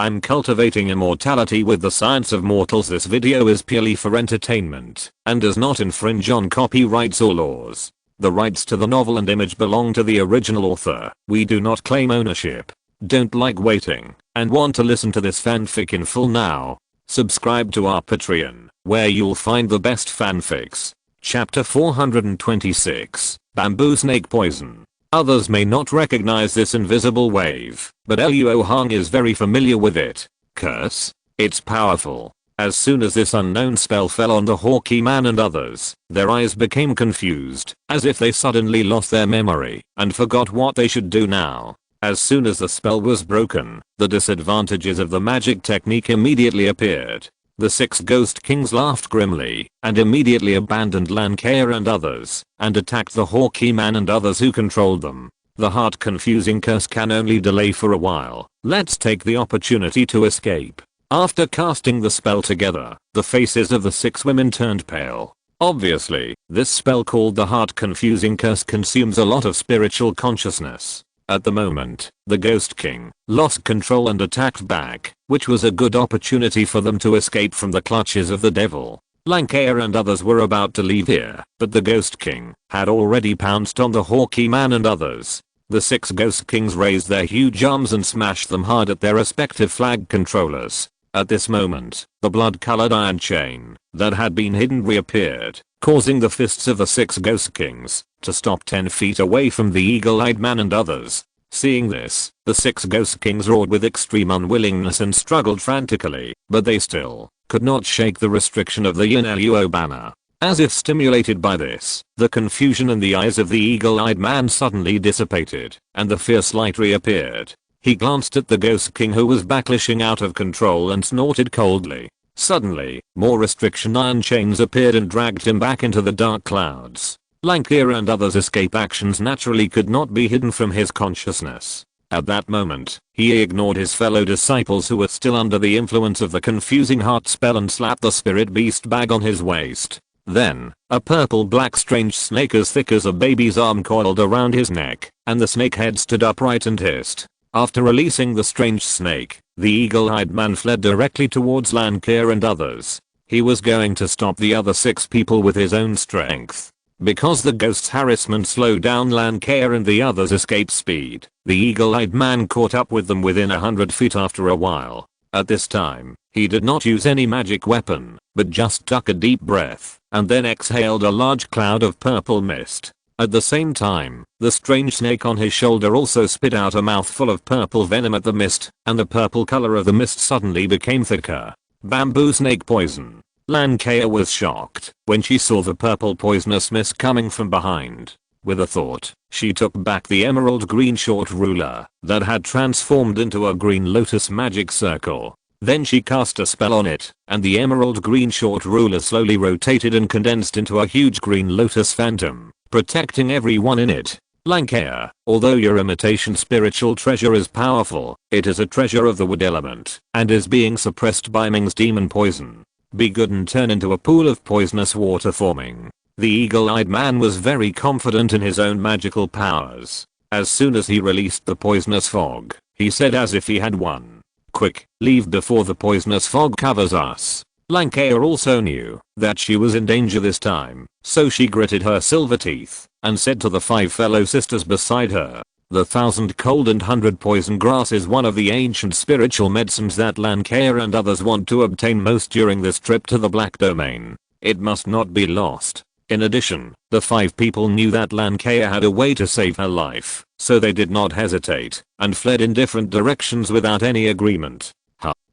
I'm cultivating immortality with the science of mortals. This video is purely for entertainment and does not infringe on copyrights or laws. The rights to the novel and image belong to the original author. We do not claim ownership. Don't like waiting and want to listen to this fanfic in full now? Subscribe to our Patreon, where you'll find the best fanfics. Chapter 426, Bamboo Snake Poison. Others may not recognize this invisible wave, but Luo Hong is very familiar with it. Curse? It's powerful. As soon as this unknown spell fell on the Hawkeye man and others, their eyes became confused, as if they suddenly lost their memory and forgot what they should do now. As soon as the spell was broken, the disadvantages of the magic technique immediately appeared. The 6 Ghost Kings laughed grimly and immediately abandoned Lankea and others and attacked the Hawkeye man and others who controlled them. The heart-confusing curse can only delay for a while. Let's take the opportunity to escape. After casting the spell together, the faces of the 6 women turned pale. Obviously, this spell called the heart-confusing curse consumes a lot of spiritual consciousness. At the moment, the Ghost King lost control and attacked back, which was a good opportunity for them to escape from the clutches of the devil. Lankea and others were about to leave here, but the Ghost King had already pounced on the Hawkeye man and others. The 6 Ghost Kings raised their huge arms and smashed them hard at their respective flag controllers. At this moment, the blood-colored iron chain that had been hidden reappeared, causing the fists of the 6 Ghost Kings to stop 10 feet away from the eagle-eyed man and others. Seeing this, the 6 Ghost Kings roared with extreme unwillingness and struggled frantically, but they still could not shake the restriction of the Yin Luo banner. As if stimulated by this, the confusion in the eyes of the eagle-eyed man suddenly dissipated, and the fierce light reappeared. He glanced at the Ghost King who was backlashing out of control and snorted coldly. Suddenly, more restriction iron chains appeared and dragged him back into the dark clouds. Lankea and others' escape actions naturally could not be hidden from his consciousness. At that moment, he ignored his fellow disciples who were still under the influence of the confusing heart spell and slapped the spirit beast bag on his waist. Then, a purple-black strange snake as thick as a baby's arm coiled around his neck, and the snake head stood upright and hissed. After releasing the strange snake, the eagle-eyed man fled directly towards Lankea and others. He was going to stop the other 6 people with his own strength. Because the ghost's harassment slowed down Lankea and the others' escape speed, the eagle-eyed man caught up with them within 100 feet after a while. At this time, he did not use any magic weapon, but just took a deep breath, and then exhaled a large cloud of purple mist. At the same time, the strange snake on his shoulder also spit out a mouthful of purple venom at the mist, and the purple color of the mist suddenly became thicker. Bamboo snake poison. Lankea was shocked when she saw the purple poisonous mist coming from behind. With a thought, she took back the emerald green short ruler that had transformed into a green lotus magic circle. Then she cast a spell on it, and the emerald green short ruler slowly rotated and condensed into a huge green lotus phantom, protecting everyone in it. Lankea, although your imitation spiritual treasure is powerful, it is a treasure of the wood element, and is being suppressed by Ming's demon poison. Be good and turn into a pool of poisonous water forming. The eagle-eyed man was very confident in his own magical powers. As soon as he released the poisonous fog, he said as if he had won. Quick, leave before the poisonous fog covers us. Lankea also knew that she was in danger this time, so she gritted her silver teeth and said to the 5 fellow sisters beside her, the 1000 cold and 100 poison grass is one of the ancient spiritual medicines that Lankea and others want to obtain most during this trip to the Black Domain. It must not be lost. In addition, the 5 people knew that Lankea had a way to save her life, so they did not hesitate and fled in different directions without any agreement.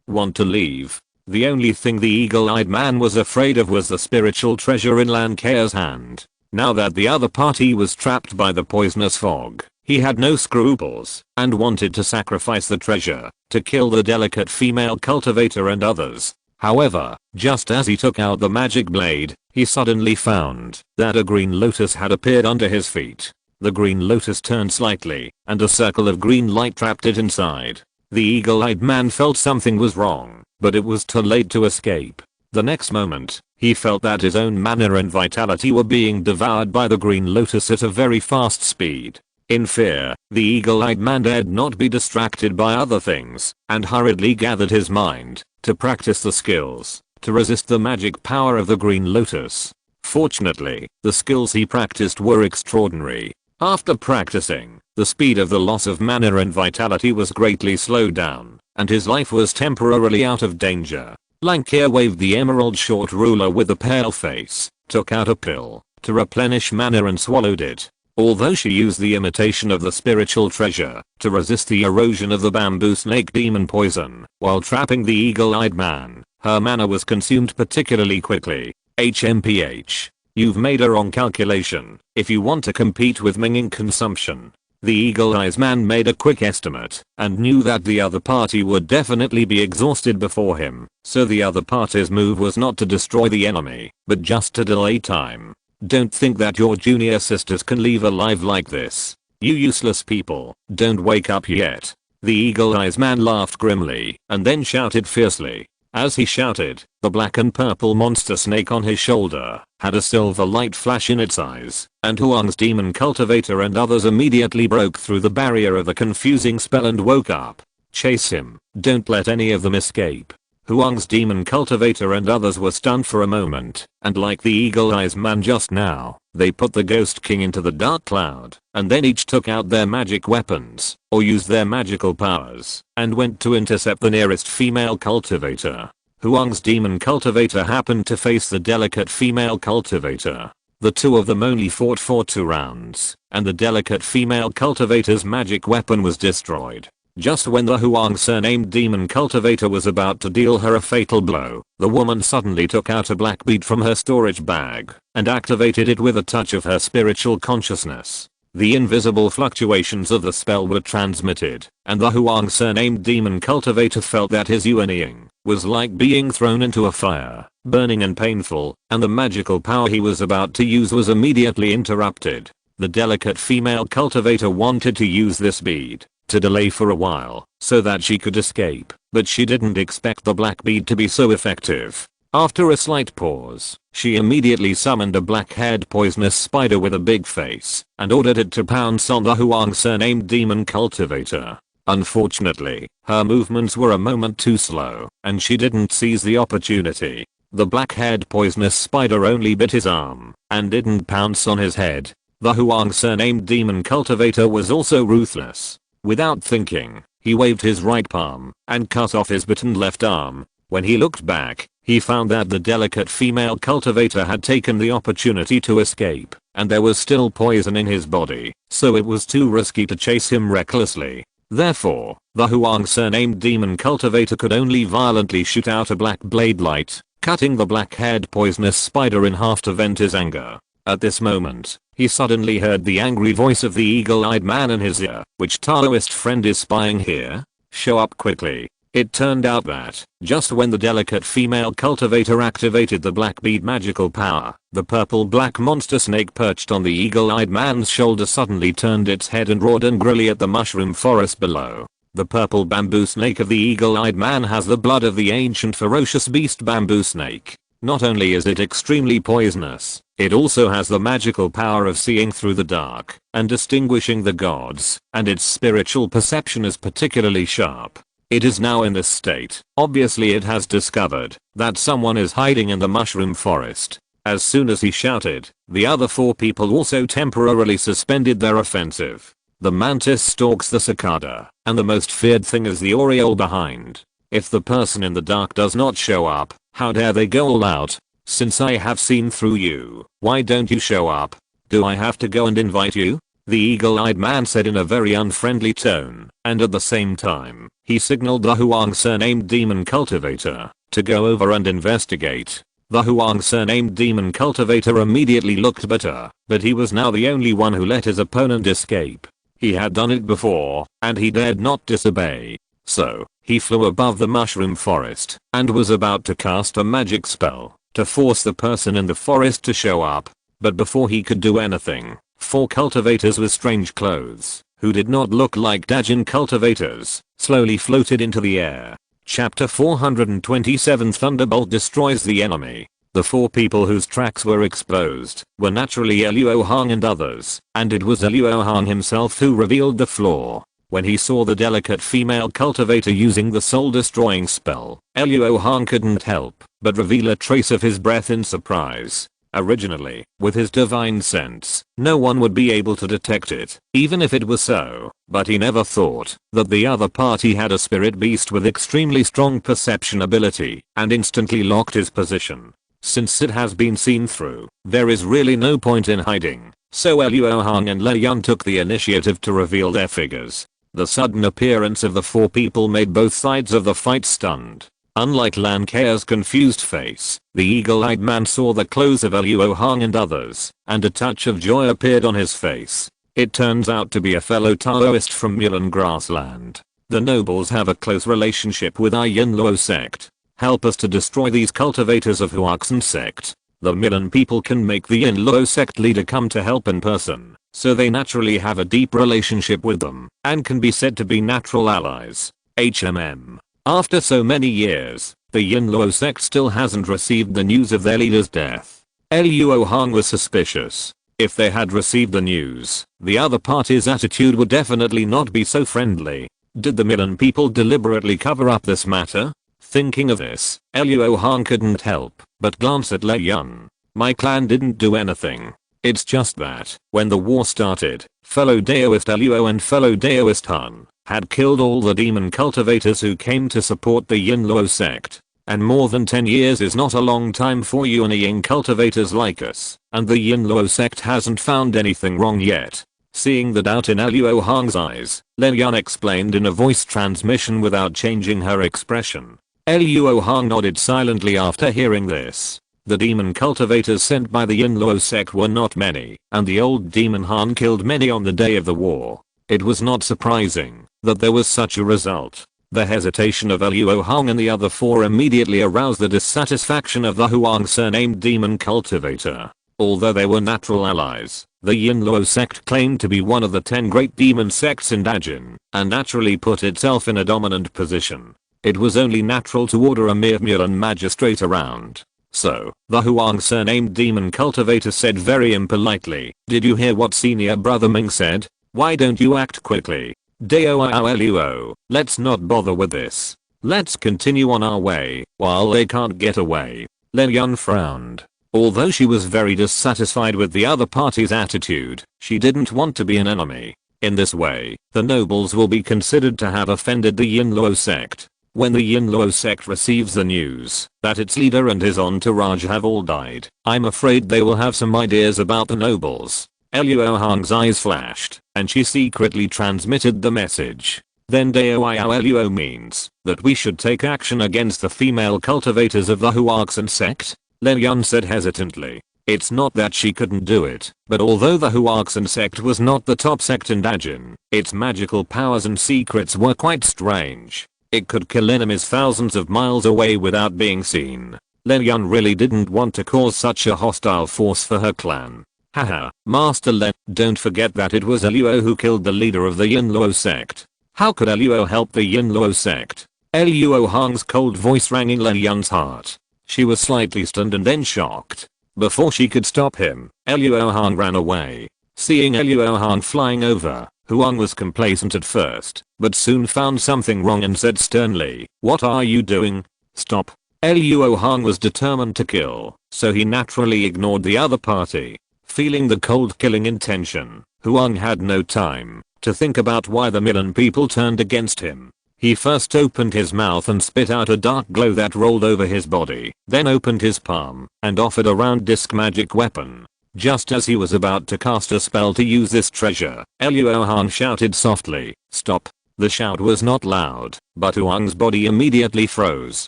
Want to leave? The only thing the eagle-eyed man was afraid of was the spiritual treasure in Lankea's hand. Now that the other party was trapped by the poisonous fog, he had no scruples and wanted to sacrifice the treasure to kill the delicate female cultivator and others. However, just as he took out the magic blade, he suddenly found that a green lotus had appeared under his feet. The green lotus turned slightly, and a circle of green light trapped it inside. The eagle-eyed man felt something was wrong, but it was too late to escape. The next moment, he felt that his own mana and vitality were being devoured by the green lotus at a very fast speed. In fear, the eagle-eyed man dared not be distracted by other things, and hurriedly gathered his mind to practice the skills to resist the magic power of the green lotus. Fortunately, the skills he practiced were extraordinary. After practicing, the speed of the loss of mana and vitality was greatly slowed down, and his life was temporarily out of danger. Lankir waved the emerald short ruler with the pale face, took out a pill to replenish mana and swallowed it. Although she used the imitation of the spiritual treasure to resist the erosion of the bamboo snake demon poison while trapping the eagle-eyed man, her mana was consumed particularly quickly. HMPH. You've made a wrong calculation if you want to compete with Minging consumption. The eagle-eyed man made a quick estimate and knew that the other party would definitely be exhausted before him, so the other party's move was not to destroy the enemy, but just to delay time. Don't think that your junior sisters can leave alive like this. You useless people, don't wake up yet. The eagle-eyed man laughed grimly and then shouted fiercely. As he shouted, the black and purple monster snake on his shoulder had a silver light flash in its eyes, and Huang's demon cultivator and others immediately broke through the barrier of the confusing spell and woke up. Chase him, don't let any of them escape. Huang's demon cultivator and others were stunned for a moment, and like the eagle-eyed man just now, they put the Ghost King into the dark cloud, and then each took out their magic weapons, or used their magical powers, and went to intercept the nearest female cultivator. Huang's demon cultivator happened to face the delicate female cultivator. The two of them only fought for 2 rounds, and the delicate female cultivator's magic weapon was destroyed. Just when the Huang surnamed demon cultivator was about to deal her a fatal blow, the woman suddenly took out a black bead from her storage bag and activated it with a touch of her spiritual consciousness. The invisible fluctuations of the spell were transmitted, and the Huang surnamed demon cultivator felt that his yuanying was like being thrown into a fire, burning and painful, and the magical power he was about to use was immediately interrupted. The delicate female cultivator wanted to use this bead to delay for a while so that she could escape, but she didn't expect the black bead to be so effective. After a slight pause, she immediately summoned a black-haired poisonous spider with a big face and ordered it to pounce on the Huang surnamed demon cultivator. Unfortunately, her movements were a moment too slow, and she didn't seize the opportunity. The black-haired poisonous spider only bit his arm and didn't pounce on his head. The Huang surnamed demon cultivator was also ruthless. Without thinking, he waved his right palm and cut off his bitten left arm. When he looked back, he found that the delicate female cultivator had taken the opportunity to escape, and there was still poison in his body, so it was too risky to chase him recklessly. Therefore, the Huang surnamed demon cultivator could only violently shoot out a black blade light, cutting the black-haired poisonous spider in half to vent his anger. At this moment, he suddenly heard the angry voice of the eagle-eyed man in his ear. Which Taoist friend is spying here? Show up quickly. It turned out that, just when the delicate female cultivator activated the black bead magical power, the purple-black monster snake perched on the eagle-eyed man's shoulder suddenly turned its head and roared angrily at the mushroom forest below. The purple bamboo snake of the eagle-eyed man has the blood of the ancient ferocious beast bamboo snake. Not only is it extremely poisonous, it also has the magical power of seeing through the dark and distinguishing the gods, and its spiritual perception is particularly sharp. It is now in this state. Obviously it has discovered that someone is hiding in the mushroom forest. As soon as he shouted, the other 4 people also temporarily suspended their offensive. The mantis stalks the cicada, and the most feared thing is the oriole behind. If the person in the dark does not show up, how dare they go all out? Since I have seen through you, why don't you show up? Do I have to go and invite you? The eagle-eyed man said in a very unfriendly tone, and at the same time, he signaled the Huang surnamed demon cultivator to go over and investigate. The Huang surnamed demon cultivator immediately looked bitter, but he was now the only one who let his opponent escape. He had done it before, and he dared not disobey. So, he flew above the mushroom forest and was about to cast a magic spell to force the person in the forest to show up. But before he could do anything, 4 cultivators with strange clothes, who did not look like Dajin cultivators, slowly floated into the air. Chapter 427 Thunderbolt destroys the enemy. The 4 people whose tracks were exposed were naturally Luo Hong and others, and it was Luo Hong himself who revealed the flaw. When he saw the delicate female cultivator using the soul-destroying spell, Luo Hong couldn't help but reveal a trace of his breath in surprise. Originally, with his divine sense, no one would be able to detect it, even if it was so, but he never thought that the other party had a spirit beast with extremely strong perception ability, and instantly locked his position. Since it has been seen through, there is really no point in hiding, so Luo Hong and Lei Yun took the initiative to reveal their figures. The sudden appearance of the 4 people made both sides of the fight stunned. Unlike Lan Kea's confused face, the eagle-eyed man saw the clothes of Luo Hong and others, and a touch of joy appeared on his face. It turns out to be a fellow Taoist from Mulan Grassland. The nobles have a close relationship with our Yin Luo sect. Help us to destroy these cultivators of Huaxin sect. The Milan people can make the Yin Luo sect leader come to help in person, so they naturally have a deep relationship with them, and can be said to be natural allies. HMM. After so many years, the Yin Luo sect still hasn't received the news of their leader's death. Luo Hong was suspicious. If they had received the news, the other party's attitude would definitely not be so friendly. Did the Milan people deliberately cover up this matter? Thinking of this, Luo Hong couldn't help but glance at Lei Yun. My clan didn't do anything. It's just that, when the war started, fellow Daoist Luo and fellow Daoist Han had killed all the demon cultivators who came to support the Yin Luo sect. And more than 10 years is not a long time for Yuanying cultivators like us, and the Yin Luo sect hasn't found anything wrong yet. Seeing the doubt in Luo Hong's eyes, Lei Yun explained in a voice transmission without changing her expression. Luo Hong nodded silently after hearing this. The demon cultivators sent by the Yin Luo sect were not many, and the old demon Han killed many on the day of the war. It was not surprising that there was such a result. The hesitation of Luo Hong and the other 4 immediately aroused the dissatisfaction of the Huang surnamed demon cultivator. Although they were natural allies, the Yin Luo sect claimed to be one of the 10 great demon sects in Dajin, and naturally put itself in a dominant position. It was only natural to order a mere Mulan magistrate around. So, the Huang surnamed demon cultivator said very impolitely, "Did you hear what senior brother Ming said? Why don't you act quickly? Luo, let's not bother with this. Let's continue on our way, while they can't get away." Lei Yun frowned. Although she was very dissatisfied with the other party's attitude, she didn't want to be an enemy. In this way, the nobles will be considered to have offended the Yin Luo sect. When the Yin Luo sect receives the news that its leader and his entourage have all died, I'm afraid they will have some ideas about the nobles. Luo Hong's eyes flashed, and she secretly transmitted the message. Then Luo means that we should take action against the female cultivators of the Huaxin sect? Lei Yun said hesitantly. It's not that she couldn't do it, but although the Huaxin sect was not the top sect in Dajin, its magical powers and secrets were quite strange. It could kill enemies thousands of miles away without being seen. Lei Yun really didn't want to cause such a hostile force for her clan. Haha, Master Len, don't forget that it was Luo who killed the leader of the Yin Luo sect. How could Luo help the Yin Luo sect? Luo Hong's cold voice rang in Lei Yun's heart. She was slightly stunned and then shocked. Before she could stop him, Luo Hong ran away. Seeing Luo Hong flying over, Huang was complacent at first, but soon found something wrong and said sternly, "What are you doing? Stop." Luo Hong was determined to kill, so he naturally ignored the other party. Feeling the cold killing intention, Huang had no time to think about why the Milan people turned against him. He first opened his mouth and spit out a dark glow that rolled over his body, then opened his palm and offered a round disc magic weapon. Just as he was about to cast a spell to use this treasure, Luo Hong shouted softly, "Stop." The shout was not loud, but Huang's body immediately froze,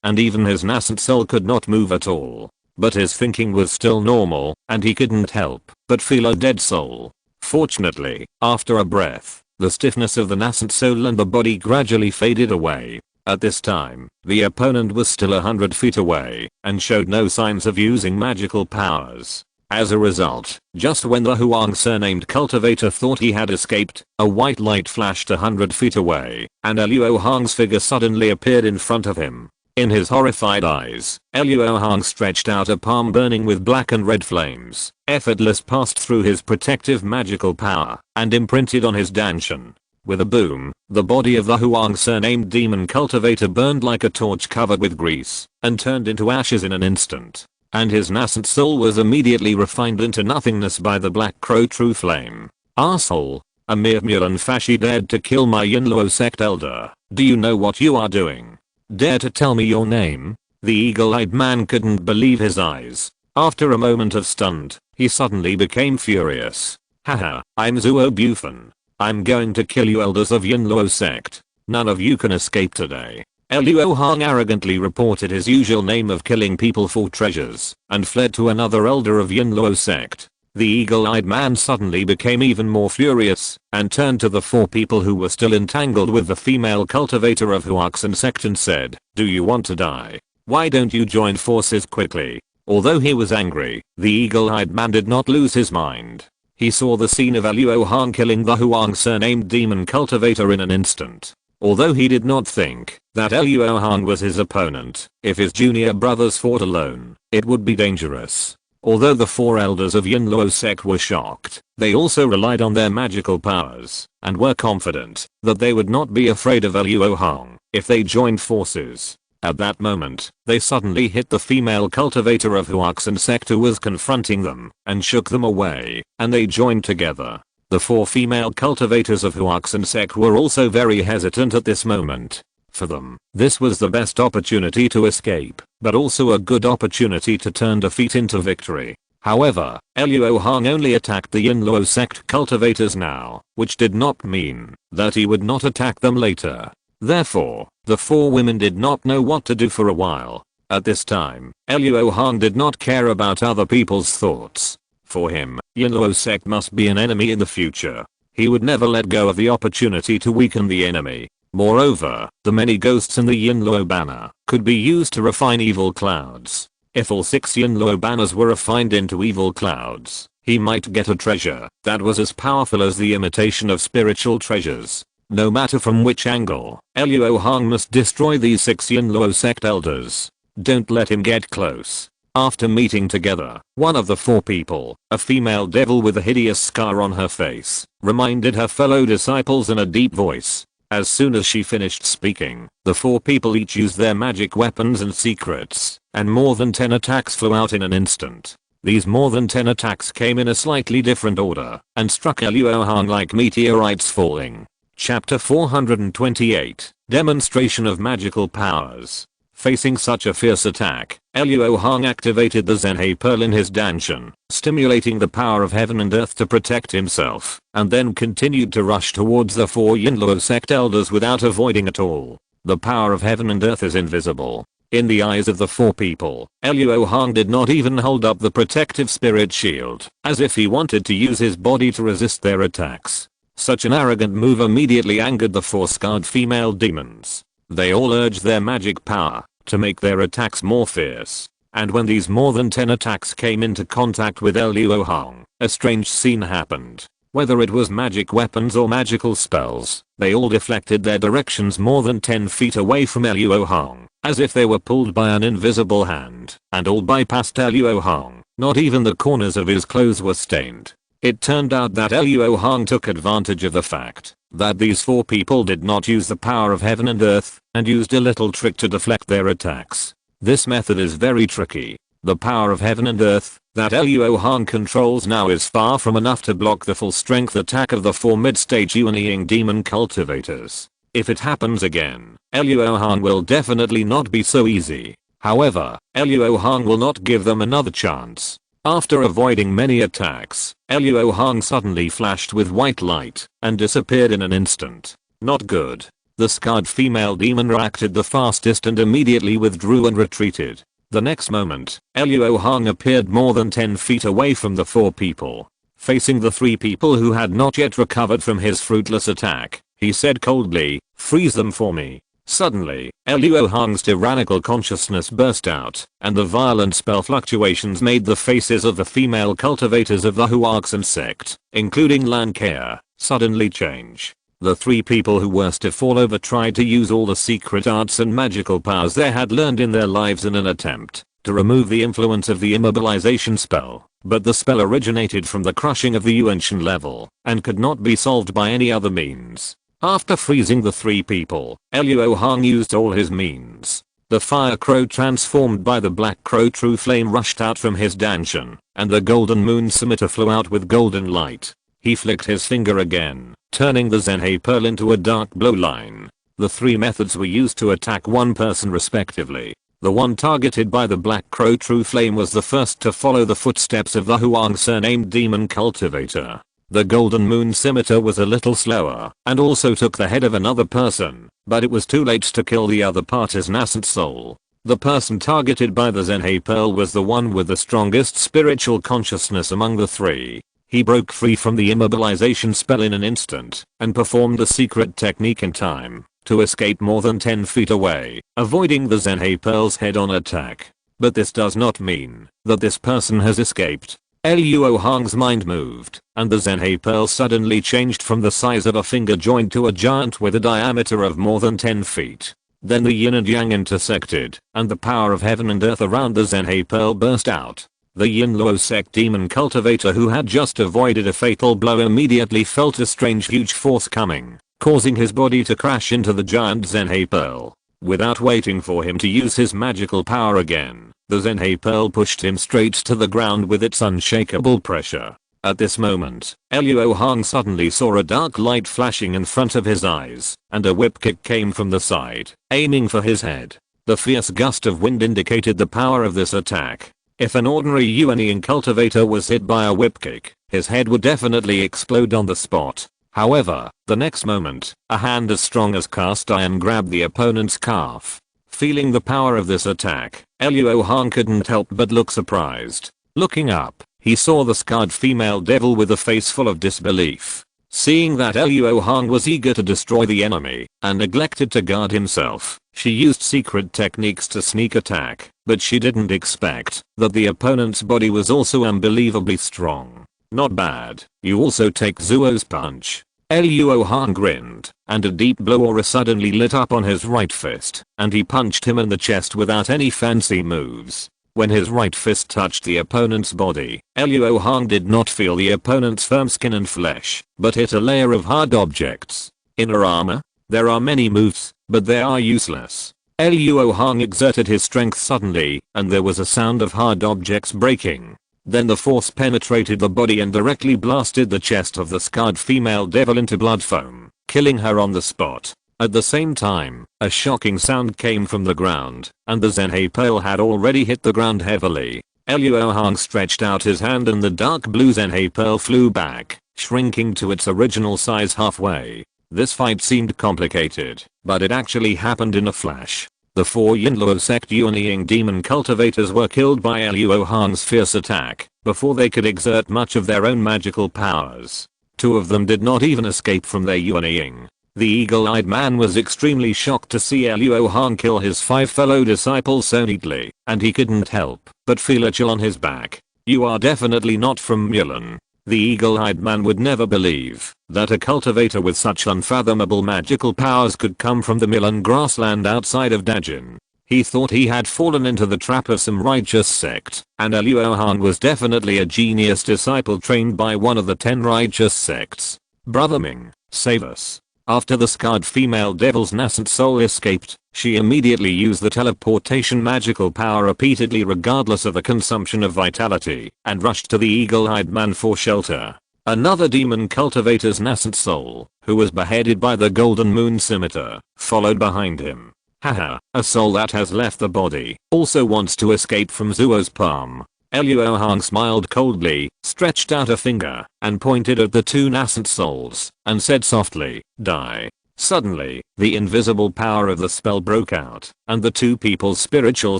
and even his nascent soul could not move at all. But his thinking was still normal, and he couldn't help but feel a dead soul. Fortunately, after a breath, the stiffness of the nascent soul and the body gradually faded away. At this time, the opponent was still 100 feet away, and showed no signs of using magical powers. As a result, just when the Huang surnamed cultivator thought he had escaped, a white light flashed 100 feet away, and Luo Hong's figure suddenly appeared in front of him. In his horrified eyes, Luo Hong stretched out a palm burning with black and red flames. Effortless passed through his protective magical power and imprinted on his Danshan. With a boom, the body of the Huang surnamed demon cultivator burned like a torch covered with grease and turned into ashes in an instant. And his nascent soul was immediately refined into nothingness by the black crow true flame. Arsehole. A mere Mulan Fashi dared to kill my Yinluo sect elder. Do you know what you are doing? Dare to tell me your name? The eagle-eyed man couldn't believe his eyes. After a moment of stunned, he suddenly became furious. Haha, I'm Zuo Bufan. I'm going to kill you elders of Yinluo sect. None of you can escape today. Luo Hong arrogantly reported his usual name of killing people for treasures and fled to another elder of Yinluo sect. The eagle-eyed man suddenly became even more furious and turned to the 4 people who were still entangled with the female cultivator of Huaxin sect and said, "Do you want to die? Why don't you join forces quickly?" Although he was angry, the eagle-eyed man did not lose his mind. He saw the scene of Luo Hong killing the Huang surnamed demon cultivator in an instant. Although he did not think that Luo Hong was his opponent, if his junior brothers fought alone, it would be dangerous. Although the 4 elders of Yinluo sect were shocked, they also relied on their magical powers and were confident that they would not be afraid of Luo Hong if they joined forces. At that moment, they suddenly hit the female cultivator of Huaxin sect who was confronting them and shook them away, and they joined together. The 4 female cultivators of Huaxin sect were also very hesitant at this moment. For them, this was the best opportunity to escape, but also a good opportunity to turn defeat into victory. However, Luo Hong only attacked the Yinluo sect cultivators now, which did not mean that he would not attack them later. Therefore, the 4 women did not know what to do for a while. At this time, Luo Hong did not care about other people's thoughts. For him, Yinluo sect must be an enemy in the future. He would never let go of the opportunity to weaken the enemy. Moreover, the many ghosts in the Yinluo banner could be used to refine evil clouds. If all 6 Yinluo banners were refined into evil clouds, he might get a treasure that was as powerful as the imitation of spiritual treasures. No matter from which angle, Luo Hong must destroy these 6 Yinluo sect elders. Don't let him get close. After meeting together, one of the 4 people, a female devil with a hideous scar on her face, reminded her fellow disciples in a deep voice. As soon as she finished speaking, the 4 people each used their magic weapons and secrets, and more than 10 attacks flew out in an instant. These more than 10 attacks came in a slightly different order, and struck Luo Hong like meteorites falling. Chapter 428, Demonstration of Magical Powers. Facing such a fierce attack, Luo Hong activated the Zhenhe Pearl in his Danshan, stimulating the power of heaven and earth to protect himself, and then continued to rush towards the 4 Yinluo sect elders without avoiding at all. The power of heaven and earth is invisible. In the eyes of the 4 people, Luo Hong did not even hold up the protective spirit shield, as if he wanted to use his body to resist their attacks. Such an arrogant move immediately angered the 4 scarred female demons. They all urged their magic power to make their attacks more fierce. And when these more than 10 attacks came into contact with Luo Hong, a strange scene happened. Whether it was magic weapons or magical spells, they all deflected their directions more than 10 feet away from Luo Hong, as if they were pulled by an invisible hand, and all bypassed Luo Hong. Not even the corners of his clothes were stained. It turned out that Luo Hong took advantage of the fact that these 4 people did not use the power of heaven and earth, and used a little trick to deflect their attacks. This method is very tricky. The power of heaven and earth that Luo Hong controls now is far from enough to block the full strength attack of the 4 mid-stage Yuanying demon cultivators. If it happens again, Luo Hong will definitely not be so easy. However, Luo Hong will not give them another chance. After avoiding many attacks, Luo Hong suddenly flashed with white light and disappeared in an instant. Not good. The scarred female demon reacted the fastest and immediately withdrew and retreated. The next moment, Luo Hong appeared more than 10 feet away from the 4 people. Facing the 3 people who had not yet recovered from his fruitless attack, he said coldly, "Freeze them for me." Suddenly, Luo Hong's tyrannical consciousness burst out, and the violent spell fluctuations made the faces of the female cultivators of the Huaxin sect, including Lan Ke, suddenly change. The three people who were to fall over tried to use all the secret arts and magical powers they had learned in their lives in an attempt to remove the influence of the immobilization spell, but the spell originated from the crushing of the Yuanshan level and could not be solved by any other means. After freezing the three people, Luo Hong used all his means. The fire crow transformed by the black crow true flame rushed out from his danshan, and the golden moon scimitar flew out with golden light. He flicked his finger again, turning the Zhenhe pearl into a dark blue line. The three methods were used to attack one person respectively. The one targeted by the black crow true flame was the first to follow the footsteps of the Huang surnamed demon cultivator. The golden moon scimitar was a little slower and also took the head of another person, but it was too late to kill the other party's nascent soul. The person targeted by the Zhenhe pearl was the one with the strongest spiritual consciousness among the three. He broke free from the immobilization spell in an instant and performed the secret technique in time to escape more than 10 feet away, avoiding the Zhenhe pearl's head-on attack. But this does not mean that this person has escaped. Luo Hong's mind moved, and the Zhenhe pearl suddenly changed from the size of a finger joint to a giant with a diameter of more than 10 feet. Then the yin and yang intersected, and the power of heaven and earth around the Zhenhe pearl burst out. The Yin Luo sect demon cultivator who had just avoided a fatal blow immediately felt a strange huge force coming, causing his body to crash into the giant Zhenhe pearl. Without waiting for him to use his magical power again, the Zhenhe pearl pushed him straight to the ground with its unshakable pressure. At this moment, Luo Hong suddenly saw a dark light flashing in front of his eyes, and a whip kick came from the side, aiming for his head. The fierce gust of wind indicated the power of this attack. If an ordinary Yuan cultivator was hit by a whip kick, his head would definitely explode on the spot. However, the next moment, a hand as strong as cast iron grabbed the opponent's calf. Feeling the power of this attack, Luo Hong couldn't help but look surprised. Looking up, he saw the scarred female devil with a face full of disbelief. Seeing that Luo Hong was eager to destroy the enemy and neglected to guard himself, she used secret techniques to sneak attack, but she didn't expect that the opponent's body was also unbelievably strong. Not bad, you also take Zuo's punch. Luo Hong grinned, and a deep blue aura suddenly lit up on his right fist, and he punched him in the chest without any fancy moves. When his right fist touched the opponent's body, Luo Hong did not feel the opponent's firm skin and flesh, but hit a layer of hard objects. Inner armor? There are many moves, but they are useless. Luo Hong exerted his strength suddenly, and there was a sound of hard objects breaking. Then the force penetrated the body and directly blasted the chest of the scarred female devil into blood foam, killing her on the spot. At the same time, a shocking sound came from the ground, and the Zhenhe pearl had already hit the ground heavily. Luo Hong stretched out his hand and the dark blue Zhenhe pearl flew back, shrinking to its original size halfway. This fight seemed complicated, but it actually happened in a flash. The four Yinluo sect Yuanying demon cultivators were killed by Luo Hong's fierce attack before they could exert much of their own magical powers. Two of them did not even escape from their Yuanying. The eagle-eyed man was extremely shocked to see Luo Hong kill his 5 fellow disciples so neatly, and he couldn't help but feel a chill on his back. You are definitely not from Mulan. The eagle-eyed man would never believe that a cultivator with such unfathomable magical powers could come from the Milan grassland outside of Dajin. He thought he had fallen into the trap of some righteous sect, and Luo Hong was definitely a genius disciple trained by one of the 10 righteous sects. Brother Ming, save us. After the scarred female devil's nascent soul escaped, she immediately used the teleportation magical power repeatedly regardless of the consumption of vitality, and rushed to the eagle-eyed man for shelter. Another demon cultivator's nascent soul, who was beheaded by the golden moon scimitar, followed behind him. Haha, a soul that has left the body also wants to escape from Zuo's palm. Luo Hong smiled coldly, stretched out a finger, and pointed at the 2 nascent souls, and said softly, die. Suddenly, the invisible power of the spell broke out, and the 2 people's spiritual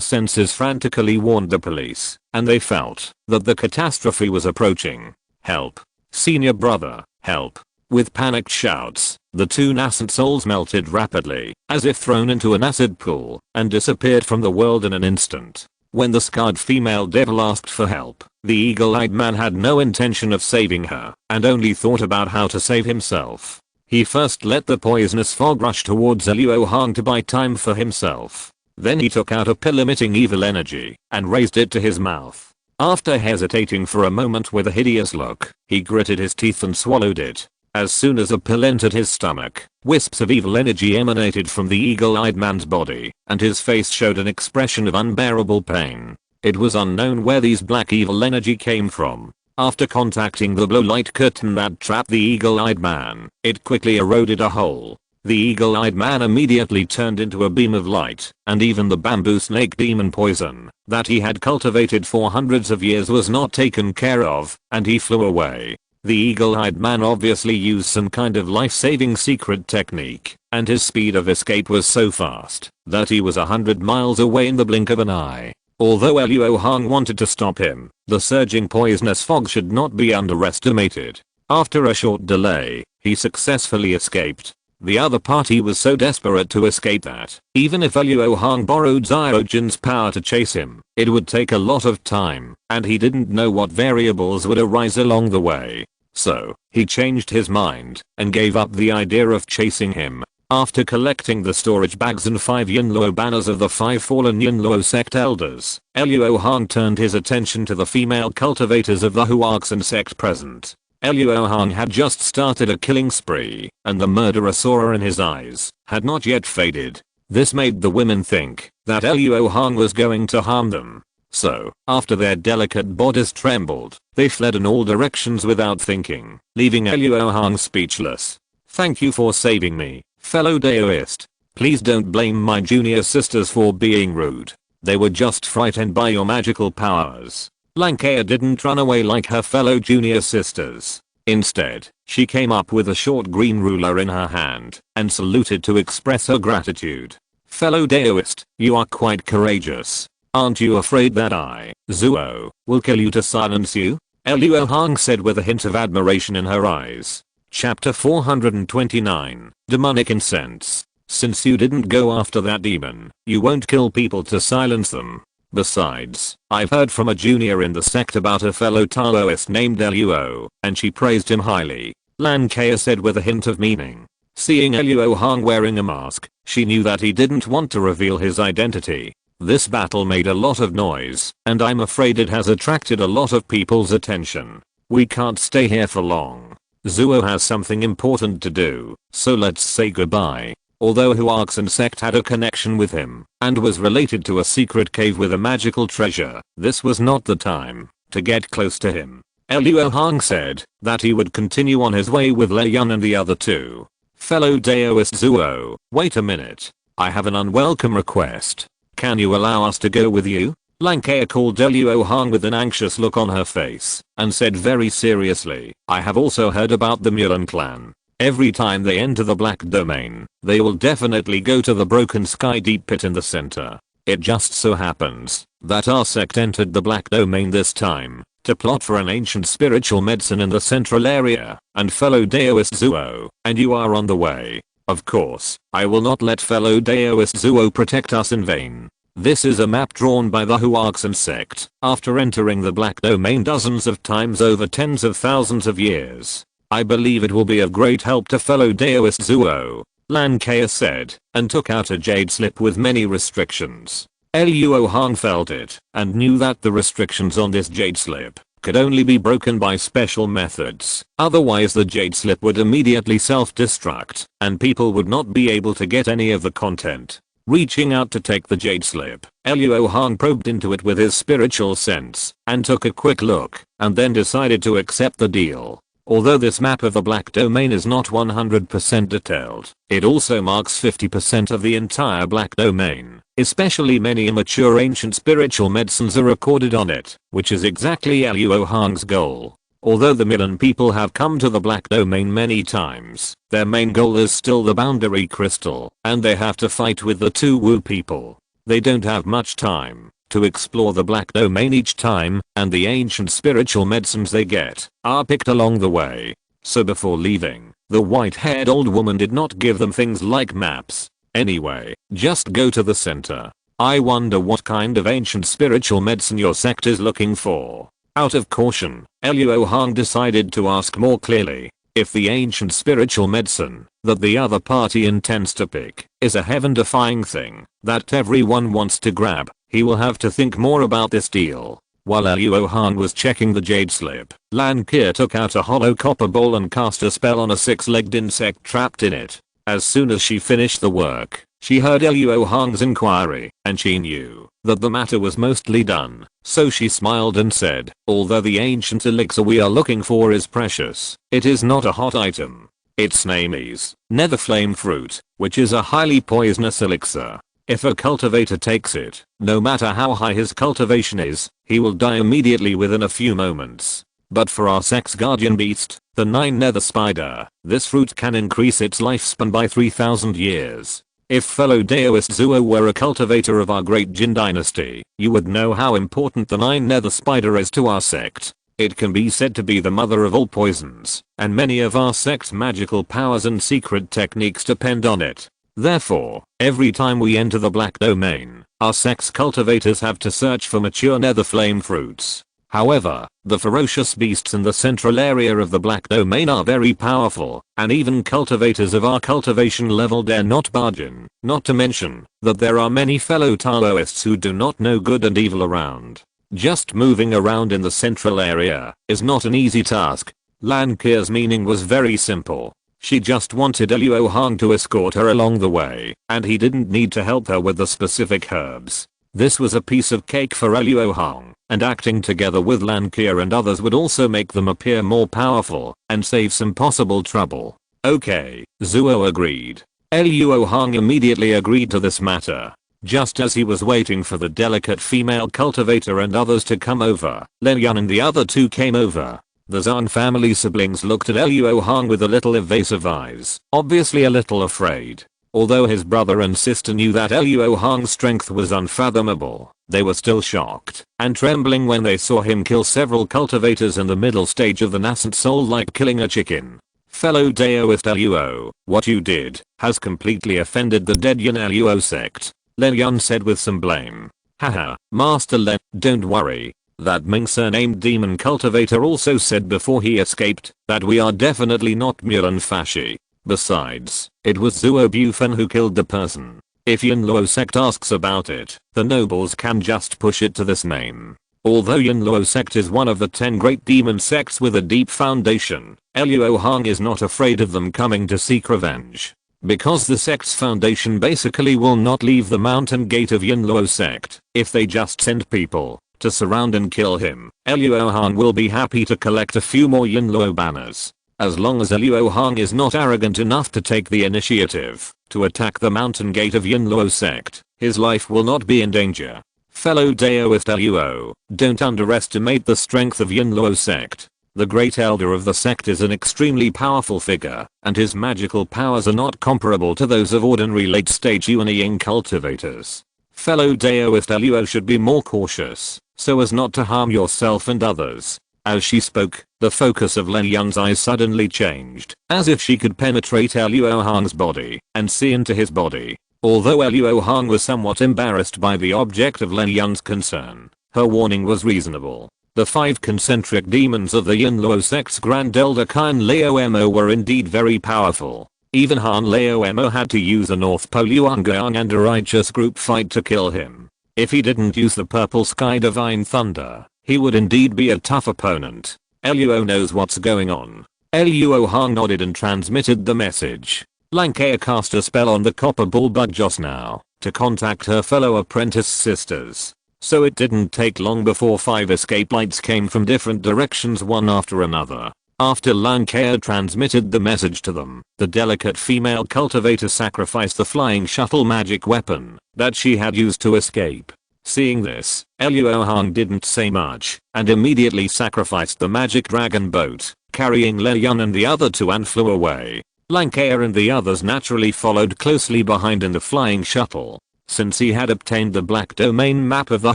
senses frantically warned the police, and they felt that the catastrophe was approaching. Help. Senior brother, help. With panicked shouts, the 2 nascent souls melted rapidly, as if thrown into an acid pool, and disappeared from the world in an instant. When the scarred female devil asked for help, the eagle-eyed man had no intention of saving her, and only thought about how to save himself. He first let the poisonous fog rush towards Luo Hong to buy time for himself. Then he took out a pill emitting evil energy and raised it to his mouth. After hesitating for a moment with a hideous look, he gritted his teeth and swallowed it. As soon as the pill entered his stomach, wisps of evil energy emanated from the eagle-eyed man's body, and his face showed an expression of unbearable pain. It was unknown where these black evil energy came from. After contacting the blue light curtain that trapped the eagle-eyed man, it quickly eroded a hole. The eagle-eyed man immediately turned into a beam of light, and even the bamboo snake demon poison that he had cultivated for hundreds of years was not taken care of, and he flew away. The eagle-eyed man obviously used some kind of life-saving secret technique, and his speed of escape was so fast that he was 100 miles away in the blink of an eye. Although Luo Hong wanted to stop him, the surging poisonous fog should not be underestimated. After a short delay, he successfully escaped. The other party was so desperate to escape that, even if Luo Hong borrowed Zyojin's power to chase him, it would take a lot of time, and he didn't know what variables would arise along the way. So, he changed his mind and gave up the idea of chasing him. After collecting the storage bags and 5 Yunluo banners of the 5 fallen Yunluo sect elders, Luo Hong turned his attention to the female cultivators of the Huarxin sect present. Luo Hong had just started a killing spree, and the murderous aura in his eyes had not yet faded. This made the women think that Luo Hong was going to harm them. So, after their delicate bodies trembled, they fled in all directions without thinking, leaving Luo Hong speechless. "Thank you for saving me, fellow Daoist. Please don't blame my junior sisters for being rude. They were just frightened by your magical powers." Lankea didn't run away like her fellow junior sisters. Instead, she came up with a short green ruler in her hand and saluted to express her gratitude. "Fellow Daoist, you are quite courageous. Aren't you afraid that I, Zuo, will kill you to silence you?" Luo Hong said with a hint of admiration in her eyes. Chapter 429, Demonic Incense. "Since you didn't go after that demon, you won't kill people to silence them. Besides, I've heard from a junior in the sect about a fellow Taoist named Luo, and she praised him highly," Lankea said with a hint of meaning. Seeing Luo Hong wearing a mask, she knew that he didn't want to reveal his identity. "This battle made a lot of noise, and I'm afraid it has attracted a lot of people's attention. We can't stay here for long. Zuo has something important to do, so let's say goodbye." Although Huarxin sect had a connection with him and was related to a secret cave with a magical treasure, this was not the time to get close to him. Luo Hong said that he would continue on his way with Lei Yun and the other two. "Fellow Daoist Zuo, wait a minute. I have an unwelcome request. Can you allow us to go with you?" Lankea called Luo Hong with an anxious look on her face and said very seriously, "I have also heard about the Mulan clan. Every time they enter the black domain, they will definitely go to the broken sky deep pit in the center. It just so happens that our sect entered the black domain this time to plot for an ancient spiritual medicine in the central area, and fellow Daoist Zuo, and you are on the way. Of course, I will not let fellow Daoist Zuo protect us in vain. This is a map drawn by the Huarxin sect after entering the black domain dozens of times over tens of thousands of years. I believe it will be of great help to fellow Daoist Zuo," Lankea said, and took out a jade slip with many restrictions. Luo Hong felt it and knew that the restrictions on this jade slip could only be broken by special methods. Otherwise the jade slip would immediately self-destruct and people would not be able to get any of the content. Reaching out to take the jade slip, Luo Hong probed into it with his spiritual sense and took a quick look and then decided to accept the deal. Although this map of the black domain is not 100% detailed, it also marks 50% of the entire black domain. Especially many immature ancient spiritual medicines are recorded on it, which is exactly Luo Hong's goal. Although the Milan people have come to the black domain many times, their main goal is still the boundary crystal, and they have to fight with the two Wu people. They don't have much time to explore the black domain each time, and the ancient spiritual medicines they get are picked along the way. So before leaving, the white-haired old woman did not give them things like maps. "Anyway, just go to the center. I wonder what kind of ancient spiritual medicine your sect is looking for." Out of caution, Luo Hong decided to ask more clearly. If the ancient spiritual medicine that the other party intends to pick is a heaven-defying thing that everyone wants to grab, he will have to think more about this deal. While Luo Hong was checking the jade slip, Lan Kia took out a hollow copper bowl and cast a spell on a 6-legged insect trapped in it. As soon as she finished the work, she heard Luo Hong's inquiry, and she knew that the matter was mostly done, so she smiled and said, although the ancient elixir we are looking for is precious, it is not a hot item. Its name is Nether Flame Fruit, which is a highly poisonous elixir. If a cultivator takes it, no matter how high his cultivation is, he will die immediately within a few moments. But for our sex guardian beast, the 9 nether spider, this fruit can increase its lifespan by 3000 years. If fellow Daoist Zuo were a cultivator of our great Jin dynasty, you would know how important the 9 nether spider is to our sect. It can be said to be the mother of all poisons, and many of our sect's magical powers and secret techniques depend on it. Therefore, every time we enter the Black Domain, our sect's cultivators have to search for mature nether flame fruits. However, the ferocious beasts in the central area of the Black Domain are very powerful, and even cultivators of our cultivation level dare not bargain, not to mention that there are many fellow Taoists who do not know good and evil around. Just moving around in the central area is not an easy task. Lan Kia's meaning was very simple. She just wanted Luo Hong to escort her along the way, and he didn't need to help her with the specific herbs. This was a piece of cake for Luo Hong, and acting together with Lan Kia and others would also make them appear more powerful and save some possible trouble. Okay, Zuo agreed. Luo Hong immediately agreed to this matter. Just as he was waiting for the delicate female cultivator and others to come over, Len Yun and the other two came over. The Zhan family siblings looked at Luo Hong with a little evasive eyes, obviously a little afraid. Although his brother and sister knew that Luo Hong's strength was unfathomable, they were still shocked and trembling when they saw him kill several cultivators in the middle stage of the nascent soul like killing a chicken. Fellow Daoist Luo, what you did has completely offended the dead Yin Luo sect, Len Yun said with some blame. Haha, Master Len, don't worry. That Ming surnamed demon cultivator also said before he escaped that we are definitely not Mulan Fashi. Besides, it was Zuo Bufan who killed the person. If Yin Luo sect asks about it, the nobles can just push it to this name. Although Yin Luo sect is one of the 10 great demon sects with a deep foundation, Luo Hong is not afraid of them coming to seek revenge. Because the sect's foundation basically will not leave the mountain gate of Yin Luo sect, if they just send people to surround and kill him, Luo Hong will be happy to collect a few more Yin Luo banners. As long as Luo Hong is not arrogant enough to take the initiative to attack the mountain gate of Yin Luo sect, his life will not be in danger. Fellow Daoist Luo, don't underestimate the strength of Yin Luo sect. The great elder of the sect is an extremely powerful figure, and his magical powers are not comparable to those of ordinary late-stage Yuan cultivators. Fellow Daoist Luo should be more cautious, so as not to harm yourself and others. As she spoke, the focus of Len Yun's eyes suddenly changed, as if she could penetrate Luo Hong's body and see into his body. Although Luo Hong was somewhat embarrassed by the object of Len Yun's concern, her warning was reasonable. The 5 concentric demons of the Yin Luo sect's Grand Elder Khan Lao Mo were indeed very powerful. Even Han Lao Mo had to use a North Pole Yuan Gang and a righteous group fight to kill him. If he didn't use the Purple Sky Divine Thunder, he would indeed be a tough opponent. Luo knows what's going on. Luo Hong nodded and transmitted the message. Lankea cast a spell on the copper ball bug just now to contact her fellow apprentice sisters. So it didn't take long before 5 escape lights came from different directions one after another. After Lankea transmitted the message to them, the delicate female cultivator sacrificed the flying shuttle magic weapon that she had used to escape. Seeing this, Luo Hong didn't say much and immediately sacrificed the magic dragon boat, carrying Le Yun and the other 2 and flew away. Lankea and the others naturally followed closely behind in the flying shuttle. Since he had obtained the Black Domain map of the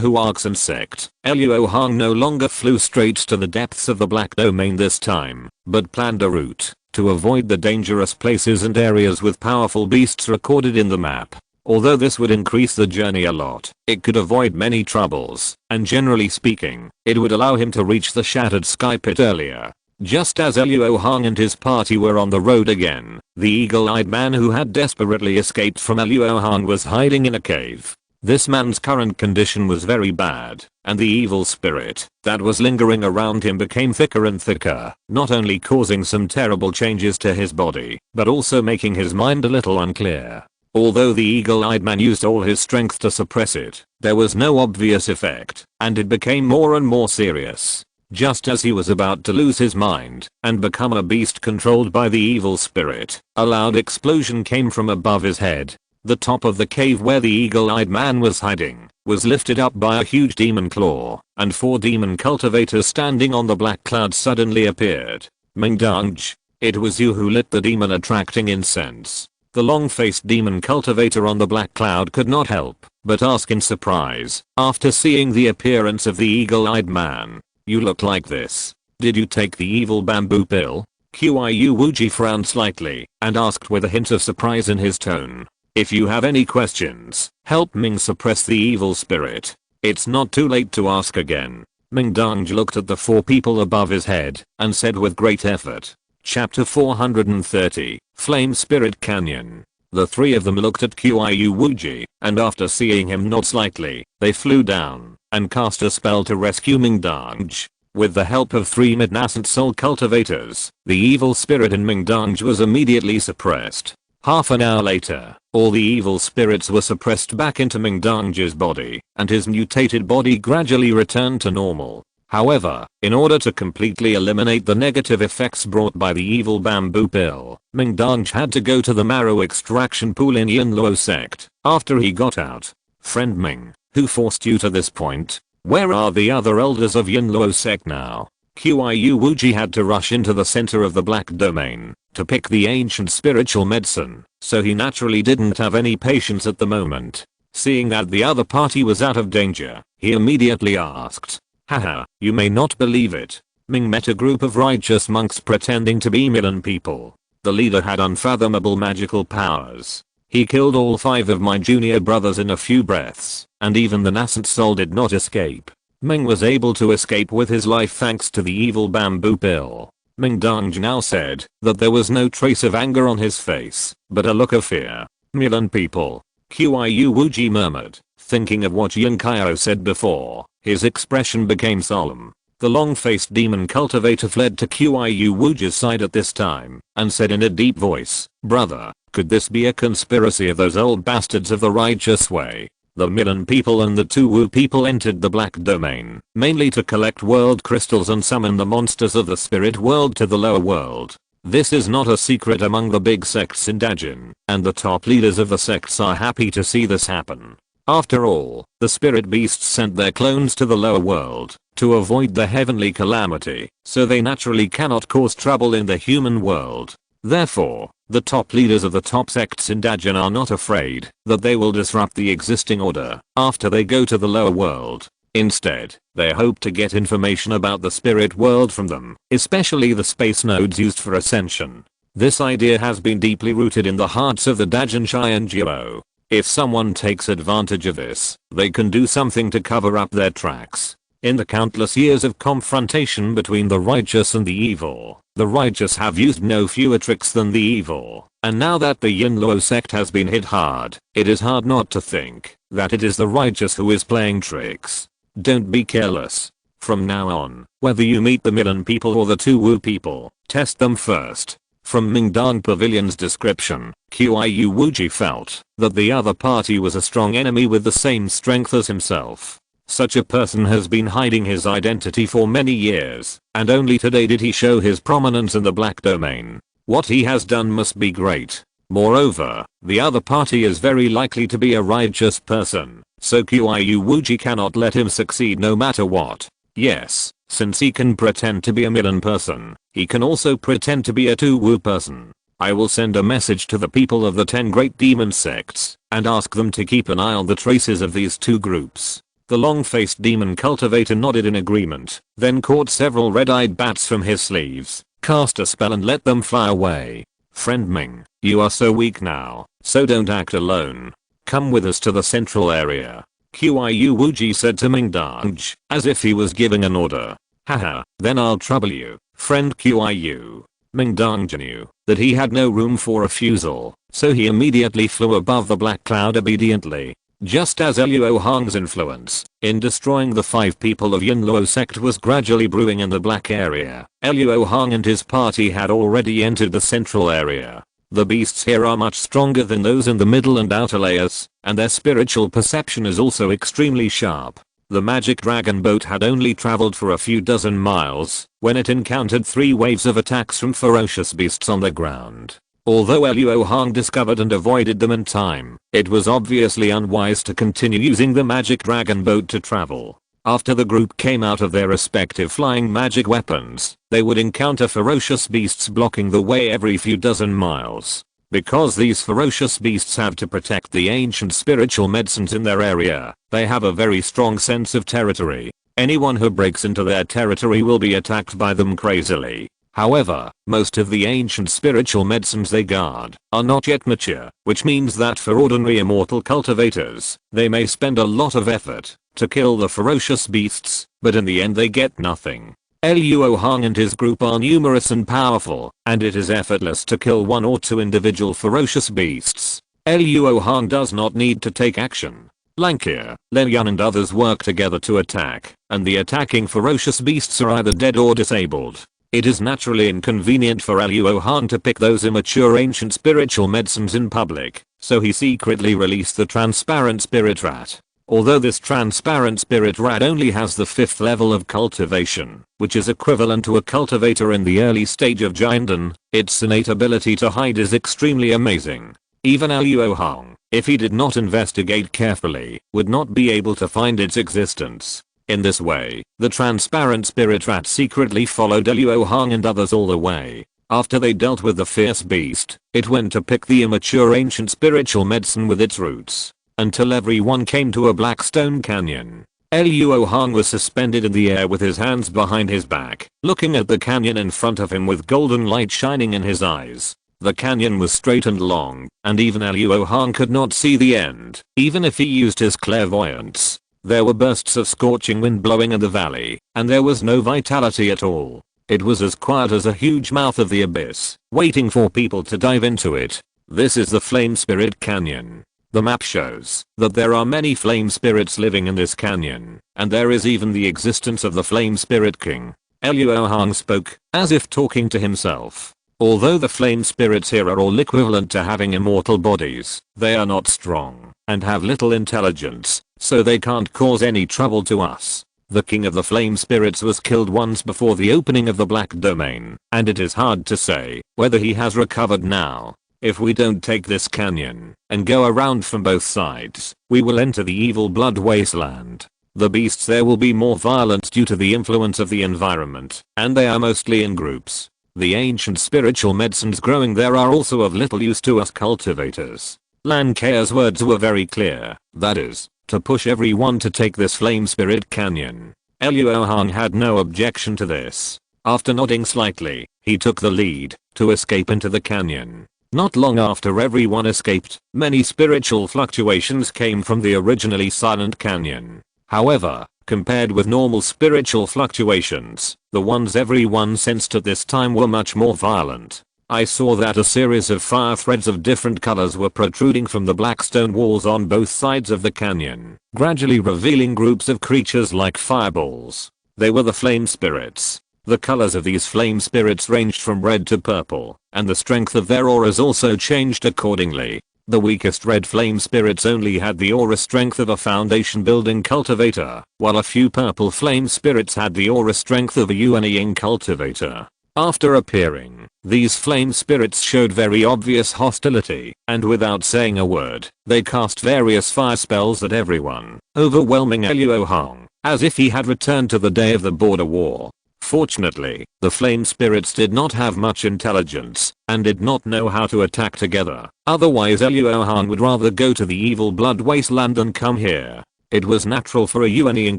Huarxan sect, Luo Hong no longer flew straight to the depths of the Black Domain this time, but planned a route to avoid the dangerous places and areas with powerful beasts recorded in the map. Although this would increase the journey a lot, it could avoid many troubles, and generally speaking, it would allow him to reach the Shattered Sky Pit earlier. Just as Luo Hong and his party were on the road again, the eagle-eyed man who had desperately escaped from Luo Hong was hiding in a cave. This man's current condition was very bad, and the evil spirit that was lingering around him became thicker and thicker, not only causing some terrible changes to his body, but also making his mind a little unclear. Although the eagle-eyed man used all his strength to suppress it, there was no obvious effect, and it became more and more serious. Just as he was about to lose his mind and become a beast controlled by the evil spirit, a loud explosion came from above his head. The top of the cave where the eagle-eyed man was hiding was lifted up by a huge demon claw, and 4 demon cultivators standing on the black cloud suddenly appeared. Mingdang, it was you who lit the demon attracting incense. The long-faced demon cultivator on the black cloud could not help but ask in surprise after seeing the appearance of the eagle-eyed man. You look like this. Did you take the evil bamboo pill? Qiu Wuji frowned slightly and asked with a hint of surprise in his tone. If you have any questions, help Ming suppress the evil spirit. It's not too late to ask again. Mingdang looked at the 4 people above his head and said with great effort. Chapter 430, Flame Spirit Canyon. The 3 of them looked at Qiu Wuji, and after seeing him nod slightly, they flew down and cast a spell to rescue Mingdang. With the help of 3 mid-nascent soul cultivators, the evil spirit in Mingdang was immediately suppressed. Half an hour later, all the evil spirits were suppressed back into Mingdang's body, and his mutated body gradually returned to normal. However, in order to completely eliminate the negative effects brought by the evil bamboo pill, Mingdang had to go to the marrow extraction pool in Yinluo sect. After he got out, friend Ming, who forced you to this point? Where are the other elders of Yinluo sect now? Qiu Wuji had to rush into the center of the black domain to pick the ancient spiritual medicine, so he naturally didn't have any patience at the moment. Seeing that the other party was out of danger, he immediately asked, haha, you may not believe it. Ming met a group of righteous monks pretending to be Milan people. The leader had unfathomable magical powers. He killed all 5 of my junior brothers in a few breaths, and even the nascent soul did not escape. Ming was able to escape with his life thanks to the evil bamboo pill. Mingdang now said that there was no trace of anger on his face, but a look of fear. Milan people. Qiu Wuji murmured, thinking of what Yin Kaio said before. His expression became solemn. The long-faced demon cultivator fled to Qiu Wuji's side at this time, and said in a deep voice, brother, could this be a conspiracy of those old bastards of the righteous way? The Milan people and the 2 Wu people entered the black domain, mainly to collect world crystals and summon the monsters of the spirit world to the lower world. This is not a secret among the big sects in Dajin, and the top leaders of the sects are happy to see this happen. After all, the spirit beasts sent their clones to the lower world to avoid the heavenly calamity, so they naturally cannot cause trouble in the human world. Therefore, the top leaders of the top sects in Dajin are not afraid that they will disrupt the existing order after they go to the lower world. Instead, they hope to get information about the spirit world from them, especially the space nodes used for ascension. This idea has been deeply rooted in the hearts of the Dajin Xianjiao. If someone takes advantage of this, they can do something to cover up their tracks. In the countless years of confrontation between the righteous and the evil, the righteous have used no fewer tricks than the evil, and now that the Yinluo sect has been hit hard, it is hard not to think that it is the righteous who is playing tricks. Don't be careless. From now on, whether you meet the Milan people or the 2 Wu people, test them first. From Mingdang Pavilion's description, Qiu Wuji felt that the other party was a strong enemy with the same strength as himself. Such a person has been hiding his identity for many years, and only today did he show his prominence in the black domain. What he has done must be great. Moreover, the other party is very likely to be a righteous person, so Qiu Wuji cannot let him succeed no matter what. Yes, since he can pretend to be a Milan person, he can also pretend to be a 2 Wu person. I will send a message to the people of the 10 great demon sects, and ask them to keep an eye on the traces of these 2 groups. The long-faced demon cultivator nodded in agreement, then caught several red-eyed bats from his sleeves, cast a spell and let them fly away. Friend Ming, you are so weak now, so don't act alone. Come with us to the central area. Qiu Wuji said to Mingdang, as if he was giving an order. Haha, then I'll trouble you, friend Qiu. Ming Dongzhi knew that he had no room for refusal, so he immediately flew above the black cloud obediently. Just as Luo Hong's influence in destroying the 5 people of Yunluo sect was gradually brewing in the black area, Luo Hong and his party had already entered the central area. The beasts here are much stronger than those in the middle and outer layers, and their spiritual perception is also extremely sharp. The magic dragon boat had only traveled for a few dozen miles when it encountered 3 waves of attacks from ferocious beasts on the ground. Although Luo Hong discovered and avoided them in time, it was obviously unwise to continue using the magic dragon boat to travel. After the group came out of their respective flying magic weapons, they would encounter ferocious beasts blocking the way every few dozen miles. Because these ferocious beasts have to protect the ancient spiritual medicines in their area, they have a very strong sense of territory. Anyone who breaks into their territory will be attacked by them crazily. However, most of the ancient spiritual medicines they guard are not yet mature, which means that for ordinary immortal cultivators, they may spend a lot of effort to kill the ferocious beasts, but in the end they get nothing. Luo Hong and his group are numerous and powerful, and it is effortless to kill 1 or 2 individual ferocious beasts. Luo Hong does not need to take action. Lankir, Len Yun and others work together to attack, and the attacking ferocious beasts are either dead or disabled. It is naturally inconvenient for Luo Hong to pick those immature ancient spiritual medicines in public, so he secretly released the transparent spirit rat. Although this transparent spirit rat only has the 5th level of cultivation, which is equivalent to a cultivator in the early stage of Jinden, its innate ability to hide is extremely amazing. Even Luo Hong, if he did not investigate carefully, would not be able to find its existence. In this way, the transparent spirit rat secretly followed Luo Hong and others all the way. After they dealt with the fierce beast, it went to pick the immature ancient spiritual medicine with its roots, until everyone came to a black stone canyon. Luo Hong was suspended in the air with his hands behind his back, looking at the canyon in front of him with golden light shining in his eyes. The canyon was straight and long, and even Luo Hong could not see the end, even if he used his clairvoyance. There were bursts of scorching wind blowing in the valley, and there was no vitality at all. It was as quiet as a huge mouth of the abyss, waiting for people to dive into it. This is the Flame Spirit Canyon. The map shows that there are many flame spirits living in this canyon, and there is even the existence of the Flame Spirit King. Luo Hong spoke, as if talking to himself. Although the flame spirits here are all equivalent to having immortal bodies, they are not strong, and have little intelligence, so they can't cause any trouble to us. The king of the flame spirits was killed once before the opening of the black domain, and it is hard to say whether he has recovered now. If we don't take this canyon and go around from both sides, we will enter the evil blood wasteland. The beasts there will be more violent due to the influence of the environment, and they are mostly in groups. The ancient spiritual medicines growing there are also of little use to us cultivators. Lan Ke's words were very clear, that is, to push everyone to take this flame spirit canyon. Luo Hong had no objection to this. After nodding slightly, he took the lead to escape into the canyon. Not long after everyone escaped, many spiritual fluctuations came from the originally silent canyon. However, compared with normal spiritual fluctuations, the ones everyone sensed at this time were much more violent. I saw that a series of fire threads of different colors were protruding from the black stone walls on both sides of the canyon, gradually revealing groups of creatures like fireballs. They were the flame spirits. The colors of these flame spirits ranged from red to purple, and the strength of their auras also changed accordingly. The weakest red flame spirits only had the aura strength of a foundation building cultivator, while a few purple flame spirits had the aura strength of a Yuan cultivator. After appearing, these flame spirits showed very obvious hostility, and without saying a word, they cast various fire spells at everyone, overwhelming Luo Hong, as if he had returned to the day of the border war. Fortunately, the flame spirits did not have much intelligence, and did not know how to attack together. Otherwise Luo Hong would rather go to the evil blood wasteland than come here. It was natural for a Yuan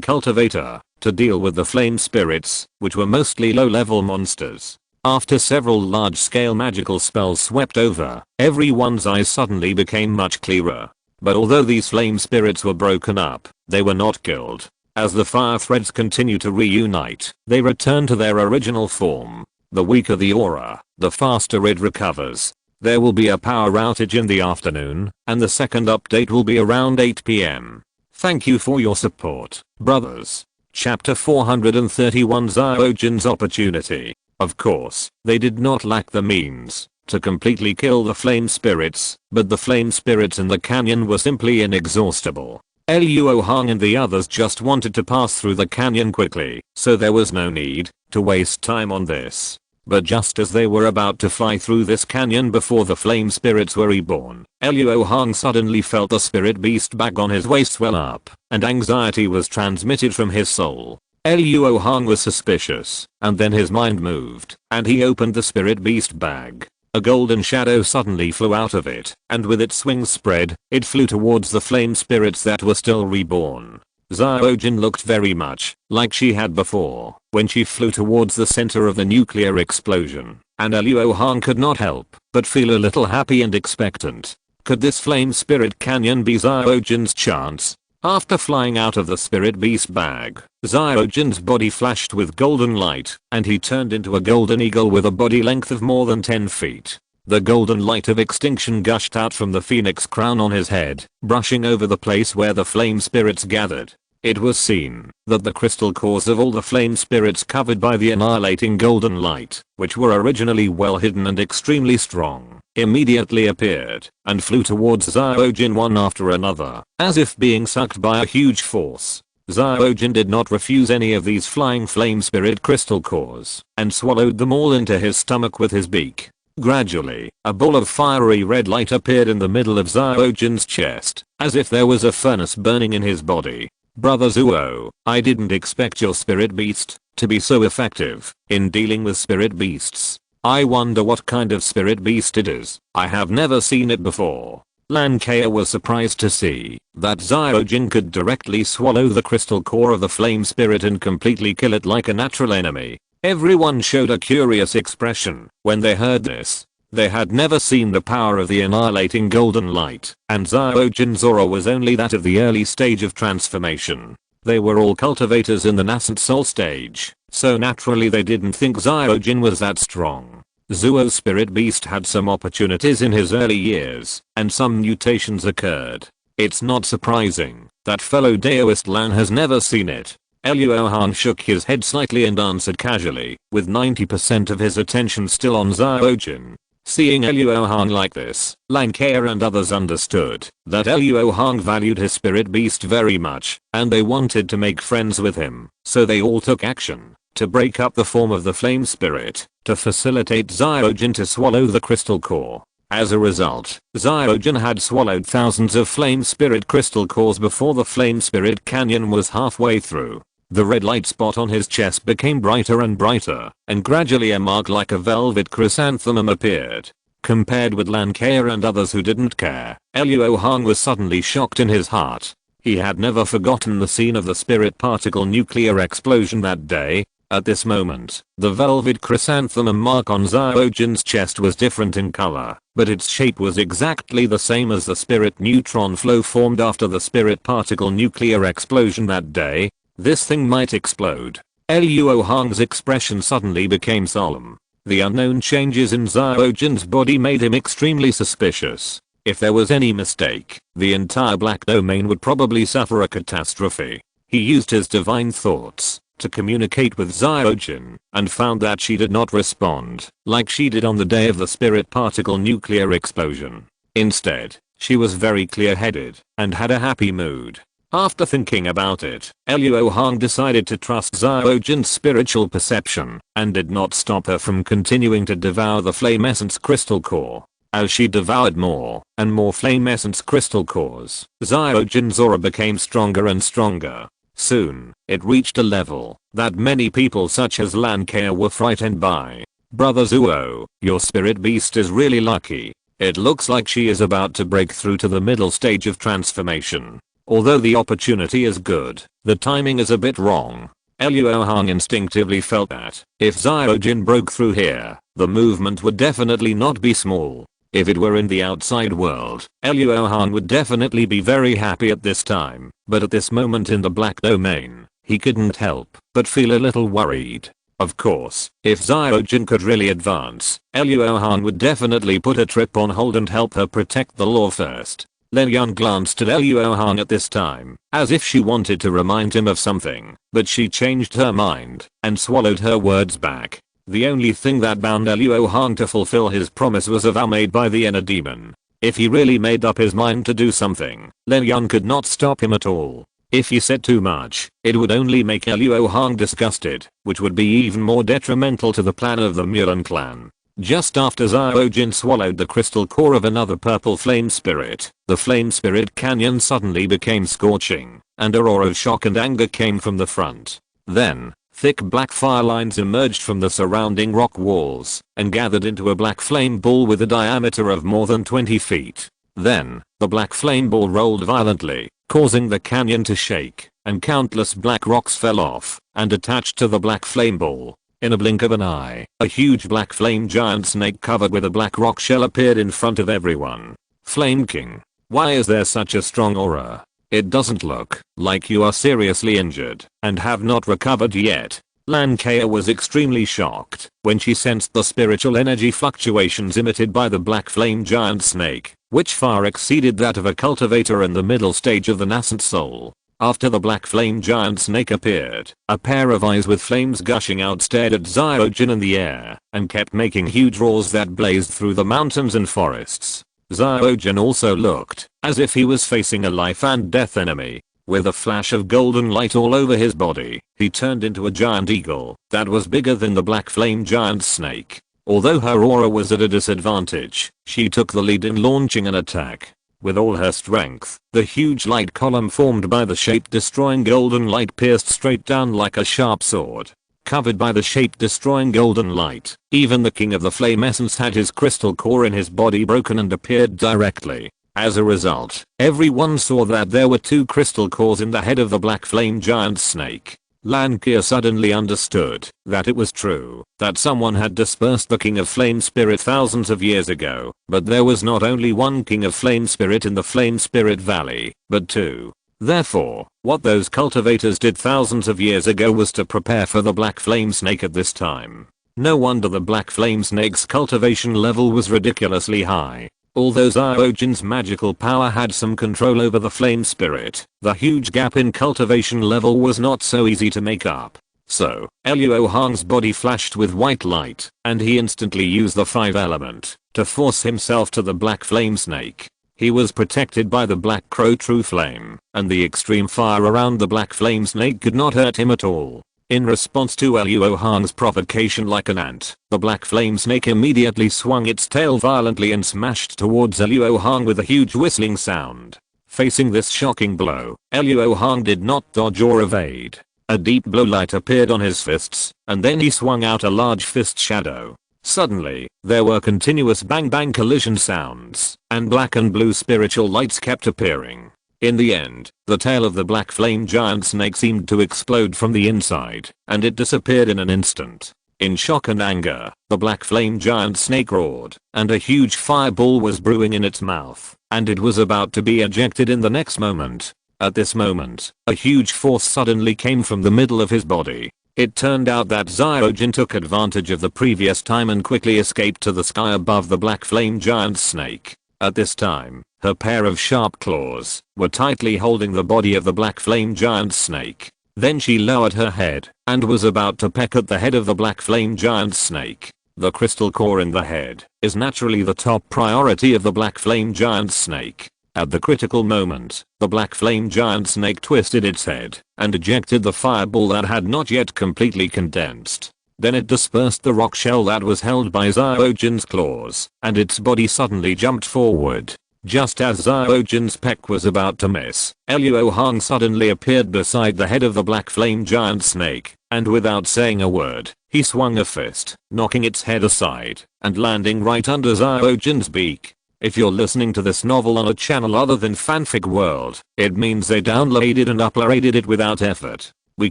cultivator to deal with the flame spirits, which were mostly low-level monsters. After several large-scale magical spells swept over, everyone's eyes suddenly became much clearer. But although these flame spirits were broken up, they were not killed. As the fire threads continue to reunite, they return to their original form. The weaker the aura, the faster it recovers. There will be a power outage in the afternoon, and the second update will be around 8 PM. Thank you for your support, brothers. Chapter 431 Zyojin's Opportunity. Of course, they did not lack the means to completely kill the flame spirits, but the flame spirits in the canyon were simply inexhaustible. Luo Hong and the others just wanted to pass through the canyon quickly, so there was no need to waste time on this. But just as they were about to fly through this canyon before the flame spirits were reborn, Luo Hong suddenly felt the spirit beast bag on his waist swell up, and anxiety was transmitted from his soul. Luo Hong was suspicious, and then his mind moved, and he opened the spirit beast bag. A golden shadow suddenly flew out of it, and with its wings spread, it flew towards the flame spirits that were still reborn. Zyojin looked very much like she had before when she flew towards the center of the nuclear explosion, and Luo Hong could not help but feel a little happy and expectant. Could this flame spirit canyon be Zyojin's chance? After flying out of the spirit beast bag, Zyojin's body flashed with golden light, and he turned into a golden eagle with a body length of more than 10 feet. The golden light of extinction gushed out from the phoenix crown on his head, brushing over the place where the flame spirits gathered. It was seen that the crystal cores of all the flame spirits covered by the annihilating golden light, which were originally well hidden and extremely strong, immediately appeared and flew towards Zyojin one after another, as if being sucked by a huge force. Zyojin did not refuse any of these flying flame spirit crystal cores, and swallowed them all into his stomach with his beak. Gradually, a ball of fiery red light appeared in the middle of Zyojin's chest, as if there was a furnace burning in his body. Brother Zuo, I didn't expect your spirit beast to be so effective in dealing with spirit beasts. I wonder what kind of spirit beast it is. I have never seen it before. Lan Kea was surprised to see that Zyojin could directly swallow the crystal core of the flame spirit and completely kill it like a natural enemy. Everyone showed a curious expression when they heard this. They had never seen the power of the annihilating golden light, and Zyojin's aura was only that of the early stage of transformation. They were all cultivators in the nascent soul stage, so naturally they didn't think Zyojin was that strong. Zuo's spirit beast had some opportunities in his early years, and some mutations occurred. It's not surprising that fellow Daoist Lan has never seen it. Luo Hong shook his head slightly and answered casually, with 90% of his attention still on Zyojin. Seeing Luo Hong like this, Lan Kea and others understood that Luo Hong valued his spirit beast very much, and they wanted to make friends with him, so they all took action to break up the form of the flame spirit to facilitate Zyojin to swallow the crystal core. As a result, Zyojin had swallowed thousands of flame spirit crystal cores before the flame spirit canyon was halfway through. The red light spot on his chest became brighter and brighter, and gradually a mark like a velvet chrysanthemum appeared. Compared with Lan Kea and others who didn't care, Luo Hong was suddenly shocked in his heart. He had never forgotten the scene of the spirit particle nuclear explosion that day. At this moment, the velvet chrysanthemum mark on Zyojin's chest was different in color, but its shape was exactly the same as the spirit neutron flow formed after the spirit particle nuclear explosion that day. This thing might explode. Luo Hong's expression suddenly became solemn. The unknown changes in Zyojin's body made him extremely suspicious. If there was any mistake, the entire black domain would probably suffer a catastrophe. He used his divine thoughts to communicate with Zyojin, and found that she did not respond like she did on the day of the spirit particle nuclear explosion. Instead, she was very clear-headed and had a happy mood. After thinking about it, Luo Hong decided to trust Zyojin's spiritual perception and did not stop her from continuing to devour the flame essence crystal core. As she devoured more and more flame essence crystal cores, Zyojin's aura became stronger and stronger. Soon, it reached a level that many people such as Lan Kea were frightened by. Brother Zuo, your spirit beast is really lucky. It looks like she is about to break through to the middle stage of transformation. Although the opportunity is good, the timing is a bit wrong. Luo Hong instinctively felt that if Zyojin broke through here, the movement would definitely not be small. If it were in the outside world, Luo Hong would definitely be very happy at this time, but at this moment in the black domain, he couldn't help but feel a little worried. Of course, if Zyojin could really advance, Luo Hong would definitely put a trip on hold and help her protect the law first. Len Yun glanced at Luo Hong at this time, as if she wanted to remind him of something, but she changed her mind and swallowed her words back. The only thing that bound Luo Hong to fulfill his promise was a vow made by the inner demon. If he really made up his mind to do something, Len Yun could not stop him at all. If he said too much, it would only make Luo Hong disgusted, which would be even more detrimental to the plan of the Mulan clan. Just after Zyojin swallowed the crystal core of another purple flame spirit, the flame spirit canyon suddenly became scorching, and a roar of shock and anger came from the front. Then, thick black fire lines emerged from the surrounding rock walls and gathered into a black flame ball with a diameter of more than 20 feet. Then, the black flame ball rolled violently, causing the canyon to shake, and countless black rocks fell off and attached to the black flame ball. In a blink of an eye, a huge black flame giant snake covered with a black rock shell appeared in front of everyone. Flame King, why is there such a strong aura? It doesn't look like you are seriously injured and have not recovered yet. Lan Kea was extremely shocked when she sensed the spiritual energy fluctuations emitted by the black flame giant snake, which far exceeded that of a cultivator in the middle stage of the nascent soul. After the black flame giant snake appeared, a pair of eyes with flames gushing out stared at Zyojin in the air and kept making huge roars that blazed through the mountains and forests. Zyojin also looked as if he was facing a life and death enemy. With a flash of golden light all over his body, he turned into a giant eagle that was bigger than the black flame giant snake. Although her aura was at a disadvantage, she took the lead in launching an attack. With all her strength, the huge light column formed by the shape-destroying golden light pierced straight down like a sharp sword. Covered by the shape-destroying golden light, even the king of the flame essence had his crystal core in his body broken and appeared directly. As a result, everyone saw that there were two crystal cores in the head of the black flame giant snake. Lan Kea suddenly understood that it was true that someone had dispersed the King of Flame Spirit thousands of years ago, but there was not only one King of Flame Spirit in the Flame Spirit Valley, but two. Therefore, what those cultivators did thousands of years ago was to prepare for the black flame snake at this time. No wonder the black flame snake's cultivation level was ridiculously high. Although Zyojin's magical power had some control over the flame spirit, the huge gap in cultivation level was not so easy to make up. So, Luo Hong's body flashed with white light, and he instantly used the 5 element to force himself to the black flame snake. He was protected by the black crow true flame, and the extreme fire around the black flame snake could not hurt him at all. In response to Luo Hong's provocation like an ant, the black flame snake immediately swung its tail violently and smashed towards Luo Hong with a huge whistling sound. Facing this shocking blow, Luo Hong did not dodge or evade. A deep blue light appeared on his fists, and then he swung out a large fist shadow. Suddenly, there were continuous bang bang collision sounds, and black and blue spiritual lights kept appearing. In the end, the tail of the black flame giant snake seemed to explode from the inside, and it disappeared in an instant. In shock and anger, the black flame giant snake roared, and a huge fireball was brewing in its mouth, and it was about to be ejected in the next moment. At this moment, a huge force suddenly came from the middle of his body. It turned out that Zyojin took advantage of the previous time and quickly escaped to the sky above the black flame giant snake. At this time, her pair of sharp claws were tightly holding the body of the black flame giant snake. Then she lowered her head and was about to peck at the head of the black flame giant snake. The crystal core in the head is naturally the top priority of the black flame giant snake. At the critical moment, the black flame giant snake twisted its head and ejected the fireball that had not yet completely condensed. Then it dispersed the rock shell that was held by Zyojin's claws, and its body suddenly jumped forward. Just as Zyojin's peck was about to miss, Luo Hong suddenly appeared beside the head of the black flame giant snake, and without saying a word, he swung a fist, knocking its head aside, and landing right under Zyojin's beak. If you're listening to this novel on a channel other than Fanfic World, it means they downloaded and uploaded it without effort. We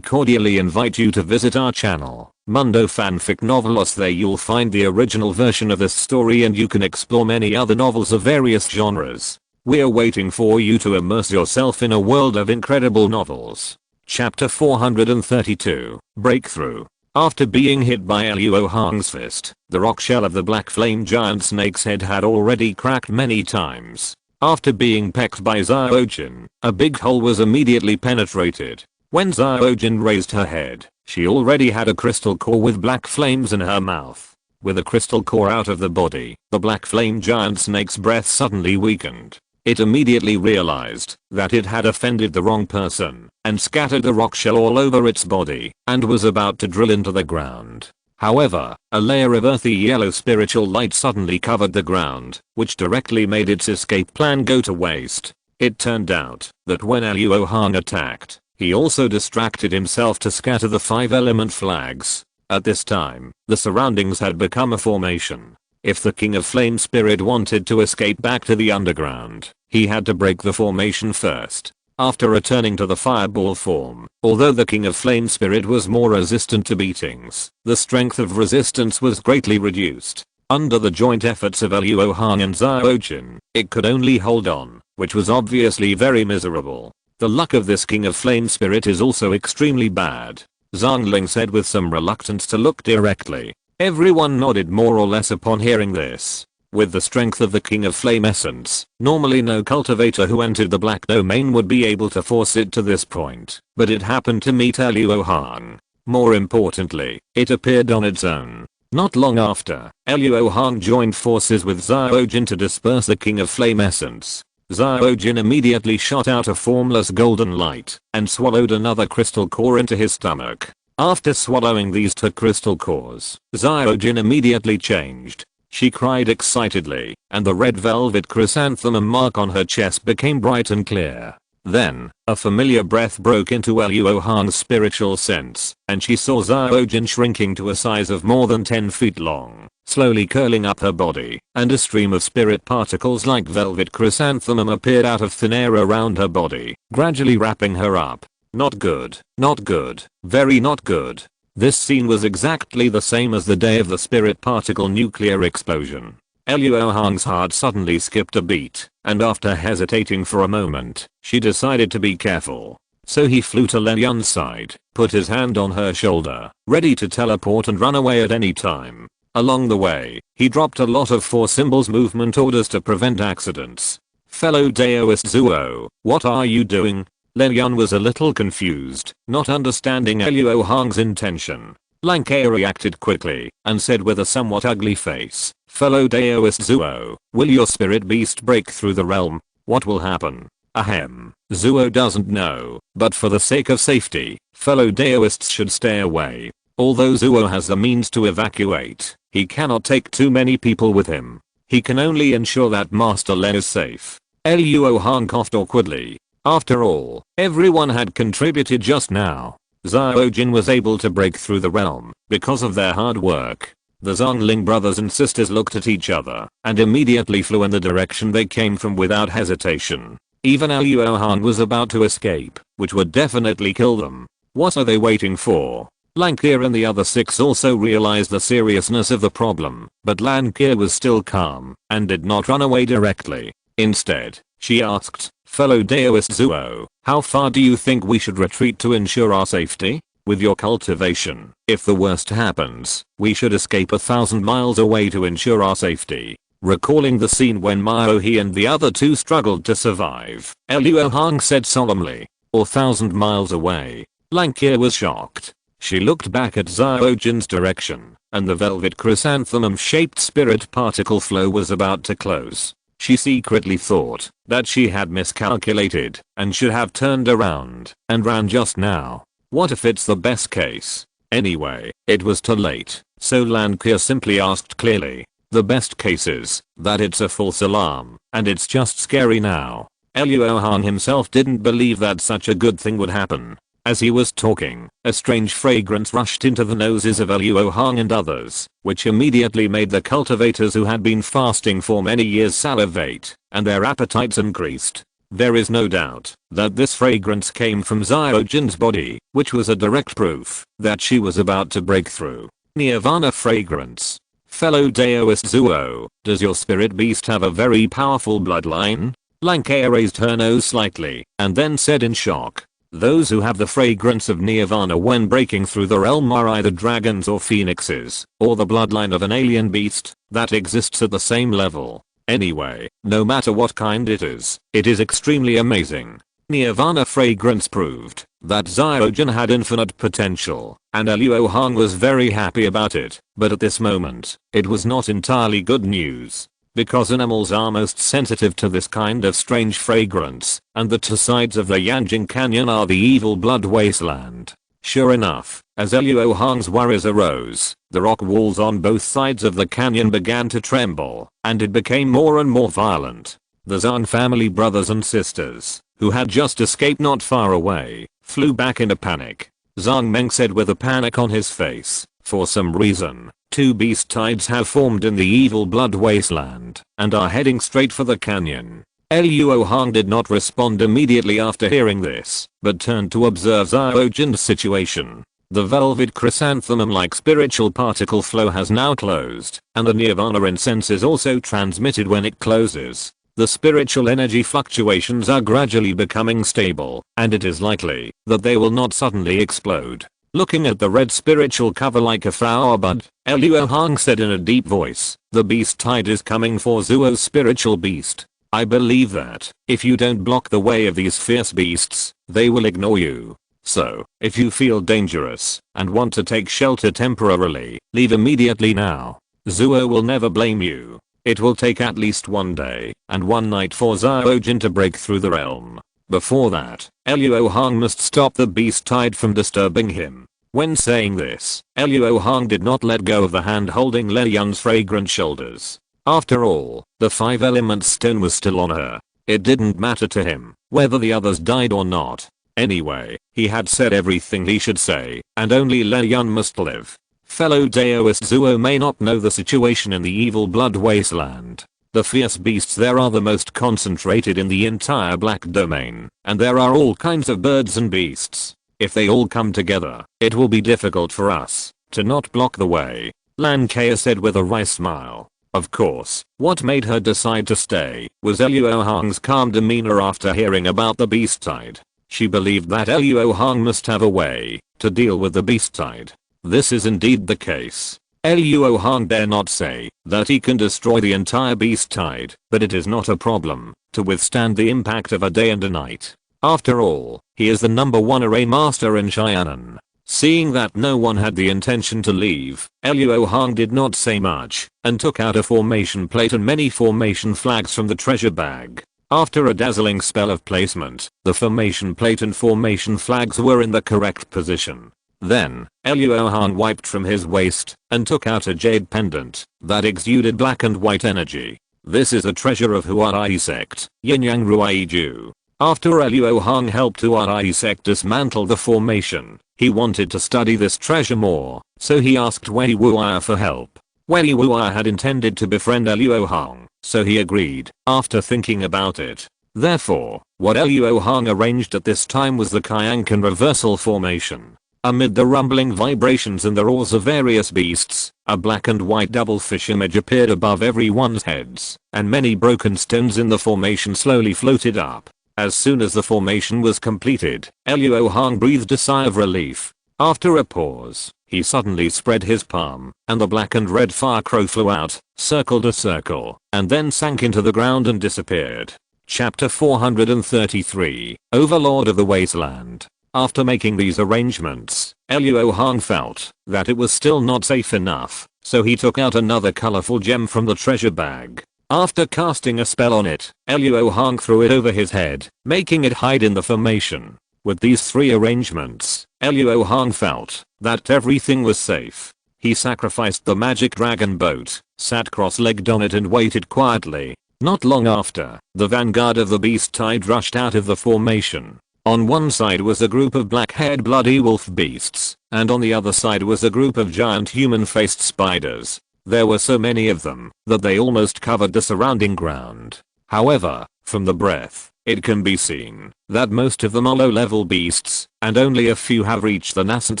cordially invite you to visit our channel, Mundo Fanfic Novelos. There you'll find the original version of this story and you can explore many other novels of various genres. We're waiting for you to immerse yourself in a world of incredible novels. Chapter 432, Breakthrough. After being hit by Luo Hong's fist, the rock shell of the black flame giant snake's head had already cracked many times. After being pecked by Xiaojin, a big hole was immediately penetrated. When Xiaojin raised her head, she already had a crystal core with black flames in her mouth. With a crystal core out of the body, the black flame giant snake's breath suddenly weakened. It immediately realized that it had offended the wrong person and scattered the rock shell all over its body and was about to drill into the ground. However, a layer of earthy yellow spiritual light suddenly covered the ground, which directly made its escape plan go to waste. It turned out that when Luo Hong attacked, he also distracted himself to scatter the 5-element flags. At this time, the surroundings had become a formation. If the King of Flame Spirit wanted to escape back to the underground, he had to break the formation first. After returning to the fireball form, although the King of Flame Spirit was more resistant to beatings, the strength of resistance was greatly reduced. Under the joint efforts of Luo Hong and Xiaojin, it could only hold on, which was obviously very miserable. The luck of this King of Flame Spirit is also extremely bad, Zhang Ling said with some reluctance to look directly. Everyone nodded more or less upon hearing this. With the strength of the King of Flame Essence, normally no cultivator who entered the Black Domain would be able to force it to this point, but it happened to meet Luo Hong. More importantly, it appeared on its own. Not long after, Luo Hong joined forces with Xiaojin to disperse the King of Flame Essence. Xiaojin immediately shot out a formless golden light and swallowed another crystal core into his stomach. After swallowing these 2 crystal cores, Xiaojin immediately changed. She cried excitedly, and the red velvet chrysanthemum mark on her chest became bright and clear. Then, a familiar breath broke into Luo Hong's spiritual sense, and she saw Xiaojin shrinking to a size of more than 10 feet long, slowly curling up her body, and a stream of spirit particles like velvet chrysanthemum appeared out of thin air around her body, gradually wrapping her up. Not good, not good, very not good. This scene was exactly the same as the day of the spirit particle nuclear explosion. Luo Hong's heart suddenly skipped a beat, and after hesitating for a moment, she decided to be careful. So he flew to Len Yun's side, put his hand on her shoulder, ready to teleport and run away at any time. Along the way, he dropped a lot of 4 symbols movement orders to prevent accidents. Fellow Daoist Zuo, what are you doing? Len Yun was a little confused, not understanding Luo Hong's intention. Lang Ke reacted quickly, and said with a somewhat ugly face, fellow Daoist Zuo, will your spirit beast break through the realm? What will happen? Ahem. Zuo doesn't know, but for the sake of safety, fellow Daoists should stay away. Although Zuo has the means to evacuate, he cannot take too many people with him. He can only ensure that Master Len is safe. Luo Hong coughed awkwardly. After all, everyone had contributed just now. Xiaojin was able to break through the realm because of their hard work. The Zhongling brothers and sisters looked at each other and immediately flew in the direction they came from without hesitation. Even Luo Hong was about to escape, which would definitely kill them. What are they waiting for? Lankir and the other 6 also realized the seriousness of the problem, but Lankir was still calm and did not run away directly. Instead, she asked, fellow Daoist Zuo, how far do you think we should retreat to ensure our safety? With your cultivation, if the worst happens, we should escape 1,000 miles away to ensure our safety. Recalling the scene when Mao He and the other 2 struggled to survive, Luo Hong said solemnly, or 1,000 miles away. Lankir was shocked. She looked back at Xiaojin's direction, and the velvet chrysanthemum shaped spirit particle flow was about to close. She secretly thought that she had miscalculated and should have turned around and ran just now. What if it's the best case? Anyway, it was too late, so Lankir simply asked clearly, the best case is that it's a false alarm and it's just scary now. Luo Hong himself didn't believe that such a good thing would happen. As he was talking, a strange fragrance rushed into the noses of Luo Hong and others, which immediately made the cultivators who had been fasting for many years salivate, and their appetites increased. There is no doubt that this fragrance came from Xiaojin's body, which was a direct proof that she was about to break through. Nirvana fragrance. Fellow Daoist Zuo, does your spirit beast have a very powerful bloodline? Lankea raised her nose slightly, and then said in shock. Those who have the fragrance of nirvana when breaking through the realm are either dragons or phoenixes, or the bloodline of an alien beast that exists at the same level. Anyway, no matter what kind it is extremely amazing. Nirvana fragrance proved that Zyojin had infinite potential, and Luo Hong was very happy about it, but at this moment, it was not entirely good news. Because animals are most sensitive to this kind of strange fragrance, and the two sides of the Yanjing Canyon are the evil blood wasteland. Sure enough, as Luo Hong's worries arose, the rock walls on both sides of the canyon began to tremble, and it became more and more violent. The Zhang family brothers and sisters, who had just escaped not far away, flew back in a panic. Zhang Meng said with a panic on his face, for some reason, two beast tides have formed in the evil blood wasteland, and are heading straight for the canyon. Luo Hong did not respond immediately after hearing this, but turned to observe Zyojin's situation. The velvet chrysanthemum-like spiritual particle flow has now closed, and the nirvana incense is also transmitted when it closes. The spiritual energy fluctuations are gradually becoming stable, and it is likely that they will not suddenly explode. Looking at the red spiritual cover like a flower bud, Luo Hong said in a deep voice, "The beast tide is coming for Zuo's spiritual beast. I believe that, if you don't block the way of these fierce beasts, they will ignore you. So, if you feel dangerous, and want to take shelter temporarily, leave immediately now. Zuo will never blame you. It will take at least one day, and one night for Zyojin to break through the realm. Before that, Luo Hong must stop the beast tide from disturbing him." When saying this, Luo Hong did not let go of the hand holding Le Yun's fragrant shoulders. After all, the 5-element stone was still on her. It didn't matter to him whether the others died or not. Anyway, he had said everything he should say, and only Le Yun must live. Fellow Daoist Zuo may not know the situation in the evil blood wasteland. The fierce beasts there are the most concentrated in the entire black domain, and there are all kinds of birds and beasts. If they all come together, it will be difficult for us to not block the way, Lan Kea said with a wry smile. Of course, what made her decide to stay was Luo Hong's calm demeanor after hearing about the beast tide. She believed that Luo Hong must have a way to deal with the beast tide. This is indeed the case. Luo Hong dare not say that he can destroy the entire beast tide, but it is not a problem to withstand the impact of a day and a night. After all, he is the #1 array master in Xianan. Seeing that no one had the intention to leave, Luo Hong did not say much, and took out a formation plate and many formation flags from the treasure bag. After a dazzling spell of placement, the formation plate and formation flags were in the correct position. Then, Luo Hong wiped from his waist, and took out a jade pendant that exuded black and white energy. This is a treasure of Huarai sect, Yinyang Ruaiju. After Luo Hong helped Huarai sect dismantle the formation, he wanted to study this treasure more, so he asked Wei Wuya for help. Wei Wuya had intended to befriend Luo Hong, so he agreed, after thinking about it. Therefore, what Luo Hong arranged at this time was the Kyankan reversal formation. Amid the rumbling vibrations and the roars of various beasts, a black and white double fish image appeared above everyone's heads, and many broken stones in the formation slowly floated up. As soon as the formation was completed, Luo Hong breathed a sigh of relief. After a pause, he suddenly spread his palm, and the black and red fire crow flew out, circled a circle, and then sank into the ground and disappeared. Chapter 433, Overlord of the Wasteland. After making these arrangements, Luo Hong felt that it was still not safe enough, so he took out another colorful gem from the treasure bag. After casting a spell on it, Luo Hong threw it over his head, making it hide in the formation. With these three arrangements, Luo Hong felt that everything was safe. He sacrificed the magic dragon boat, sat cross-legged on it and waited quietly. Not long after, the vanguard of the beast tide rushed out of the formation. On one side was a group of black-haired bloody wolf beasts, and on the other side was a group of giant human-faced spiders. There were so many of them that they almost covered the surrounding ground. However, from the breath, it can be seen that most of them are low-level beasts, and only a few have reached the nascent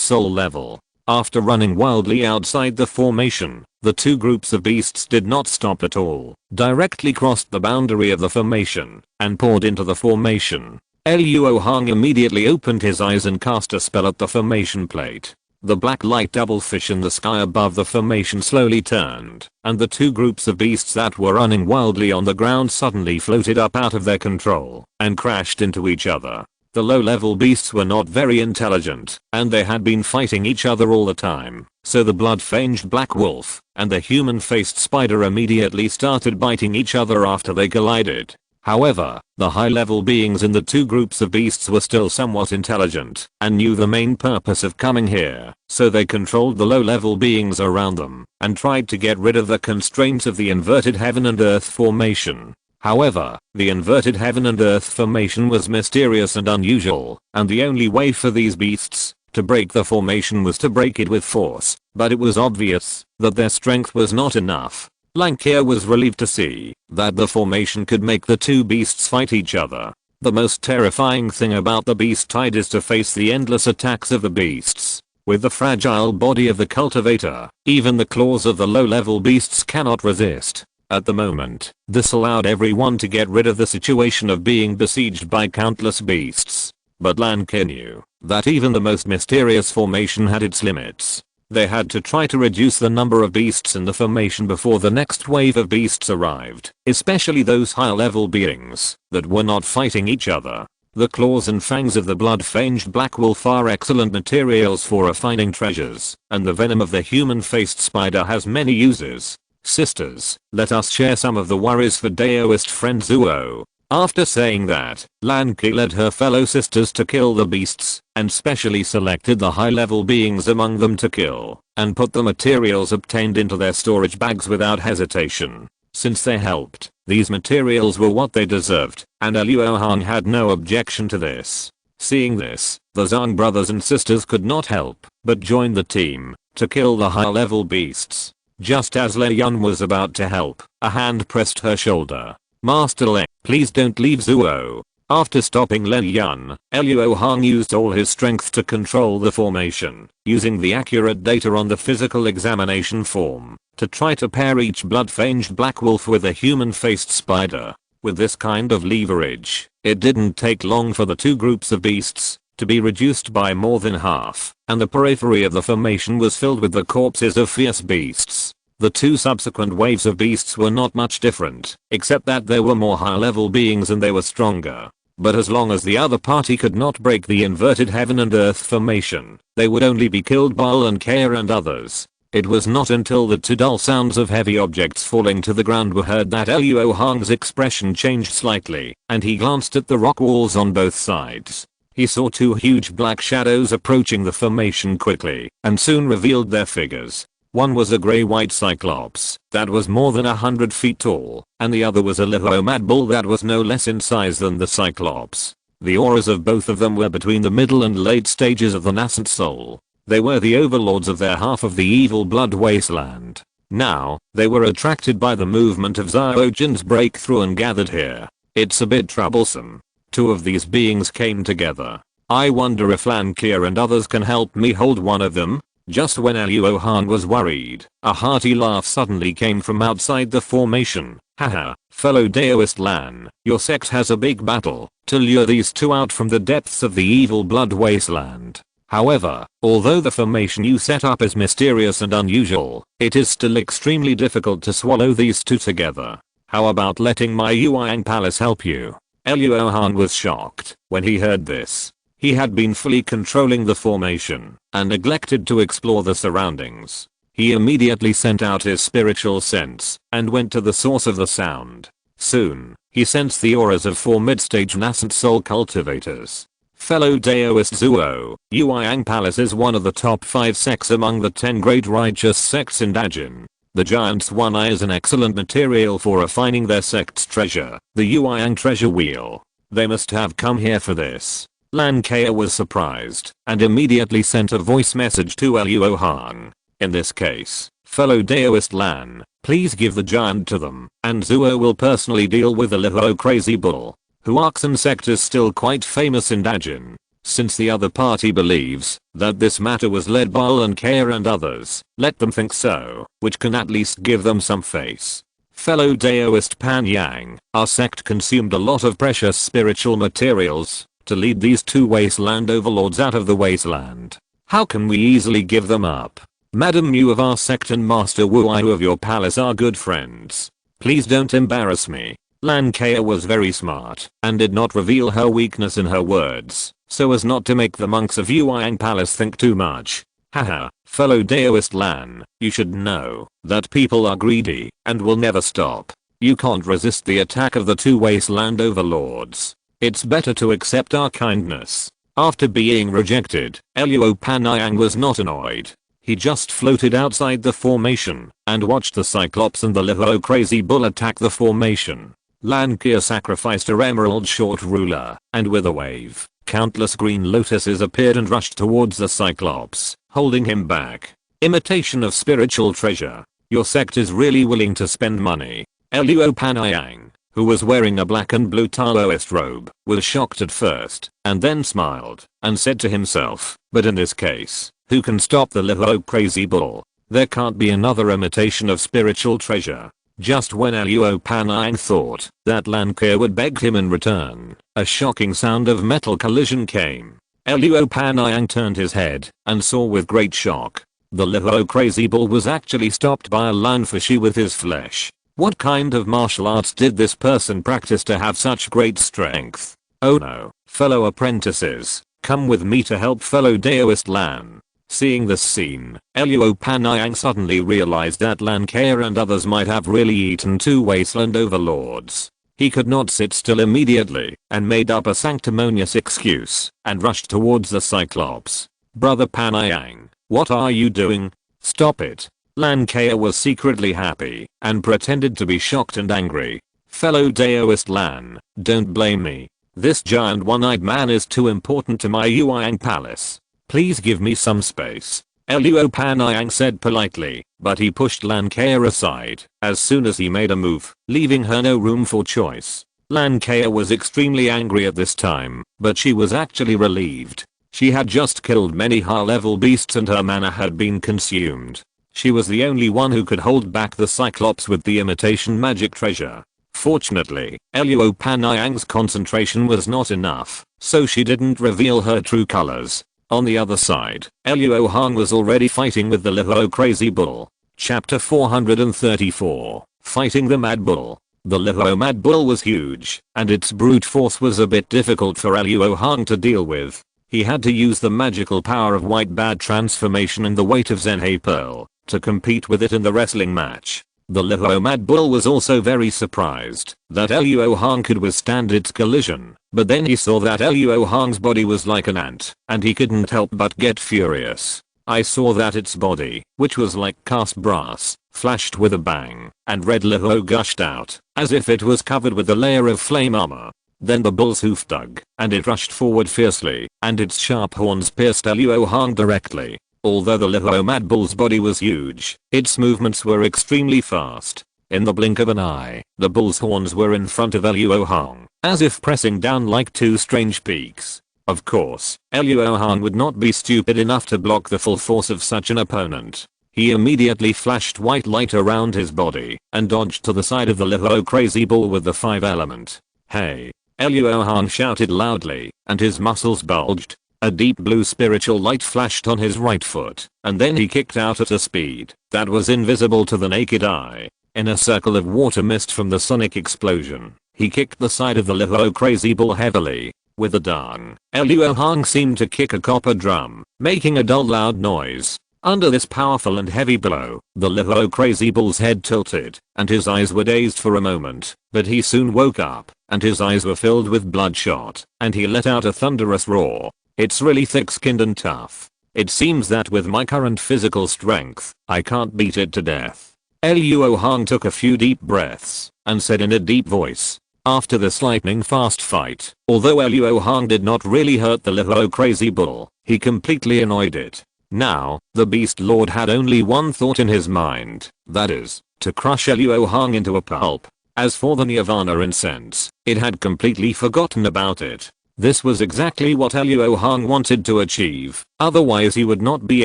soul level. After running wildly outside the formation, the two groups of beasts did not stop at all, directly crossed the boundary of the formation, and poured into the formation. Luo Hong immediately opened his eyes and cast a spell at the formation plate. The black light devilfish in the sky above the formation slowly turned, and the two groups of beasts that were running wildly on the ground suddenly floated up out of their control and crashed into each other. The low-level beasts were not very intelligent, and they had been fighting each other all the time, so the blood-fanged black wolf and the human-faced spider immediately started biting each other after they collided. However, the high-level beings in the two groups of beasts were still somewhat intelligent and knew the main purpose of coming here, so they controlled the low-level beings around them and tried to get rid of the constraints of the inverted heaven and earth formation. However, the inverted heaven and earth formation was mysterious and unusual, and the only way for these beasts to break the formation was to break it with force, but it was obvious that their strength was not enough. Lankia was relieved to see that the formation could make the two beasts fight each other. The most terrifying thing about the beast tide is to face the endless attacks of the beasts. With the fragile body of the cultivator, even the claws of the low-level beasts cannot resist. At the moment, this allowed everyone to get rid of the situation of being besieged by countless beasts. But Lankia knew that even the most mysterious formation had its limits. They had to try to reduce the number of beasts in the formation before the next wave of beasts arrived, especially those high-level beings that were not fighting each other. The claws and fangs of the blood-fanged black wolf are excellent materials for refining treasures, and the venom of the human-faced spider has many uses. Sisters, let us share some of the worries for Daoist friend Zuo. After saying that, Lankia led her fellow sisters to kill the beasts, and specially selected the high-level beings among them to kill, and put the materials obtained into their storage bags without hesitation. Since they helped, these materials were what they deserved, and Luo Hong had no objection to this. Seeing this, the Zhang brothers and sisters could not help but join the team to kill the high-level beasts. Just as Lei Yun was about to help, a hand pressed her shoulder. Master Lei, please don't leave Zuo. After stopping Lei Yun, Luo Hong used all his strength to control the formation, using the accurate data on the physical examination form, to try to pair each blood-fanged black wolf with a human-faced spider. With this kind of leverage, it didn't take long for the two groups of beasts to be reduced by more than half, and the periphery of the formation was filled with the corpses of fierce beasts. The two subsequent waves of beasts were not much different, except that there were more high-level beings and they were stronger. But as long as the other party could not break the inverted heaven and earth formation, they would only be killed by Lankia and others. It was not until the two dull sounds of heavy objects falling to the ground were heard that Luo Hong's expression changed slightly, and he glanced at the rock walls on both sides. He saw two huge black shadows approaching the formation quickly, and soon revealed their figures. One was a grey-white cyclops that was more than 100 feet tall, and the other was a Luo mad bull that was no less in size than the cyclops. The auras of both of them were between the middle and late stages of the nascent soul. They were the overlords of their half of the evil blood wasteland. Now, they were attracted by the movement of Zhao Jun's breakthrough and gathered here. It's a bit troublesome. Two of these beings came together. I wonder if Lankia and others can help me hold one of them? Just when Luo Hong was worried, a hearty laugh suddenly came from outside the formation. Haha, fellow Daoist Lan, your sect has a big battle to lure these two out from the depths of the evil blood wasteland. However, although the formation you set up is mysterious and unusual, it is still extremely difficult to swallow these two together. How about letting my Yueyang palace help you? Luo Hong was shocked when he heard this. He had been fully controlling the formation and neglected to explore the surroundings. He immediately sent out his spiritual sense and went to the source of the sound. Soon, he sensed the auras of 4 mid-stage nascent soul cultivators. Fellow Daoist Zuo, Yueyang Palace is one of the top 5 sects among the 10 great righteous sects in Dajin. The Giant's One Eye is an excellent material for refining their sect's treasure, the Yueyang treasure wheel. They must have come here for this. Lankia was surprised and immediately sent a voice message to Luo Hong. In this case, fellow Daoist Lan, please give the giant to them, and Zuo will personally deal with the Luo crazy bull. Huaxin sect is still quite famous in Dajin. Since the other party believes that this matter was led by Lankia and others, let them think so, which can at least give them some face. Fellow Daoist Pan Yang, our sect consumed a lot of precious spiritual materials to lead these two wasteland overlords out of the wasteland. How can we easily give them up? Madam Yu of our sect and Master Wu of your palace are good friends. Please don't embarrass me. Lan Kea was very smart and did not reveal her weakness in her words, so as not to make the monks of Yueyang Palace think too much. Haha, fellow Daoist Lan, you should know that people are greedy and will never stop. You can't resist the attack of the two wasteland overlords. It's better to accept our kindness. After being rejected, Luo Panayang was not annoyed. He just floated outside the formation and watched the Cyclops and the Luo Crazy Bull attack the formation. Lan Kea sacrificed her emerald short ruler, and with a wave, countless green lotuses appeared and rushed towards the Cyclops, holding him back. Imitation of spiritual treasure. Your sect is really willing to spend money. Luo Panayang, who was wearing a black and blue Taoist robe, was shocked at first, and then smiled, and said to himself, but in this case, who can stop the Luo Crazy Bull? There can't be another imitation of spiritual treasure. Just when Luo Panayang thought that Lan Kea would beg him in return, a shocking sound of metal collision came. Luo Panayang turned his head and saw with great shock. The Luo Crazy Bull was actually stopped by a lionfish with his flesh. What kind of martial arts did this person practice to have such great strength? Oh no, fellow apprentices, come with me to help fellow Daoist Lan. Seeing this scene, Luo Panayang suddenly realized that Lan Kea and others might have really eaten two wasteland overlords. He could not sit still immediately and made up a sanctimonious excuse and rushed towards the Cyclops. Brother Panayang, what are you doing? Stop it. Lan Kea was secretly happy and pretended to be shocked and angry. Fellow Daoist Lan, don't blame me. This giant one-eyed man is too important to my Yueyang Palace. Please give me some space. Luo Panayang said politely, but he pushed Lan Kea aside as soon as he made a move, leaving her no room for choice. Lan Kea was extremely angry at this time, but she was actually relieved. She had just killed many high-level beasts and her mana had been consumed. She was the only one who could hold back the Cyclops with the imitation magic treasure. Fortunately, Luo Panayang's concentration was not enough, so she didn't reveal her true colors. On the other side, Luo Hong was already fighting with the Luo Crazy Bull. Chapter 434, Fighting the Mad Bull. The Luo Mad Bull was huge, and its brute force was a bit difficult for Luo Hong to deal with. He had to use the magical power of White Bad transformation and the weight of Zhenhe Pearl to compete with it in the wrestling match. The Luo Mad Bull was also very surprised that Luo Hong could withstand its collision, but then he saw that Luo Hong's body was like an ant, and he couldn't help but get furious. I saw that its body, which was like cast brass, flashed with a bang, and red Luo gushed out, as if it was covered with a layer of flame armor. Then the bull's hoof dug, and it rushed forward fiercely, and its sharp horns pierced Luo Hong directly. Although the Luo Mad Bull's body was huge, its movements were extremely fast. In the blink of an eye, the bull's horns were in front of Luo Hong, as if pressing down like two strange peaks. Of course, Luo Hong would not be stupid enough to block the full force of such an opponent. He immediately flashed white light around his body and dodged to the side of the Luo Crazy Bull with the 5 element. Hey! Luo Hong shouted loudly, and his muscles bulged. A deep blue spiritual light flashed on his right foot, and then he kicked out at a speed that was invisible to the naked eye. In a circle of water mist from the sonic explosion, he kicked the side of the Luo Crazy Bull heavily. With a dang, Luo Hong seemed to kick a copper drum, making a dull loud noise. Under this powerful and heavy blow, the Luo Crazy Bull's head tilted, and his eyes were dazed for a moment, but he soon woke up, and his eyes were filled with bloodshot, and he let out a thunderous roar. It's really thick-skinned and tough. It seems that with my current physical strength, I can't beat it to death. Luo Hong took a few deep breaths and said in a deep voice. After this lightning-fast fight, although Luo Hong did not really hurt the Luo Crazy Bull, he completely annoyed it. Now, the Beast Lord had only one thought in his mind, that is, to crush Luo Hong into a pulp. As for the Nirvana incense, it had completely forgotten about it. This was exactly what Luo Hong wanted to achieve, otherwise he would not be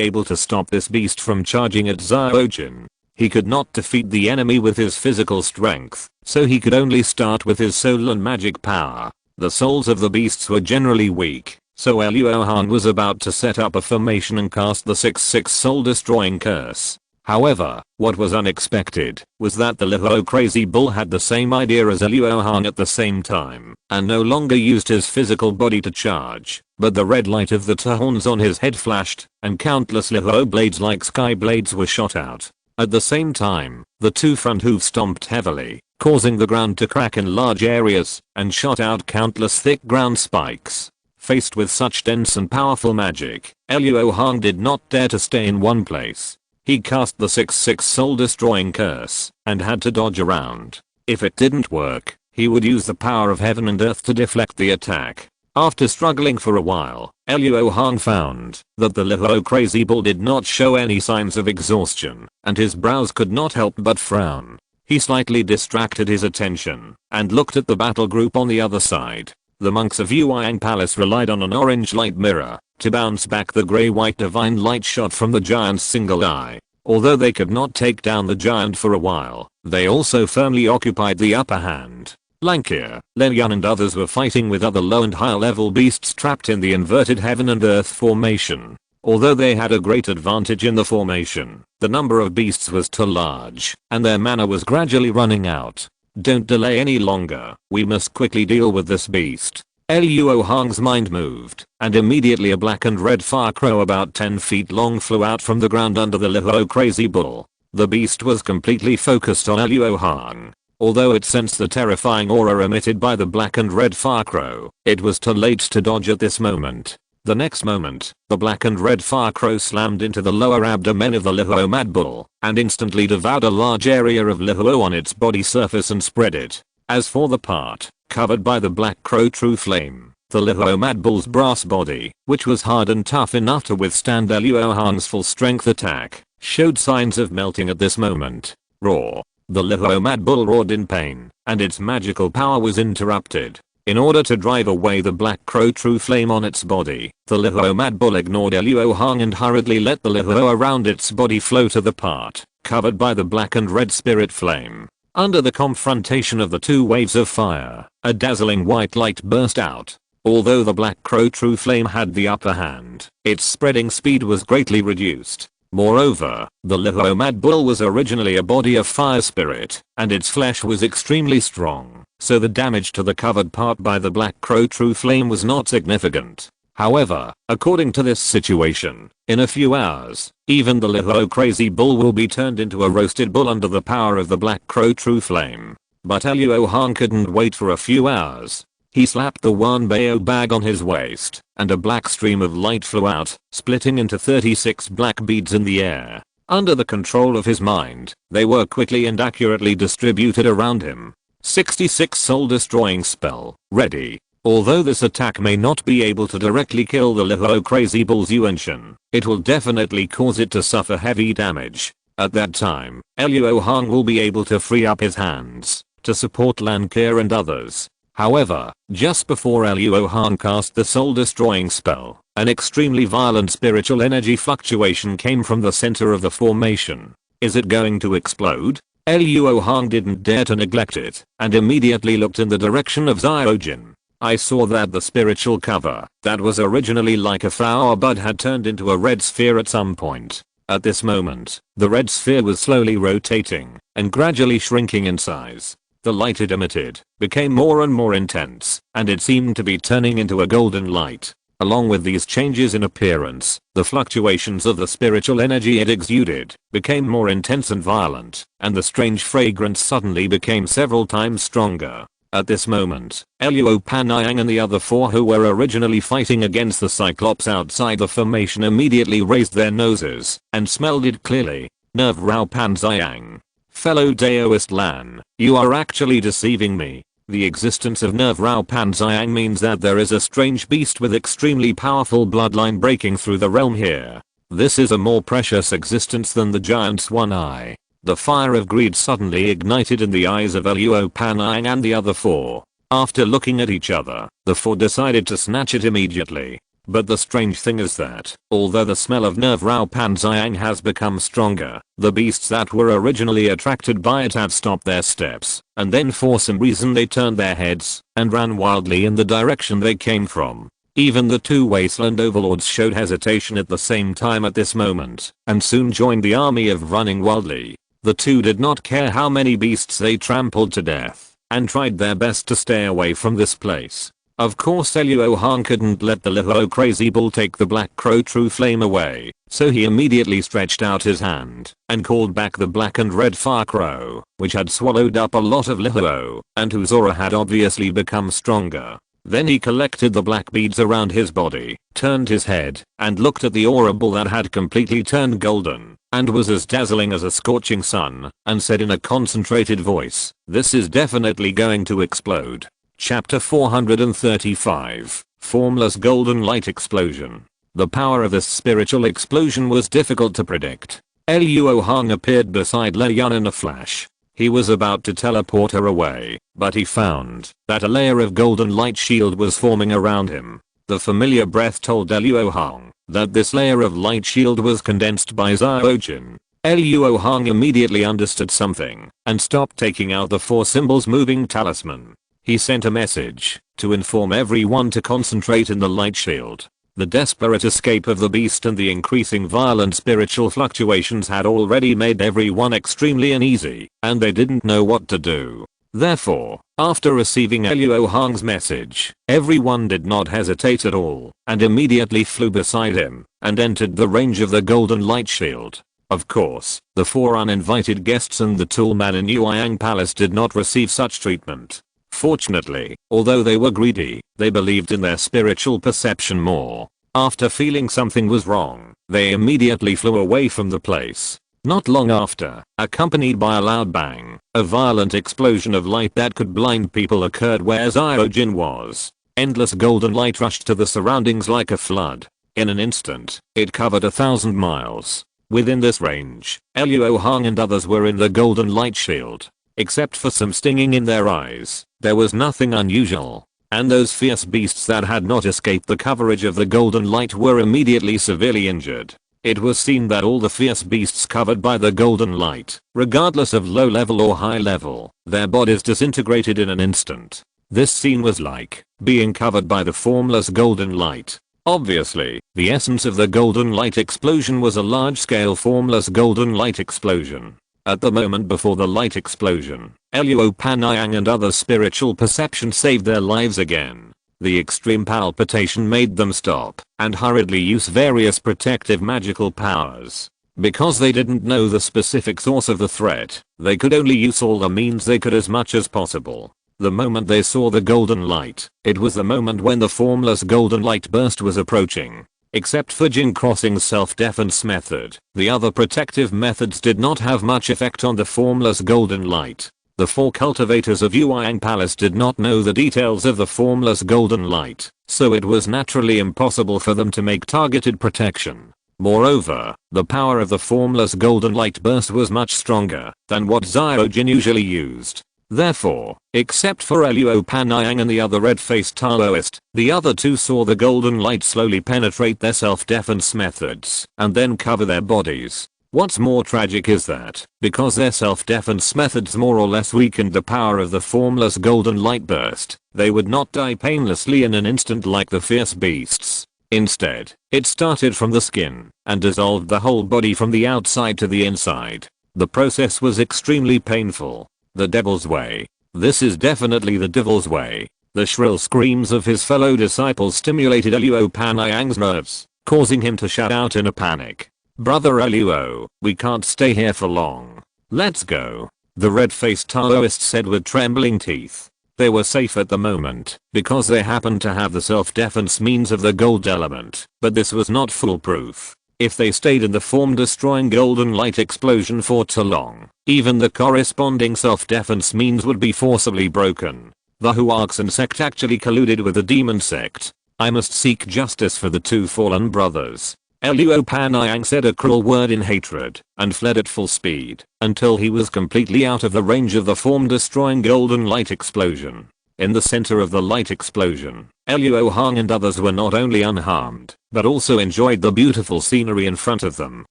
able to stop this beast from charging at Xiaojin. He could not defeat the enemy with his physical strength, so he could only start with his soul and magic power. The souls of the beasts were generally weak, so Luo Hong was about to set up a formation and cast the 6/6 soul destroying curse. However, what was unexpected was that the Luo crazy bull had the same idea as Luo Hong at the same time, and no longer used his physical body to charge, but the red light of the horns on his head flashed, and countless Luo blades like sky blades were shot out. At the same time, the two front hooves stomped heavily, causing the ground to crack in large areas, and shot out countless thick ground spikes. Faced with such dense and powerful magic, Luo Hong did not dare to stay in one place. He cast the 6/6 soul destroying curse, and had to dodge around. If it didn't work, he would use the power of heaven and earth to deflect the attack. After struggling for a while, Luo Hong found that the Luo crazy bull did not show any signs of exhaustion, and his brows could not help but frown. He slightly distracted his attention, and looked at the battle group on the other side. The monks of Yueyang Palace relied on an orange light mirror to bounce back the grey-white divine light shot from the giant's single eye. Although they could not take down the giant for a while, they also firmly occupied the upper hand. Lankier, Len Yun and others were fighting with other low and high level beasts trapped in the inverted heaven and earth formation. Although they had a great advantage in the formation, the number of beasts was too large, and their mana was gradually running out. Don't delay any longer, we must quickly deal with this beast. Luo Hong's mind moved, and immediately a black and red fire crow about 10 feet long flew out from the ground under the Luo crazy bull. The beast was completely focused on Luo Hong. Although it sensed the terrifying aura emitted by the black and red fire crow, it was too late to dodge at this moment. The next moment, the black and red fire crow slammed into the lower abdomen of the Luo mad bull, and instantly devoured a large area of Luo on its body surface and spread it. As for the part covered by the black crow true flame, the Luo mad bull's brass body, which was hard and tough enough to withstand Luo Hong's full strength attack, showed signs of melting at this moment. Roar. The Luo mad bull roared in pain, and its magical power was interrupted. In order to drive away the black crow true flame on its body, the Luo mad bull ignored Luo Hong and hurriedly let the Luo around its body flow to the part covered by the black and red spirit flame. Under the confrontation of the two waves of fire, a dazzling white light burst out. Although the black crow true flame had the upper hand, its spreading speed was greatly reduced. Moreover, the Luo mad bull was originally a body of fire spirit, and its flesh was extremely strong, so the damage to the covered part by the black crow true flame was not significant. However, according to this situation, in a few hours, even the Luo crazy bull will be turned into a roasted bull under the power of the black crow true flame. But Luo Hong couldn't wait for a few hours. He slapped the Wanbao bag on his waist, and a black stream of light flew out, splitting into 36 black beads in the air. Under the control of his mind, they were quickly and accurately distributed around him. 66 soul destroying spell, ready. Although this attack may not be able to directly kill the Luo crazy bull's Yuanshan, it will definitely cause it to suffer heavy damage. At that time, Luo Hong will be able to free up his hands to support Lankier and others. However, just before Luo Hong cast the soul destroying spell, an extremely violent spiritual energy fluctuation came from the center of the formation. Is it going to explode? Luo Hong didn't dare to neglect it, and immediately looked in the direction of Xiaojin. I saw that the spiritual cover that was originally like a flower bud had turned into a red sphere at some point. At this moment, the red sphere was slowly rotating and gradually shrinking in size. The light it emitted became more and more intense, and it seemed to be turning into a golden light. Along with these changes in appearance, the fluctuations of the spiritual energy it exuded became more intense and violent, and the strange fragrance suddenly became several times stronger. At this moment, Luo Panayang and the other four who were originally fighting against the Cyclops outside the formation immediately raised their noses and smelled it clearly. Nerve Rao Panzayang. Fellow Daoist Lan, you are actually deceiving me. The existence of Nerve Rao Panzayang means that there is a strange beast with extremely powerful bloodline breaking through the realm here. This is a more precious existence than the giant's one eye. The fire of greed suddenly ignited in the eyes of Luo Panayang and the other four. After looking at each other, the four decided to snatch it immediately. But the strange thing is that, although the smell of nerve Rao Panzayang has become stronger, the beasts that were originally attracted by it had stopped their steps, and then for some reason they turned their heads and ran wildly in the direction they came from. Even the two wasteland overlords showed hesitation at the same time at this moment, and soon joined the army of running wildly. The two did not care how many beasts they trampled to death, and tried their best to stay away from this place. Of course Luo Hong couldn't let the Luo crazy bull take the black crow true flame away, so he immediately stretched out his hand and called back the black and red fire crow, which had swallowed up a lot of Luo, and whose aura had obviously become stronger. Then he collected the black beads around his body, turned his head, and looked at the aura ball that had completely turned golden, and was as dazzling as a scorching sun, and said in a concentrated voice, "This is definitely going to explode." Chapter 435, Formless Golden Light Explosion. The power of this spiritual explosion was difficult to predict. Luo Hong appeared beside Lei Yun in a flash. He was about to teleport her away, but he found that a layer of golden light shield was forming around him. The familiar breath told Luo Hong that this layer of light shield was condensed by Xiaojin. Luo Hong immediately understood something and stopped taking out the 4 symbols moving talisman. He sent a message to inform everyone to concentrate in the light shield. The desperate escape of the beast and the increasing violent spiritual fluctuations had already made everyone extremely uneasy, and they didn't know what to do. Therefore, after receiving Luo Hong's message, everyone did not hesitate at all, and immediately flew beside him, and entered the range of the golden light shield. Of course, the 4 uninvited guests and the toolman in Yueyang Palace did not receive such treatment. Fortunately, although they were greedy, they believed in their spiritual perception more. After feeling something was wrong, they immediately flew away from the place. Not long after, accompanied by a loud bang, a violent explosion of light that could blind people occurred where Xiaojin was. Endless golden light rushed to the surroundings like a flood. In an instant, it covered 1,000 miles. Within this range, Luo Hong and others were in the golden light shield. Except for some stinging in their eyes, there was nothing unusual. And those fierce beasts that had not escaped the coverage of the golden light were immediately severely injured. It was seen that all the fierce beasts covered by the golden light, regardless of low level or high level, their bodies disintegrated in an instant. This scene was like being covered by the formless golden light. Obviously, the essence of the golden light explosion was a large-scale formless golden light explosion. At the moment before the light explosion, Luo Panayang and other spiritual perception saved their lives again. The extreme palpitation made them stop and hurriedly use various protective magical powers. Because they didn't know the specific source of the threat, they could only use all the means they could as much as possible. The moment they saw the golden light, it was the moment when the formless golden light burst was approaching. Except for Jin Crossing's self-defense method, the other protective methods did not have much effect on the formless golden light. The 4 cultivators of Yueyang Palace did not know the details of the formless golden light, so it was naturally impossible for them to make targeted protection. Moreover, the power of the formless golden light burst was much stronger than what Xiaojin usually used. Therefore, except for Luo Panayang and the other red-faced Taoist, the other 2 saw the golden light slowly penetrate their self-defense methods and then cover their bodies. What's more tragic is that, because their self-defense methods more or less weakened the power of the formless golden light burst, they would not die painlessly in an instant like the fierce beasts. Instead, it started from the skin and dissolved the whole body from the outside to the inside. The process was extremely painful. The devil's way. This is definitely the devil's way. The shrill screams of his fellow disciples stimulated Luo Panayang's nerves, causing him to shout out in a panic. "Brother Luo, we can't stay here for long. Let's go," the red-faced Taoist said with trembling teeth. They were safe at the moment because they happened to have the self-defense means of the gold element, but this was not foolproof. If they stayed in the form-destroying golden light explosion for too long, even the corresponding self-defense means would be forcibly broken. The Huarxin sect actually colluded with the demon sect. I must seek justice for the 2 fallen brothers. Luo Panayang said a cruel word in hatred and fled at full speed until he was completely out of the range of the form-destroying golden light explosion. In the center of the light explosion, Luo Hong and others were not only unharmed, but also enjoyed the beautiful scenery in front of them.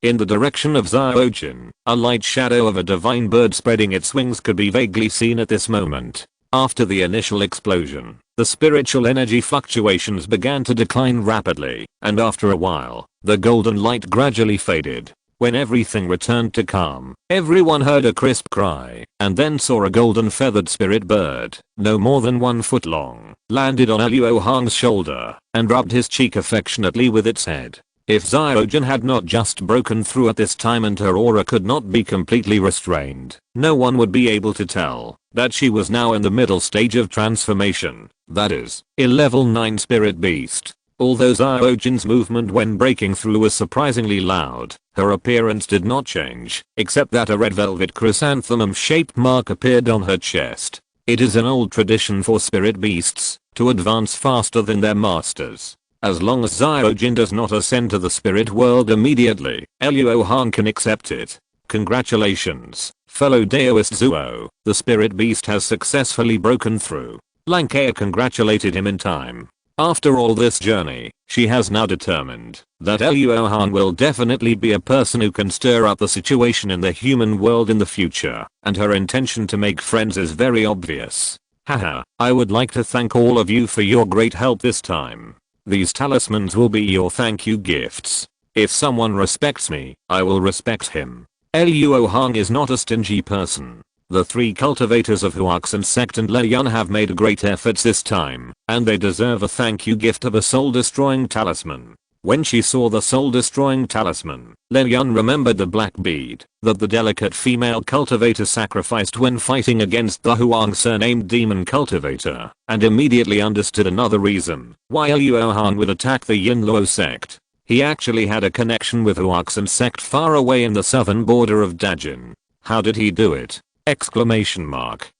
In the direction of Xiaojin, a light shadow of a divine bird spreading its wings could be vaguely seen at this moment. After the initial explosion, the spiritual energy fluctuations began to decline rapidly, and after a while, the golden light gradually faded. When everything returned to calm, everyone heard a crisp cry, and then saw a golden feathered spirit bird, no more than 1 foot long, landed on Luo Hong's shoulder, and rubbed his cheek affectionately with its head. If Xiaojin had not just broken through at this time and her aura could not be completely restrained, no one would be able to tell that she was now in the middle stage of transformation, that is, a level 9 spirit beast. Although Xiaojin's movement when breaking through was surprisingly loud, her appearance did not change, except that a red velvet chrysanthemum-shaped mark appeared on her chest. It is an old tradition for spirit beasts to advance faster than their masters. As long as Xiaojin does not ascend to the spirit world immediately, Luo Hong can accept it. Congratulations, fellow Daoist Zuo, the spirit beast has successfully broken through. Lankea congratulated him in time. After all this journey, she has now determined that Luo Hong will definitely be a person who can stir up the situation in the human world in the future, and her intention to make friends is very obvious. Haha, I would like to thank all of you for your great help this time. These talismans will be your thank you gifts. If someone respects me, I will respect him. Luo Hong is not a stingy person. The 3 cultivators of Huaxin sect and Le Yun have made great efforts this time, and they deserve a thank you gift of a soul-destroying talisman. When she saw the soul-destroying talisman, Le Yun remembered the black bead that the delicate female cultivator sacrificed when fighting against the Huang surnamed demon cultivator, and immediately understood another reason why Luo Hong would attack the Yin Luo sect. He actually had a connection with Huaxin sect far away in the southern border of Dajin. How did he do it? Exclamation mark.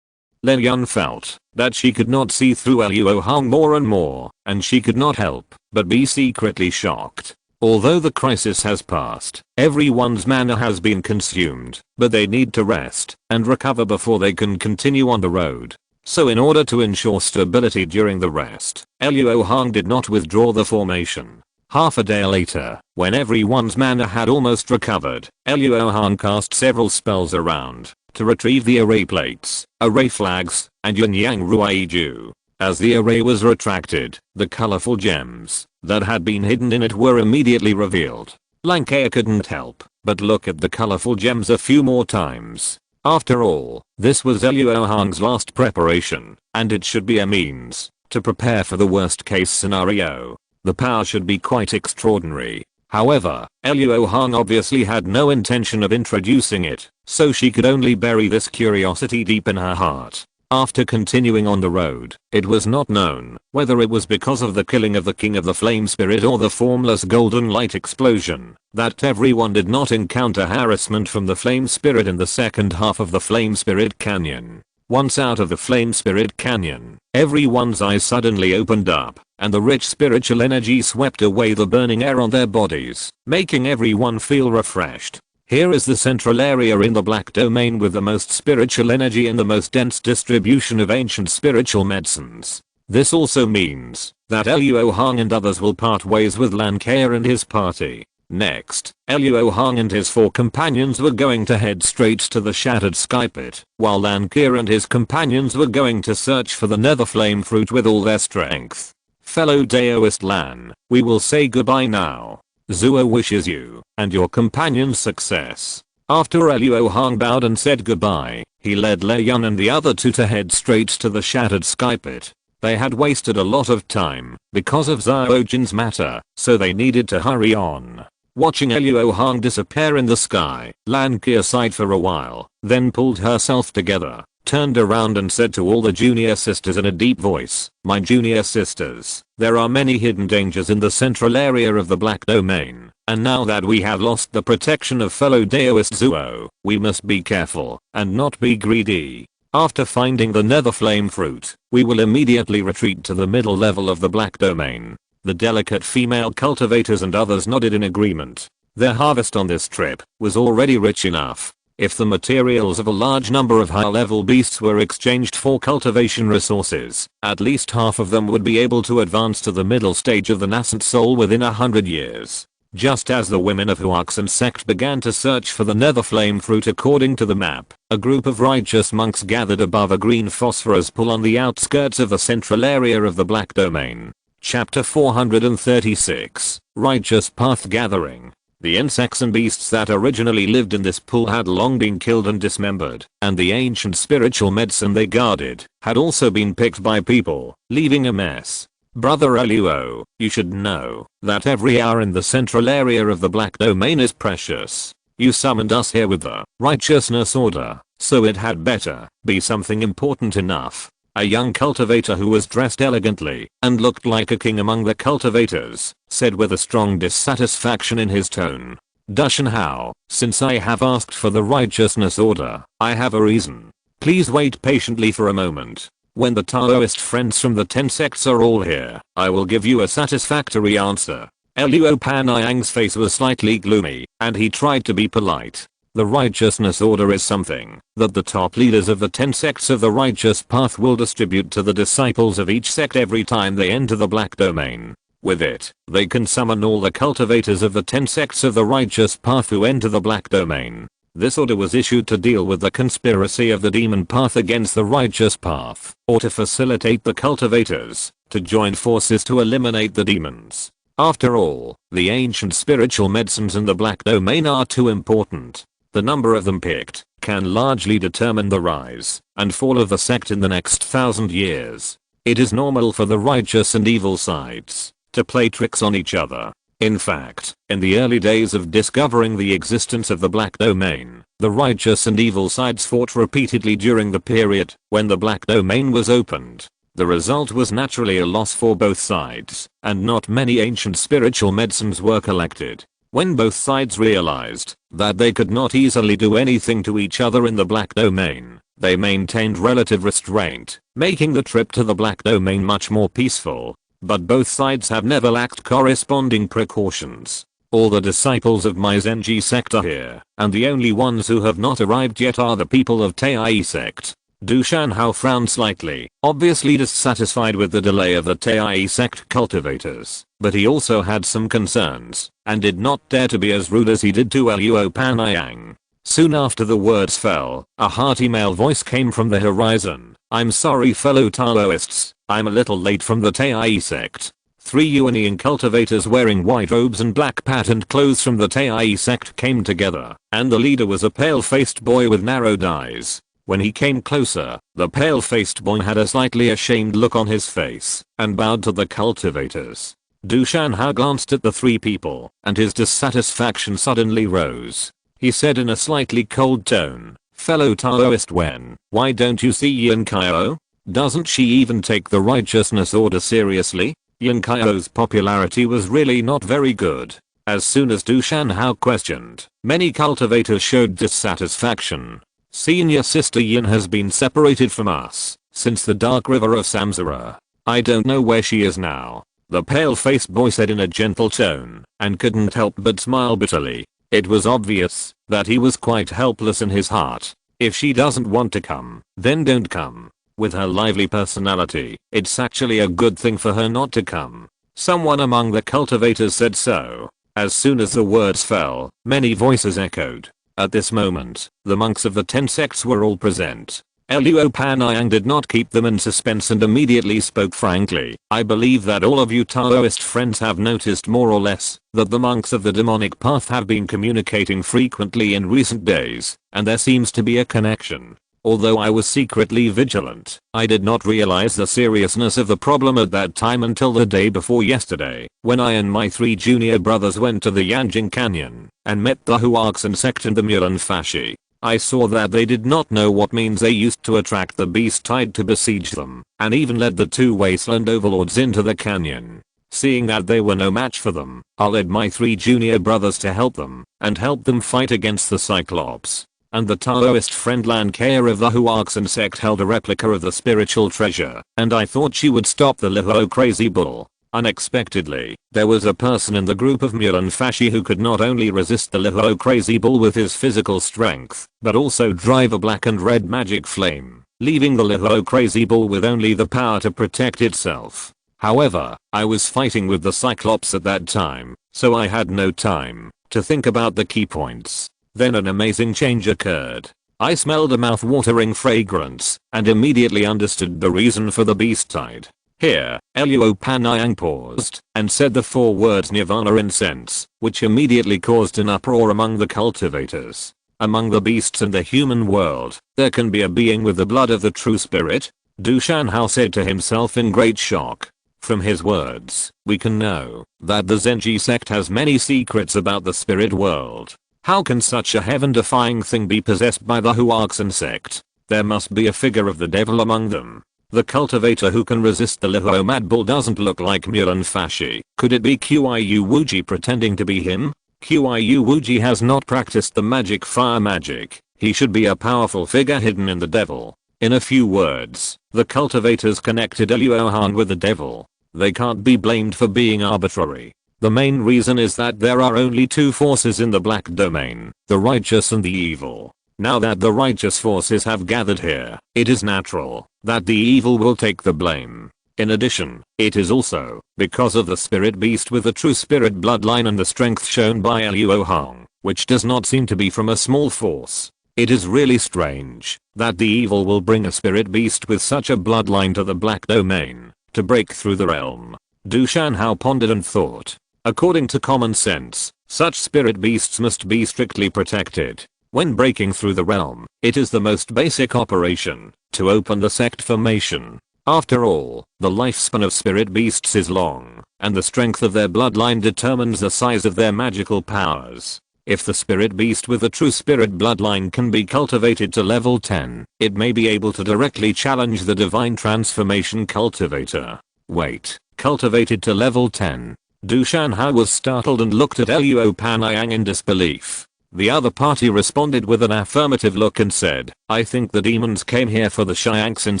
Le Yun felt that she could not see through Luo Hong more and more, and she could not help but be secretly shocked. Although the crisis has passed, everyone's mana has been consumed, but they need to rest and recover before they can continue on the road. So in order to ensure stability during the rest, Luo Hong did not withdraw the formation. Half a day later, when everyone's mana had almost recovered, Luo Hong cast several spells around to retrieve the array plates, array flags, and yin yang ruiju. As the array was retracted, the colorful gems that had been hidden in it were immediately revealed. Lankea couldn't help but look at the colorful gems a few more times. After all, this was Luo Hong's last preparation, and it should be a means to prepare for the worst case scenario. The power should be quite extraordinary. However, Luo Hong obviously had no intention of introducing it, so she could only bury this curiosity deep in her heart. After continuing on the road, it was not known whether it was because of the killing of the King of the Flame Spirit or the formless golden light explosion that everyone did not encounter harassment from the Flame Spirit in the second half of the Flame Spirit Canyon. Once out of the Flame Spirit Canyon, everyone's eyes suddenly opened up, and the rich spiritual energy swept away the burning air on their bodies, making everyone feel refreshed. Here is the central area in the black domain with the most spiritual energy and the most dense distribution of ancient spiritual medicines. This also means that Luo Hong and others will part ways with Lankea and his party. Next, Luo Hong and his 4 companions were going to head straight to the Shattered Sky Pit, while Lankea and his companions were going to search for the Nether Flame Fruit with all their strength. Fellow Daoist Lan, we will say goodbye now. Zuo wishes you and your companions success. After Luo Hong bowed and said goodbye, he led Le Yun and the other 2 to head straight to the Shattered Sky Pit. They had wasted a lot of time because of Xiaojin's matter, so they needed to hurry on. Watching Luo Hong disappear in the sky, Lankea sighed for a while, then pulled herself together, turned around and said to all the junior sisters in a deep voice, "My junior sisters, there are many hidden dangers in the central area of the Black Domain, and now that we have lost the protection of fellow Daoist Zuo, we must be careful and not be greedy. After finding the Nether Flame Fruit, we will immediately retreat to the middle level of the Black Domain." The delicate female cultivators and others nodded in agreement. Their harvest on this trip was already rich enough. If the materials of a large number of high-level beasts were exchanged for cultivation resources, at least half of them would be able to advance to the middle stage of the nascent soul within 100 years. Just as the women of Huaxin sect began to search for the nether flame fruit according to the map, a group of righteous monks gathered above a green phosphorus pool on the outskirts of the central area of the Black Domain. Chapter 436, Righteous Path Gathering. The insects and beasts that originally lived in this pool had long been killed and dismembered, and the ancient spiritual medicine they guarded had also been picked by people, leaving a mess. Brother Luo, you should know that every hour in the central area of the Black Domain is precious. You summoned us here with the righteousness order, so it had better be something important enough. A young cultivator who was dressed elegantly and looked like a king among the cultivators said with a strong dissatisfaction in his tone. Dushan Hao, since I have asked for the righteousness order, I have a reason. Please wait patiently for a moment. When the Taoist friends from the 10 sects are all here, I will give you a satisfactory answer. Luo Panayang's face was slightly gloomy, and he tried to be polite. The righteousness order is something that the top leaders of the 10 sects of the righteous path will distribute to the disciples of each sect every time they enter the Black Domain. With it, they can summon all the cultivators of the 10 sects of the righteous path who enter the Black Domain. This order was issued to deal with the conspiracy of the demon path against the righteous path, or to facilitate the cultivators to join forces to eliminate the demons. After all, the ancient spiritual medicines in the Black Domain are too important. The number of them picked can largely determine the rise and fall of the sect in the next 1,000 years. It is normal for the righteous and evil sides to play tricks on each other. In fact, in the early days of discovering the existence of the Black Domain, the righteous and evil sides fought repeatedly during the period when the Black Domain was opened. The result was naturally a loss for both sides, and not many ancient spiritual medicines were collected. When both sides realized that they could not easily do anything to each other in the Black Domain, they maintained relative restraint, making the trip to the Black Domain much more peaceful. But both sides have never lacked corresponding precautions. All the disciples of my Zenji sect are here, and the only ones who have not arrived yet are the people of Tai sect. Du Shanhao frowned slightly, obviously dissatisfied with the delay of the Tai sect cultivators, but he also had some concerns, and did not dare to be as rude as he did to Luo Panayang. Soon after the words fell, a hearty male voice came from the horizon. I'm sorry fellow Taoists, I'm a little late from the Tai sect. 3 Yuanian cultivators wearing white robes and black patterned clothes from the Tai sect came together, and the leader was a pale-faced boy with narrowed eyes. When he came closer, the pale-faced boy had a slightly ashamed look on his face, and bowed to the cultivators. Du Shanhao glanced at the 3 people, and his dissatisfaction suddenly rose. He said in a slightly cold tone, fellow Taoist Wen, why don't you see Yan Kaio? Doesn't she even take the righteousness order seriously? Yan Kaio's popularity was really not very good. As soon as Du Shanhao questioned, many cultivators showed dissatisfaction. Senior sister Yin has been separated from us since the dark river of Samsara. I don't know where she is now. The pale-faced boy said in a gentle tone, and couldn't help but smile bitterly. It was obvious that he was quite helpless in his heart. If she doesn't want to come, then don't come. With her lively personality, it's actually a good thing for her not to come. Someone among the cultivators said so. As soon as the words fell, many voices echoed. At this moment, the monks of the 10 sects were all present. Luo Panayang did not keep them in suspense and immediately spoke frankly. I believe that all of you Taoist friends have noticed more or less that the monks of the demonic path have been communicating frequently in recent days, and there seems to be a connection. Although I was secretly vigilant, I did not realize the seriousness of the problem at that time until the day before yesterday, when I and my 3 junior brothers went to the Yanjing Canyon and met the Huaxin sect and the Mulan Fashi. I saw that they did not know what means they used to attract the beast tide to besiege them, and even led the 2 wasteland overlords into the canyon. Seeing that they were no match for them, I led my 3 junior brothers to help them, and help them fight against the Cyclops. And the Taoist friend Lancair of the Huaxin sect held a replica of the spiritual treasure, and I thought she would stop the Luo crazy bull. Unexpectedly, there was a person in the group of Mulan Fashi who could not only resist the Luo crazy bull with his physical strength, but also drive a black and red magic flame, leaving the Luo crazy bull with only the power to protect itself. However, I was fighting with the Cyclops at that time, so I had no time to think about the key points. Then an amazing change occurred. I smelled a mouth-watering fragrance, and immediately understood the reason for the beast tide. Here, Luo Panayang paused, and said the 4 words Nirvana incense, which immediately caused an uproar among the cultivators. Among the beasts in the human world, there can be a being with the blood of the true spirit? Du Shanhao said to himself in great shock. From his words, we can know that the Zenji sect has many secrets about the spirit world. How can such a heaven-defying thing be possessed by the Huaxin sect? There must be a figure of the devil among them. The cultivator who can resist the Luo Mad Bull doesn't look like Mulan Fashi. Could it be Qiyu Wuji pretending to be him? Qiyu Wuji has not practiced the magic fire magic. He should be a powerful figure hidden in the devil. In a few words, the cultivators connected Luo Hong with the devil. They can't be blamed for being arbitrary. The main reason is that there are only 2 forces in the black domain, the righteous and the evil. Now that the righteous forces have gathered here, it is natural that the evil will take the blame. In addition, it is also because of the spirit beast with the true spirit bloodline and the strength shown by Luo Hong, which does not seem to be from a small force. It is really strange that the evil will bring a spirit beast with such a bloodline to the black domain to break through the realm. Du Shanhao pondered and thought. According to common sense, such spirit beasts must be strictly protected. When breaking through the realm, it is the most basic operation to open the sect formation. After all, the lifespan of spirit beasts is long, and the strength of their bloodline determines the size of their magical powers. If the spirit beast with the true spirit bloodline can be cultivated to level 10, it may be able to directly challenge the divine transformation cultivator. Wait, cultivated to level 10? Du Shanhao was startled and looked at Luo Panayang in disbelief. The other party responded with an affirmative look and said, I think the demons came here for the Shiangxin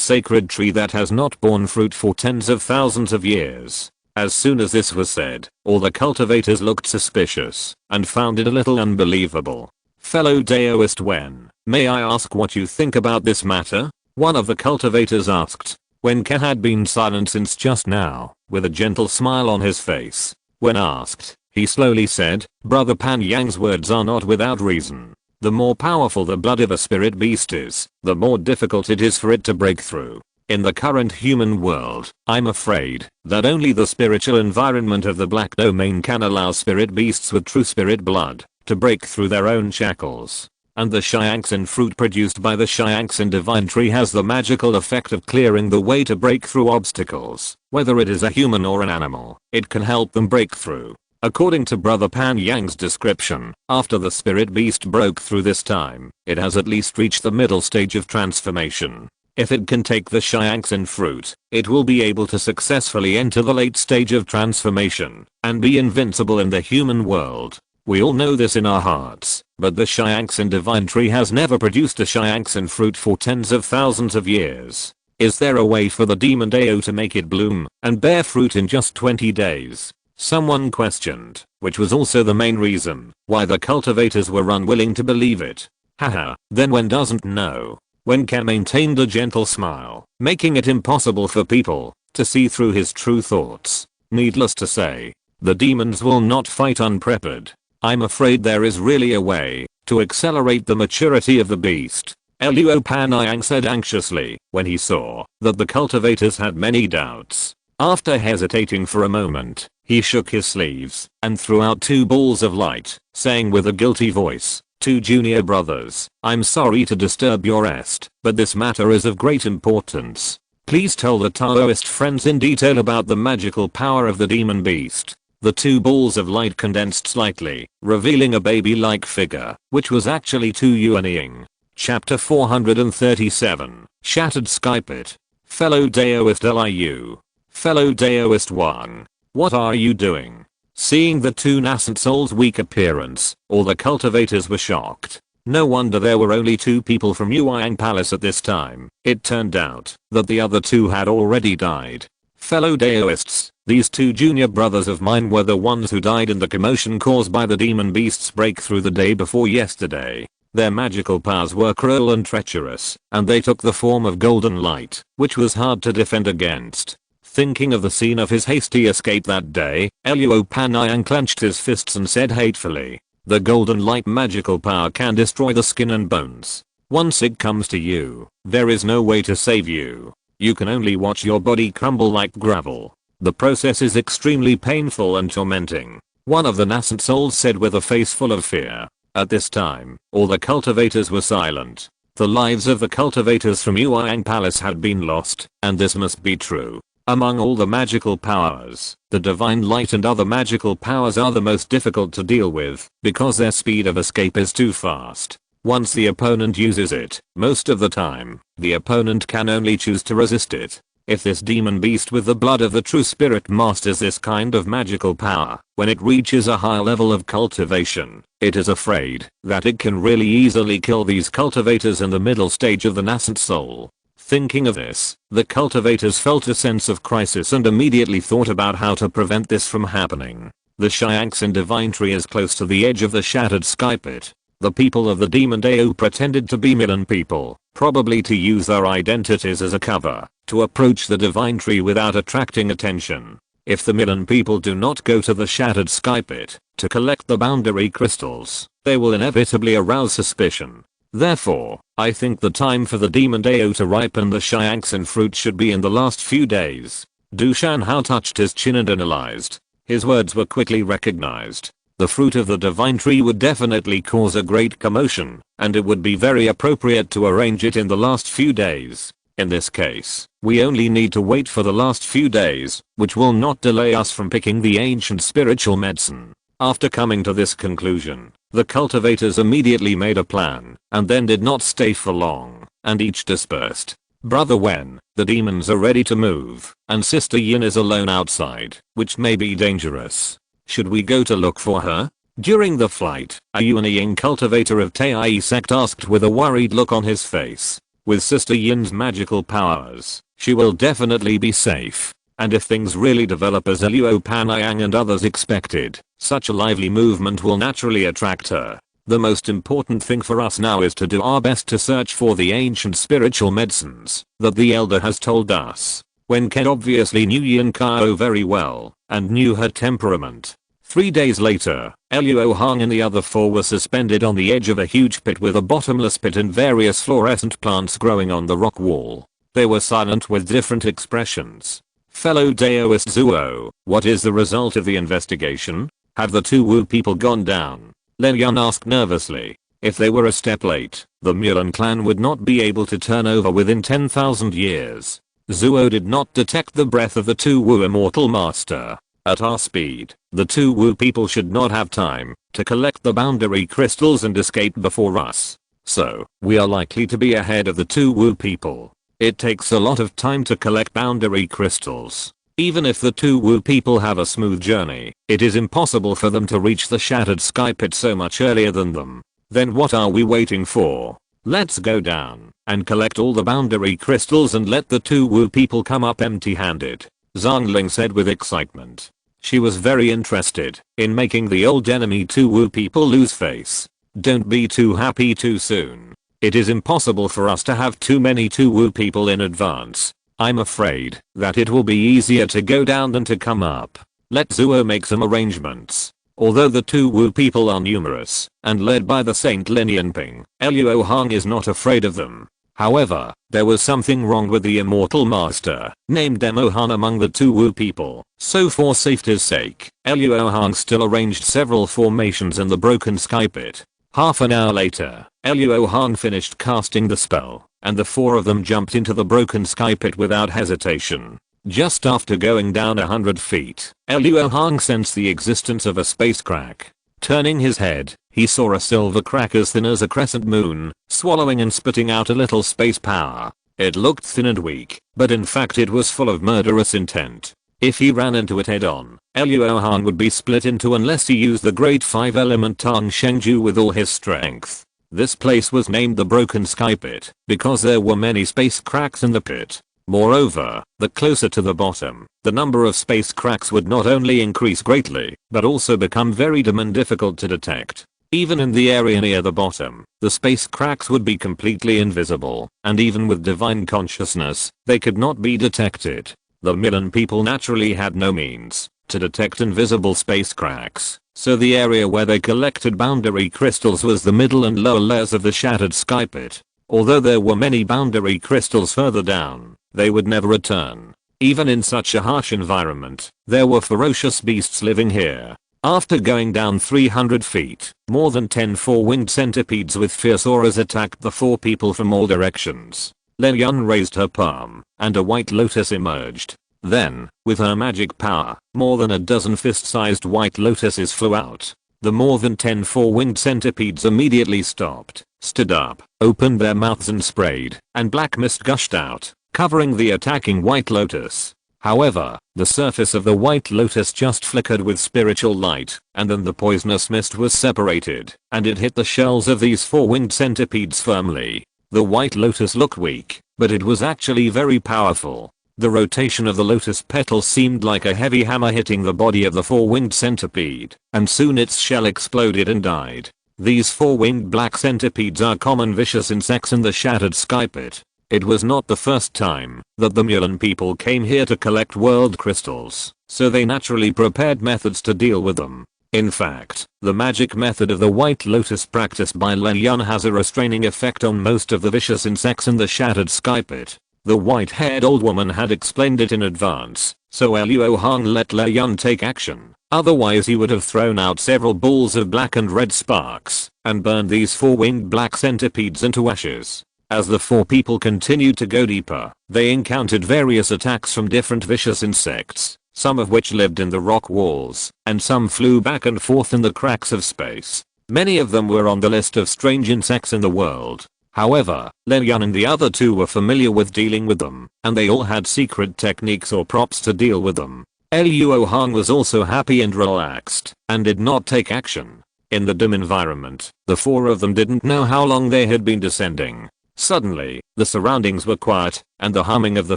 sacred tree that has not borne fruit for tens of thousands of years. As soon as this was said, all the cultivators looked suspicious and found it a little unbelievable. Fellow Daoist Wen, may I ask what you think about this matter? One of the cultivators asked. Wen Ke had been silent since just now, with a gentle smile on his face. When asked, he slowly said, Brother Pan Yang's words are not without reason. The more powerful the blood of a spirit beast is, the more difficult it is for it to break through. In the current human world, I'm afraid that only the spiritual environment of the black domain can allow spirit beasts with true spirit blood to break through their own shackles. And the Shiangxin fruit produced by the Shiangxin divine tree has the magical effect of clearing the way to break through obstacles. Whether it is a human or an animal, it can help them break through. According to Brother Pan Yang's description, after the spirit beast broke through this time, it has at least reached the middle stage of transformation. If it can take the Shiangxin fruit, it will be able to successfully enter the late stage of transformation and be invincible in the human world. We all know this in our hearts, but the Shiangxin divine tree has never produced a Shiangxin fruit for tens of thousands of years. Is there a way for the demon Dao to make it bloom and bear fruit in just 20 days? Someone questioned, which was also the main reason why the cultivators were unwilling to believe it. Haha, then Wen doesn't know. Wen Ke maintained a gentle smile, making it impossible for people to see through his true thoughts. Needless to say, the demons will not fight unprepared. I'm afraid there is really a way to accelerate the maturity of the beast. Luo Panayang said anxiously when he saw that the cultivators had many doubts. After hesitating for a moment, he shook his sleeves and threw out 2 balls of light, saying with a guilty voice, 2 junior brothers, I'm sorry to disturb your rest, but this matter is of great importance. Please tell the Taoist friends in detail about the magical power of the demon beast. The 2 balls of light condensed slightly, revealing a baby-like figure, which was actually Tu Yuanying. Chapter 437, Shattered Skypit. Fellow Daoist Liu. Fellow Daoist Wang. What are you doing? Seeing the 2 nascent souls' weak appearance, all the cultivators were shocked. No wonder there were only 2 people from Yuanyang Palace at this time. It turned out that the other 2 had already died. Fellow Daoists, These two junior brothers of mine were the ones who died in the commotion caused by the demon beast's breakthrough the day before yesterday. Their magical powers were cruel and treacherous, and they took the form of golden light, which was hard to defend against. Thinking of the scene of his hasty escape that day, Luo Panayang clenched his fists and said hatefully, "The golden light magical power can destroy the skin and bones. Once it comes to you, there is no way to save you. You can only watch your body crumble like gravel. The process is extremely painful and tormenting," one of the nascent souls said with a face full of fear. At this time, all the cultivators were silent. The lives of the cultivators from Yueyang Palace had been lost, and this must be true. Among all the magical powers, the divine light and other magical powers are the most difficult to deal with, because their speed of escape is too fast. Once the opponent uses it, most of the time, the opponent can only choose to resist it. If this demon beast with the blood of the true spirit masters this kind of magical power, when it reaches a high level of cultivation, it is afraid that it can really easily kill these cultivators in the middle stage of the nascent soul. Thinking of this, the cultivators felt a sense of crisis and immediately thought about how to prevent this from happening. The Shianxin divine tree is close to the edge of the shattered sky pit. The people of the Demon Dao pretended to be Milan people, probably to use their identities as a cover, to approach the divine tree without attracting attention. If the Milan people do not go to the shattered sky pit to collect the boundary crystals, they will inevitably arouse suspicion. Therefore, I think the time for the Demon Dao to ripen the Shianxin fruit should be in the last few days. Du Shanhao touched his chin and analyzed. His words were quickly recognized. The fruit of the divine tree would definitely cause a great commotion, and it would be very appropriate to arrange it in the last few days. In this case, we only need to wait for the last few days, which will not delay us from picking the ancient spiritual medicine. After coming to this conclusion, the cultivators immediately made a plan, and then did not stay for long, and each dispersed. Brother Wen, the demons are ready to move, and Sister Yin is alone outside, which may be dangerous. Should we go to look for her? During the flight, a Yuanying cultivator of Tai sect asked with a worried look on his face. With Sister Yin's magical powers, she will definitely be safe. And if things really develop as Luo Panayang and others expected, such a lively movement will naturally attract her. The most important thing for us now is to do our best to search for the ancient spiritual medicines that the elder has told us. Wen Ken obviously knew Yin Kao very well, and knew her temperament. 3 days later, Luo Hong and the other four were suspended on the edge of a huge pit with a bottomless pit and various fluorescent plants growing on the rock wall. They were silent with different expressions. Fellow Daoist Zuo, what is the result of the investigation? Have the two Wu people gone down? Len Yun asked nervously. If they were a step late, the Mulan clan would not be able to turn over within 10,000 years. Zuo did not detect the breath of the two Wu immortal master. At our speed, the two Wu people should not have time to collect the boundary crystals and escape before us. So, we are likely to be ahead of the two Wu people. It takes a lot of time to collect boundary crystals. Even if the two Wu people have a smooth journey, it is impossible for them to reach the shattered sky pit so much earlier than them. Then what are we waiting for? Let's go down and collect all the boundary crystals and let the two Wu people come up empty-handed, Zhang Ling said with excitement. She was very interested in making the old enemy two Wu people lose face. Don't be too happy too soon. It is impossible for us to have too many two Wu people in advance. I'm afraid that it will be easier to go down than to come up. Let Zuo make some arrangements. Although the two Wu people are numerous and led by the Saint Lin Yanping, Luo Hong is not afraid of them. However, there was something wrong with the immortal master named Demo Han among the two Wu people, so for safety's sake, Luo Hong still arranged several formations in the broken sky pit. Half an hour later, Luo Hong finished casting the spell, and the four of them jumped into the broken sky pit without hesitation. Just after going down 100 feet, Luo Hong sensed the existence of a space crack. Turning his head, he saw a silver crack as thin as a crescent moon, swallowing and spitting out a little space power. It looked thin and weak, but in fact it was full of murderous intent. If he ran into it head-on, Luo Hong would be split into unless he used the Great 5-element Tang Shengju with all his strength. This place was named the Broken Sky Pit because there were many space cracks in the pit. Moreover, the closer to the bottom, the number of space cracks would not only increase greatly, but also become very dim and difficult to detect. Even in the area near the bottom, the space cracks would be completely invisible, and even with divine consciousness, they could not be detected. The Milan people naturally had no means to detect invisible space cracks, so the area where they collected boundary crystals was the middle and lower layers of the shattered sky pit. Although there were many boundary crystals further down, they would never return. Even in such a harsh environment, there were ferocious beasts living here. After going down 300 feet, more than 10 four-winged centipedes with fierce auras attacked the four people from all directions. Leon raised her palm, and a white lotus emerged. Then, with her magic power, more than a dozen fist-sized white lotuses flew out. The more than 10 four-winged centipedes immediately stopped, stood up, opened their mouths and sprayed, and black mist gushed out, covering the attacking white lotus. However, the surface of the white lotus just flickered with spiritual light, and then the poisonous mist was separated, and it hit the shells of these four-winged centipedes firmly. The white lotus looked weak, but it was actually very powerful. The rotation of the lotus petals seemed like a heavy hammer hitting the body of the four-winged centipede, and soon its shell exploded and died. These four-winged black centipedes are common vicious insects in the shattered sky pit. It was not the first time that the Mulan people came here to collect world crystals, so they naturally prepared methods to deal with them. In fact, the magic method of the white lotus practiced by Leon has a restraining effect on most of the vicious insects in the shattered sky pit. The white-haired old woman had explained it in advance, so Luo Hong let Leon take action. Otherwise he would have thrown out several balls of black and red sparks, and burned these four-winged black centipedes into ashes. As the four people continued to go deeper, they encountered various attacks from different vicious insects, some of which lived in the rock walls, and some flew back and forth in the cracks of space. Many of them were on the list of strange insects in the world. However, Leon and the other two were familiar with dealing with them, and they all had secret techniques or props to deal with them. Luo Hong was also happy and relaxed, and did not take action. In the dim environment, the four of them didn't know how long they had been descending. Suddenly, the surroundings were quiet, and the humming of the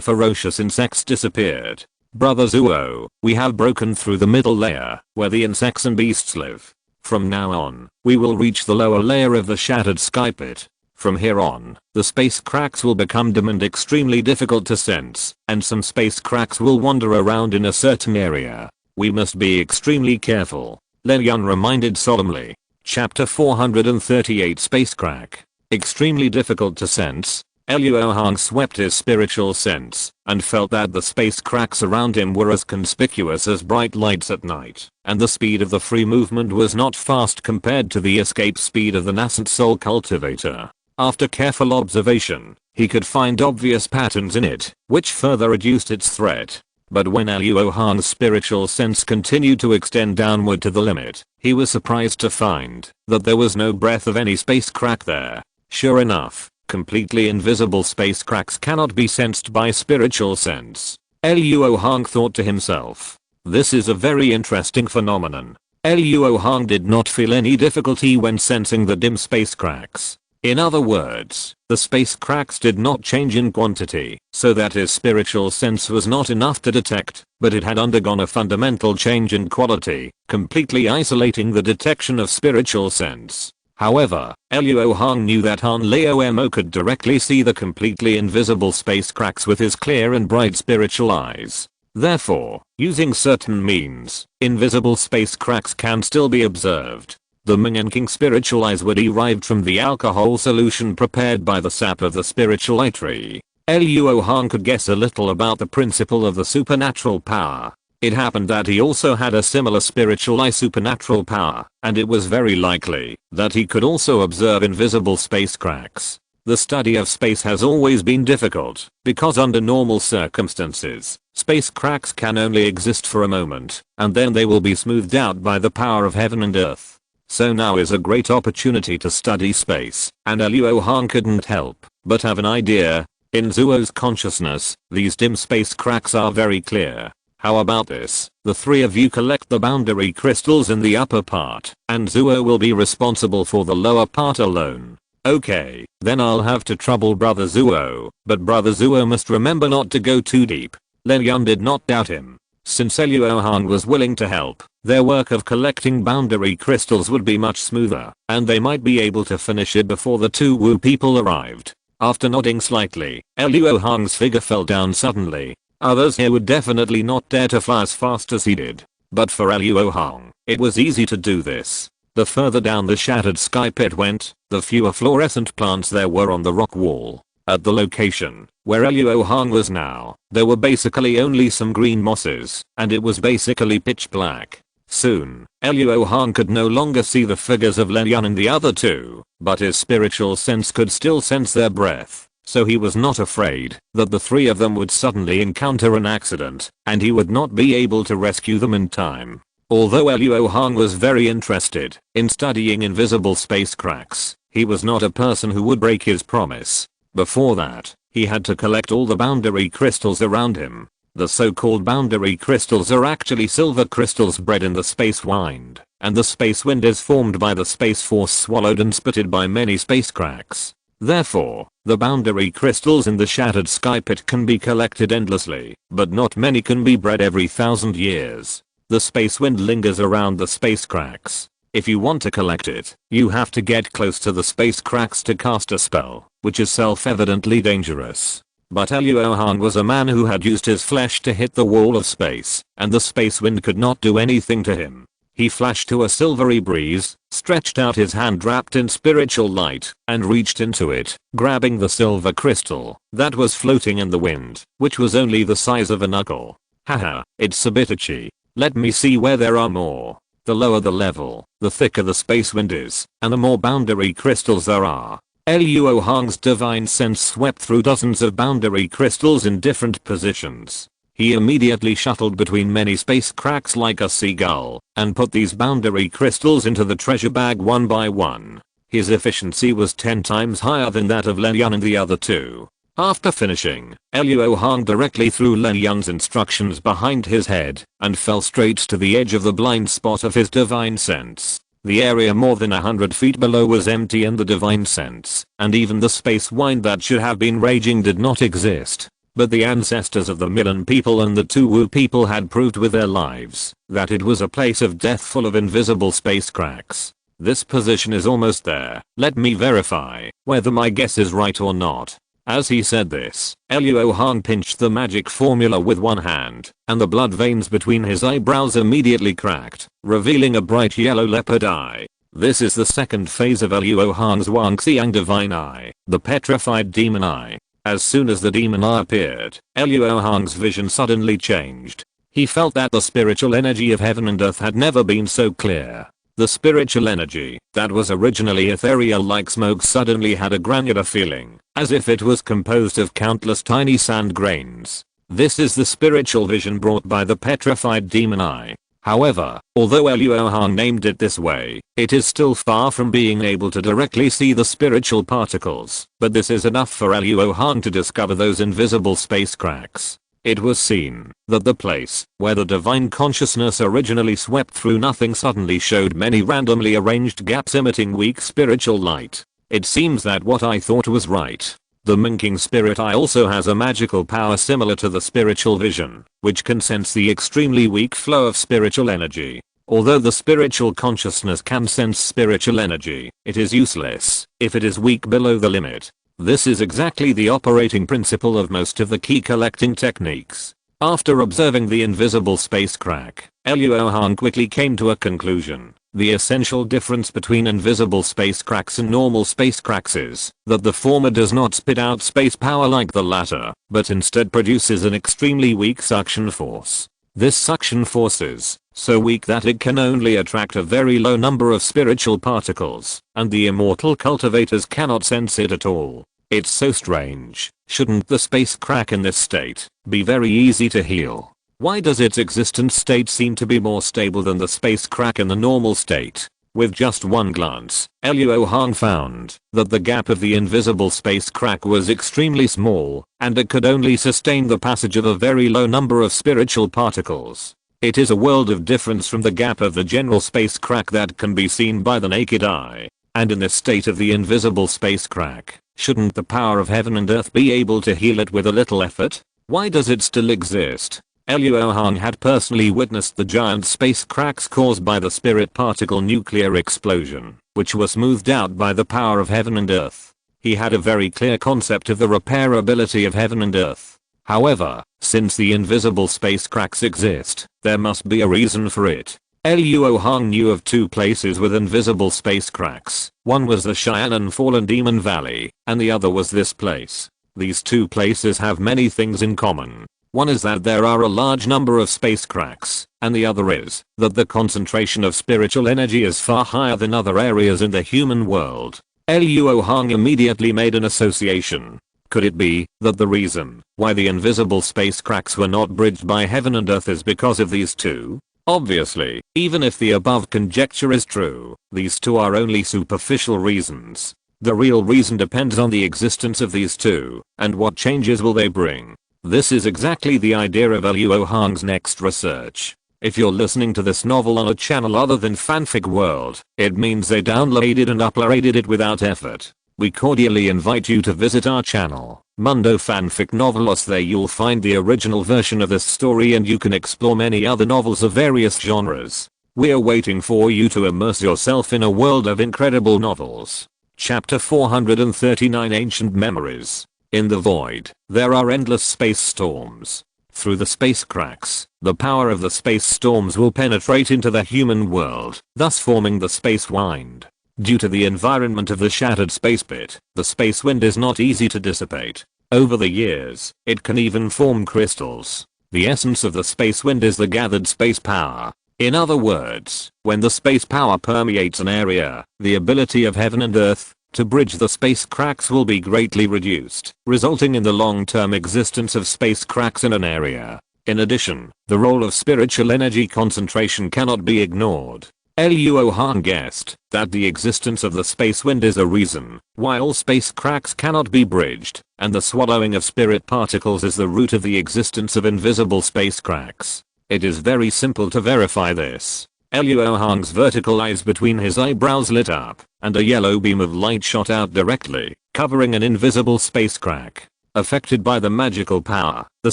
ferocious insects disappeared. Brother Zuo, we have broken through the middle layer, where the insects and beasts live. From now on, we will reach the lower layer of the shattered sky pit. From here on, the space cracks will become dim and extremely difficult to sense, and some space cracks will wander around in a certain area. We must be extremely careful, Leon reminded solemnly. Chapter 438 Space Crack. Extremely difficult to sense. Luo Hong swept his spiritual sense, and felt that the space cracks around him were as conspicuous as bright lights at night, and the speed of the free movement was not fast compared to the escape speed of the nascent soul cultivator. After careful observation, he could find obvious patterns in it, which further reduced its threat. But when Luo Hong's spiritual sense continued to extend downward to the limit, he was surprised to find that there was no breath of any space crack there. Sure enough, completely invisible space cracks cannot be sensed by spiritual sense. Luo Hong thought to himself. This is a very interesting phenomenon. Luo Hong did not feel any difficulty when sensing the dim space cracks. In other words, the space cracks did not change in quantity, so that his spiritual sense was not enough to detect, but it had undergone a fundamental change in quality, completely isolating the detection of spiritual sense. However, Luo Hong knew that Han Lao could directly see the completely invisible space cracks with his clear and bright spiritual eyes. Therefore, using certain means, invisible space cracks can still be observed. The Mingyanking spiritual eyes were derived from the alcohol solution prepared by the sap of the spiritual eye tree. Luo Hong could guess a little about the principle of the supernatural power. It happened that he also had a similar spiritual eye supernatural power, and it was very likely that he could also observe invisible space cracks. The study of space has always been difficult, because under normal circumstances, space cracks can only exist for a moment, and then they will be smoothed out by the power of heaven and earth. So now is a great opportunity to study space, and Luo Hong couldn't help but have an idea. In Zuo's consciousness, these dim space cracks are very clear. How about this? The three of you collect the boundary crystals in the upper part, and Zuo will be responsible for the lower part alone. Okay, then I'll have to trouble Brother Zuo, but Brother Zuo must remember not to go too deep. Len Yun did not doubt him. Since Luo Hong was willing to help, their work of collecting boundary crystals would be much smoother, and they might be able to finish it before the two Wu people arrived. After nodding slightly, Luo Hong's figure fell down suddenly. Others here would definitely not dare to fly as fast as he did. But for Luo Hong, it was easy to do this. The further down the shattered sky pit went, the fewer fluorescent plants there were on the rock wall. At the location, where Luo Hong was now, there were basically only some green mosses, and it was basically pitch black. Soon, Luo Hong could no longer see the figures of Len Yun and the other two, but his spiritual sense could still sense their breath, so he was not afraid that the three of them would suddenly encounter an accident, and he would not be able to rescue them in time. Although Luo Hong was very interested in studying invisible space cracks, he was not a person who would break his promise. Before that, he had to collect all the boundary crystals around him. The so-called boundary crystals are actually silver crystals bred in the space wind, and the space wind is formed by the space force swallowed and spitted by many space cracks. Therefore, the boundary crystals in the shattered sky pit can be collected endlessly, but not many can be bred every 1,000 years. The space wind lingers around the space cracks. If you want to collect it, you have to get close to the space cracks to cast a spell, which is self-evidently dangerous. But Luo Hong was a man who had used his flesh to hit the wall of space, and the space wind could not do anything to him. He flashed to a silvery breeze, stretched out his hand wrapped in spiritual light, and reached into it, grabbing the silver crystal that was floating in the wind, which was only the size of a knuckle. Haha, it's a bit itchy. Let me see where there are more. The lower the level, the thicker the space wind is, and the more boundary crystals there are. Luo Hong's divine sense swept through dozens of boundary crystals in different positions. He immediately shuttled between many space cracks like a seagull, and put these boundary crystals into the treasure bag one by one. His efficiency was 10 times higher than that of Len Yun and the other two. After finishing, Luo Hong directly threw Len Yun's instructions behind his head and fell straight to the edge of the blind spot of his divine sense. The area more than 100 feet below was empty in the divine sense, and even the space wind that should have been raging did not exist. But the ancestors of the Milan people and the two Wu people had proved with their lives that it was a place of death full of invisible space cracks. This position is almost there. Let me verify whether my guess is right or not. As he said this, Luo Hong pinched the magic formula with one hand, and the blood veins between his eyebrows immediately cracked, revealing a bright yellow leopard eye. This is the second phase of Luo Hong's Wangxiang divine eye, the petrified demon eye. As soon as the demon eye appeared, Luo Hong's vision suddenly changed. He felt that the spiritual energy of heaven and earth had never been so clear. The spiritual energy that was originally ethereal like smoke suddenly had a granular feeling, as if it was composed of countless tiny sand grains. This is the spiritual vision brought by the petrified demon eye. However, although Luo Hong named it this way, it is still far from being able to directly see the spiritual particles, but this is enough for Luo Hong to discover those invisible space cracks. It was seen that the place where the divine consciousness originally swept through nothing suddenly showed many randomly arranged gaps emitting weak spiritual light. It seems that what I thought was right. The minking spirit eye also has a magical power similar to the spiritual vision, which can sense the extremely weak flow of spiritual energy. Although the spiritual consciousness can sense spiritual energy, it is useless if it is weak below the limit. This is exactly the operating principle of most of the key collecting techniques. After observing the invisible space crack, Luo Hong quickly came to a conclusion. The essential difference between invisible space cracks and normal space cracks is that the former does not spit out space power like the latter, but instead produces an extremely weak suction force. This suction force is so weak that it can only attract a very low number of spiritual particles, and the immortal cultivators cannot sense it at all. It's so strange. Shouldn't the space crack in this state be very easy to heal? Why does its existent state seem to be more stable than the space crack in the normal state? With just one glance, Luo Hong found that the gap of the invisible space crack was extremely small, and it could only sustain the passage of a very low number of spiritual particles. It is a world of difference from the gap of the general space crack that can be seen by the naked eye. And in this state of the invisible space crack, shouldn't the power of heaven and earth be able to heal it with a little effort? Why does it still exist? Luo Hong had personally witnessed the giant space cracks caused by the spirit particle nuclear explosion, which were smoothed out by the power of heaven and earth. He had a very clear concept of the repairability of heaven and earth. However, since the invisible space cracks exist, there must be a reason for it. Luo Hong knew of two places with invisible space cracks. One was the Cheyenne Fallen Demon Valley, and the other was this place. These two places have many things in common. One is that there are a large number of space cracks, and the other is that the concentration of spiritual energy is far higher than other areas in the human world. Luo Hong immediately made an association. Could it be that the reason why the invisible space cracks were not bridged by heaven and earth is because of these two? Obviously, even if the above conjecture is true, these two are only superficial reasons. The real reason depends on the existence of these two, and what changes will they bring. This is exactly the idea of Luo Hong's next research. If you're listening to this novel on a channel other than Fanfic World, it means they downloaded and uploaded it without effort. We cordially invite you to visit our channel, Mundo Fanfic Novelos. There you'll find the original version of this story and you can explore many other novels of various genres. We're waiting for you to immerse yourself in a world of incredible novels. Chapter 439 Ancient Memories. In the void, there are endless space storms. Through the space cracks, the power of the space storms will penetrate into the human world, thus forming the space wind. Due to the environment of the shattered space pit, the space wind is not easy to dissipate. Over the years, it can even form crystals. The essence of the space wind is the gathered space power. In other words, when the space power permeates an area, the ability of heaven and earth to bridge the space cracks will be greatly reduced, resulting in the long-term existence of space cracks in an area. In addition, the role of spiritual energy concentration cannot be ignored. Luo Hong guessed that the existence of the space wind is a reason why all space cracks cannot be bridged, and the swallowing of spirit particles is the root of the existence of invisible space cracks. It is very simple to verify this. Luo Hong's vertical eyes between his eyebrows lit up, and a yellow beam of light shot out directly, covering an invisible space crack. Affected by the magical power, the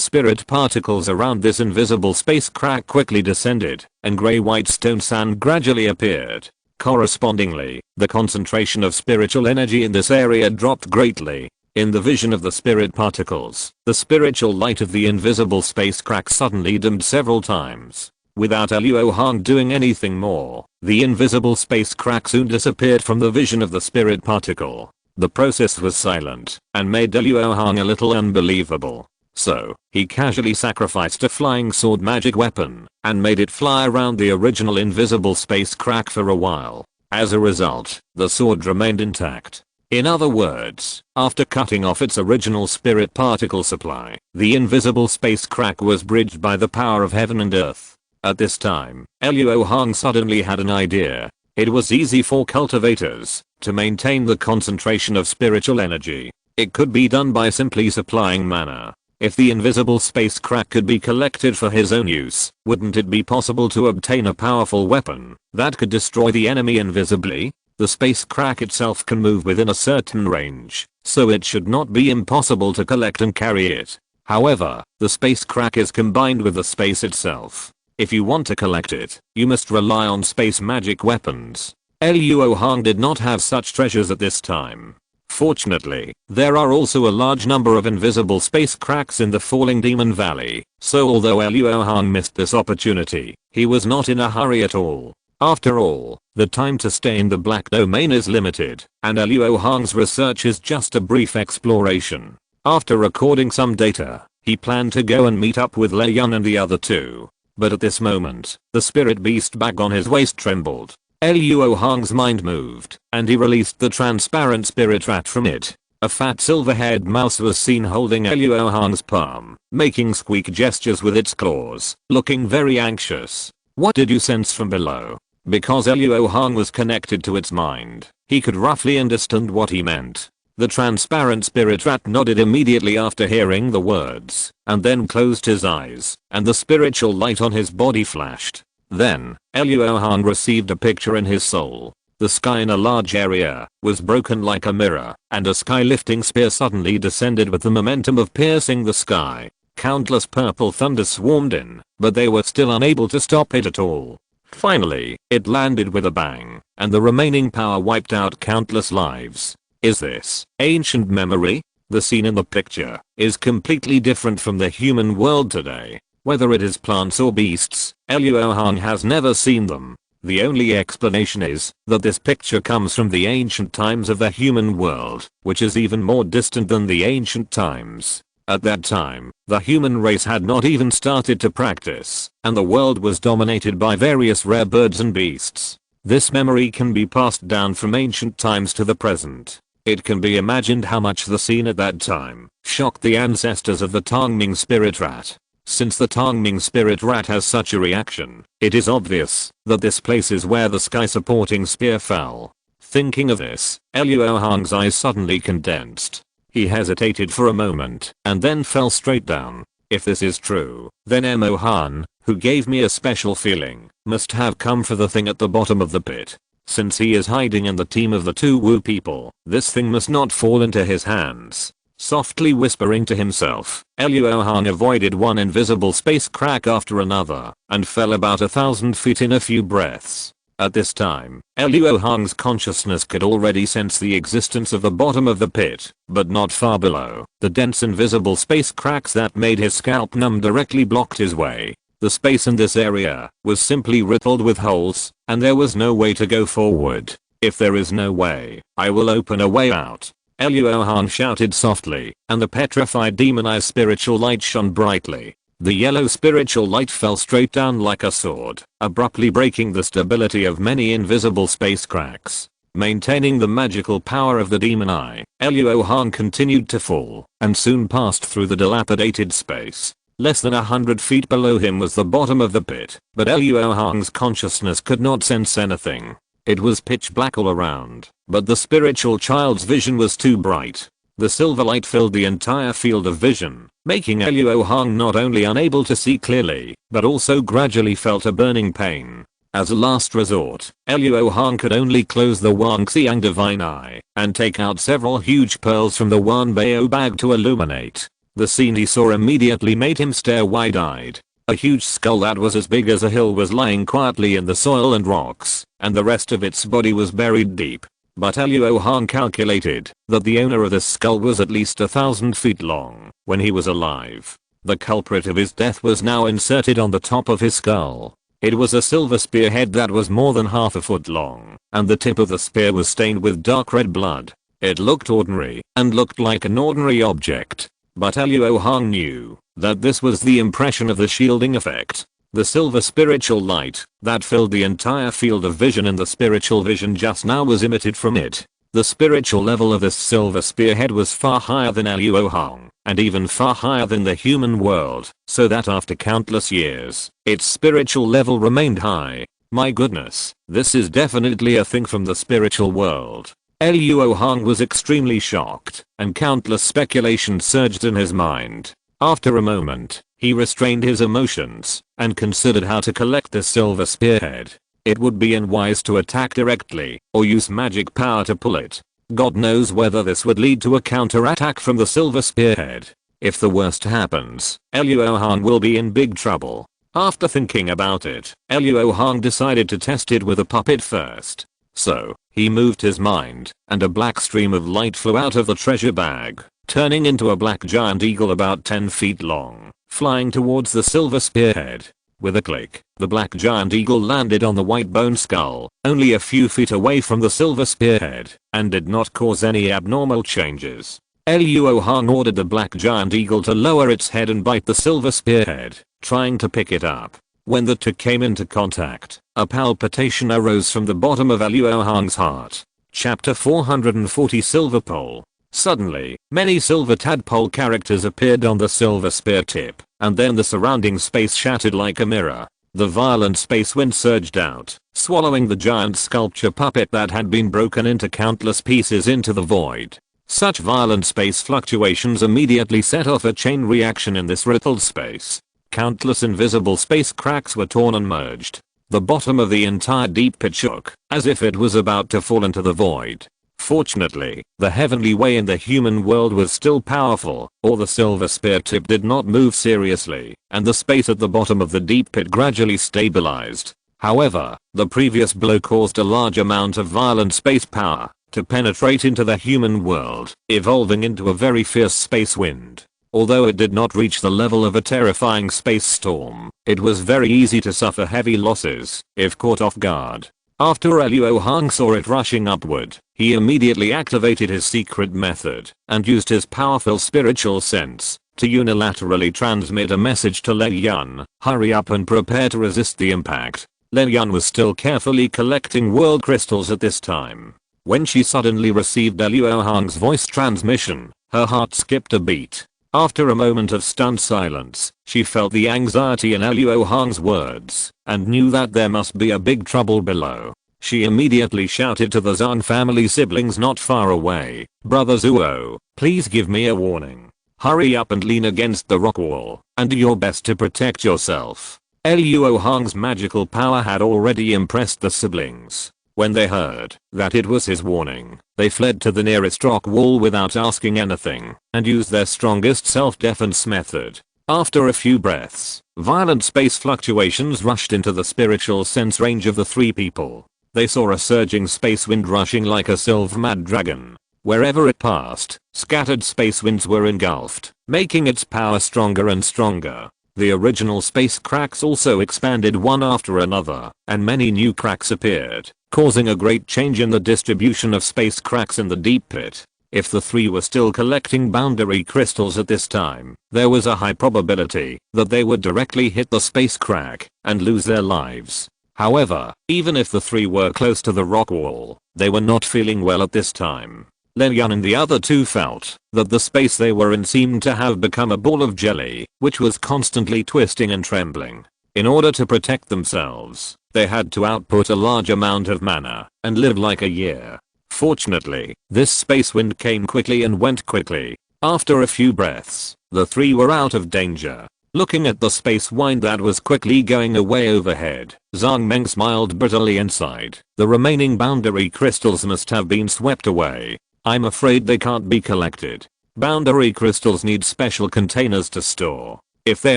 spirit particles around this invisible space crack quickly descended, and grey-white stone sand gradually appeared. Correspondingly, the concentration of spiritual energy in this area dropped greatly. In the vision of the spirit particles, the spiritual light of the invisible space crack suddenly dimmed several times. Without Luo Hong doing anything more, the invisible space crack soon disappeared from the vision of the spirit particle. The process was silent and made Luo Hong a little unbelievable. So, he casually sacrificed a flying sword magic weapon and made it fly around the original invisible space crack for a while. As a result, the sword remained intact. In other words, after cutting off its original spirit particle supply, the invisible space crack was bridged by the power of heaven and earth. At this time, Luo Hong suddenly had an idea. It was easy for cultivators to maintain the concentration of spiritual energy. It could be done by simply supplying mana. If the invisible space crack could be collected for his own use, wouldn't it be possible to obtain a powerful weapon that could destroy the enemy invisibly? The space crack itself can move within a certain range, so it should not be impossible to collect and carry it. However, the space crack is combined with the space itself. If you want to collect it, you must rely on space magic weapons. Luo Hong did not have such treasures at this time. Fortunately, there are also a large number of invisible space cracks in the Falling Demon Valley, so although Luo Hong missed this opportunity, he was not in a hurry at all. After all, the time to stay in the Black Domain is limited, and Luo Hong's research is just a brief exploration. After recording some data, he planned to go and meet up with Lei Yun and the other two. But at this moment, the spirit beast bag on his waist trembled. Luo Hong's mind moved, and he released the transparent spirit rat from it. A fat silver-haired mouse was seen holding Luo Hong's palm, making squeak gestures with its claws, looking very anxious. What did you sense from below? Because Luo Hong was connected to its mind, he could roughly understand what he meant. The transparent spirit rat nodded immediately after hearing the words, and then closed his eyes, and the spiritual light on his body flashed. Then, Luo Hong received a picture in his soul. The sky in a large area was broken like a mirror, and a sky-lifting spear suddenly descended with the momentum of piercing the sky. Countless purple thunder swarmed in, but they were still unable to stop it at all. Finally, it landed with a bang, and the remaining power wiped out countless lives. Is this ancient memory? The scene in the picture is completely different from the human world today. Whether it is plants or beasts, Luo Hong has never seen them. The only explanation is that this picture comes from the ancient times of the human world, which is even more distant than the ancient times. At that time, the human race had not even started to practice, and the world was dominated by various rare birds and beasts. This memory can be passed down from ancient times to the present. It can be imagined how much the scene at that time shocked the ancestors of the Tongming spirit rat. Since the Tongming spirit rat has such a reaction, it is obvious that this place is where the sky supporting spear fell. Thinking of this, Luo Hong's eyes suddenly condensed. He hesitated for a moment and then fell straight down. If this is true, then Mo Han, who gave me a special feeling, must have come for the thing at the bottom of the pit. Since he is hiding in the team of the two Wu people, this thing must not fall into his hands. Softly whispering to himself, Luo Hong avoided one invisible space crack after another and fell about 1,000 feet in a few breaths. At this time, Luo Hong's consciousness could already sense the existence of the bottom of the pit, but not far below. The dense invisible space cracks that made his scalp numb directly blocked his way. The space in this area was simply riddled with holes, and there was no way to go forward. If there is no way, I will open a way out. Luo Hong shouted softly, and the petrified demonized spiritual light shone brightly. The yellow spiritual light fell straight down like a sword, abruptly breaking the stability of many invisible space cracks. Maintaining the magical power of the demon eye, Luo Hong continued to fall, and soon passed through the dilapidated space. Less than 100 feet below him was the bottom of the pit, but Luo Hong's consciousness could not sense anything. It was pitch black all around, but the spiritual child's vision was too bright. The silver light filled the entire field of vision, making Luo Hong not only unable to see clearly, but also gradually felt a burning pain. As a last resort, Luo Hong could only close the Wangxiang divine eye and take out several huge pearls from the Wanbao bag to illuminate. The scene he saw immediately made him stare wide-eyed. A huge skull that was as big as a hill was lying quietly in the soil and rocks, and the rest of its body was buried deep. But Luo Hong calculated that the owner of this skull was at least 1,000 feet long when he was alive. The culprit of his death was now inserted on the top of his skull. It was a silver spearhead that was more than half a foot long, and the tip of the spear was stained with dark red blood. It looked ordinary and looked like an ordinary object. But Luo Hong knew that this was the impression of the shielding effect. The silver spiritual light that filled the entire field of vision in the spiritual vision just now was emitted from it. The spiritual level of this silver spearhead was far higher than Luo Hong, and even far higher than the human world, so that after countless years, its spiritual level remained high. My goodness, this is definitely a thing from the spiritual world. Luo Hong was extremely shocked, and countless speculations surged in his mind. After a moment, he restrained his emotions and considered how to collect the silver spearhead. It would be unwise to attack directly or use magic power to pull it. God knows whether this would lead to a counterattack from the silver spearhead. If the worst happens, Luo Hong will be in big trouble. After thinking about it, Luo Hong decided to test it with a puppet first. So, he moved his mind, and a black stream of light flew out of the treasure bag, turning into a black giant eagle about 10 feet long, flying towards the silver spearhead. With a click, the black giant eagle landed on the white bone skull, only a few feet away from the silver spearhead, and did not cause any abnormal changes. Luo Hong ordered the black giant eagle to lower its head and bite the silver spearhead, trying to pick it up. When the two came into contact, a palpitation arose from the bottom of Luo Hong's heart. Chapter 440 Silver Pole. Suddenly, many silver tadpole characters appeared on the silver spear tip, and then the surrounding space shattered like a mirror. The violent space wind surged out, swallowing the giant sculpture puppet that had been broken into countless pieces into the void. Such violent space fluctuations immediately set off a chain reaction in this riddled space. Countless invisible space cracks were torn and merged. the bottom of the entire deep pit shook, as if it was about to fall into the void. Fortunately, the heavenly way in the human world was still powerful, or the silver spear tip did not move seriously, and the space at the bottom of the deep pit gradually stabilized. However, the previous blow caused a large amount of violent space power to penetrate into the human world, evolving into a very fierce space wind. Although it did not reach the level of a terrifying space storm, it was very easy to suffer heavy losses if caught off guard. After Luo Hong saw it rushing upward, he immediately activated his secret method and used his powerful spiritual sense to unilaterally transmit a message to Lei Yun, hurry up and prepare to resist the impact. Lei Yun was still carefully collecting world crystals at this time. When she suddenly received Luo Hong's voice transmission, her heart skipped a beat. After a moment of stunned silence, she felt the anxiety in Luo Hong's words and knew that there must be a big trouble below. She immediately shouted to the Zhang family siblings not far away, "Brother Zuo, please give me a warning. Hurry up and lean against the rock wall and do your best to protect yourself." Luo Hong's magical power had already impressed the siblings. When they heard that it was his warning, they fled to the nearest rock wall without asking anything and used their strongest self-defense method. After a few breaths, violent space fluctuations rushed into the spiritual sense range of the three people. They saw a surging space wind rushing like a silver-mad dragon. Wherever it passed, scattered space winds were engulfed, making its power stronger and stronger. The original space cracks also expanded one after another, and many new cracks appeared, causing a great change in the distribution of space cracks in the deep pit. If the three were still collecting boundary crystals at this time, there was a high probability that they would directly hit the space crack and lose their lives. However, even if the three were close to the rock wall, they were not feeling well at this time. Lei Yun and the other two felt that the space they were in seemed to have become a ball of jelly, which was constantly twisting and trembling. In order to protect themselves, they had to output a large amount of mana and live like a year. Fortunately, this space wind came quickly and went quickly. After a few breaths, the three were out of danger. Looking at the space wind that was quickly going away overhead, Zhang Meng smiled bitterly inside. The remaining boundary crystals must have been swept away. I'm afraid they can't be collected. Boundary crystals need special containers to store. If they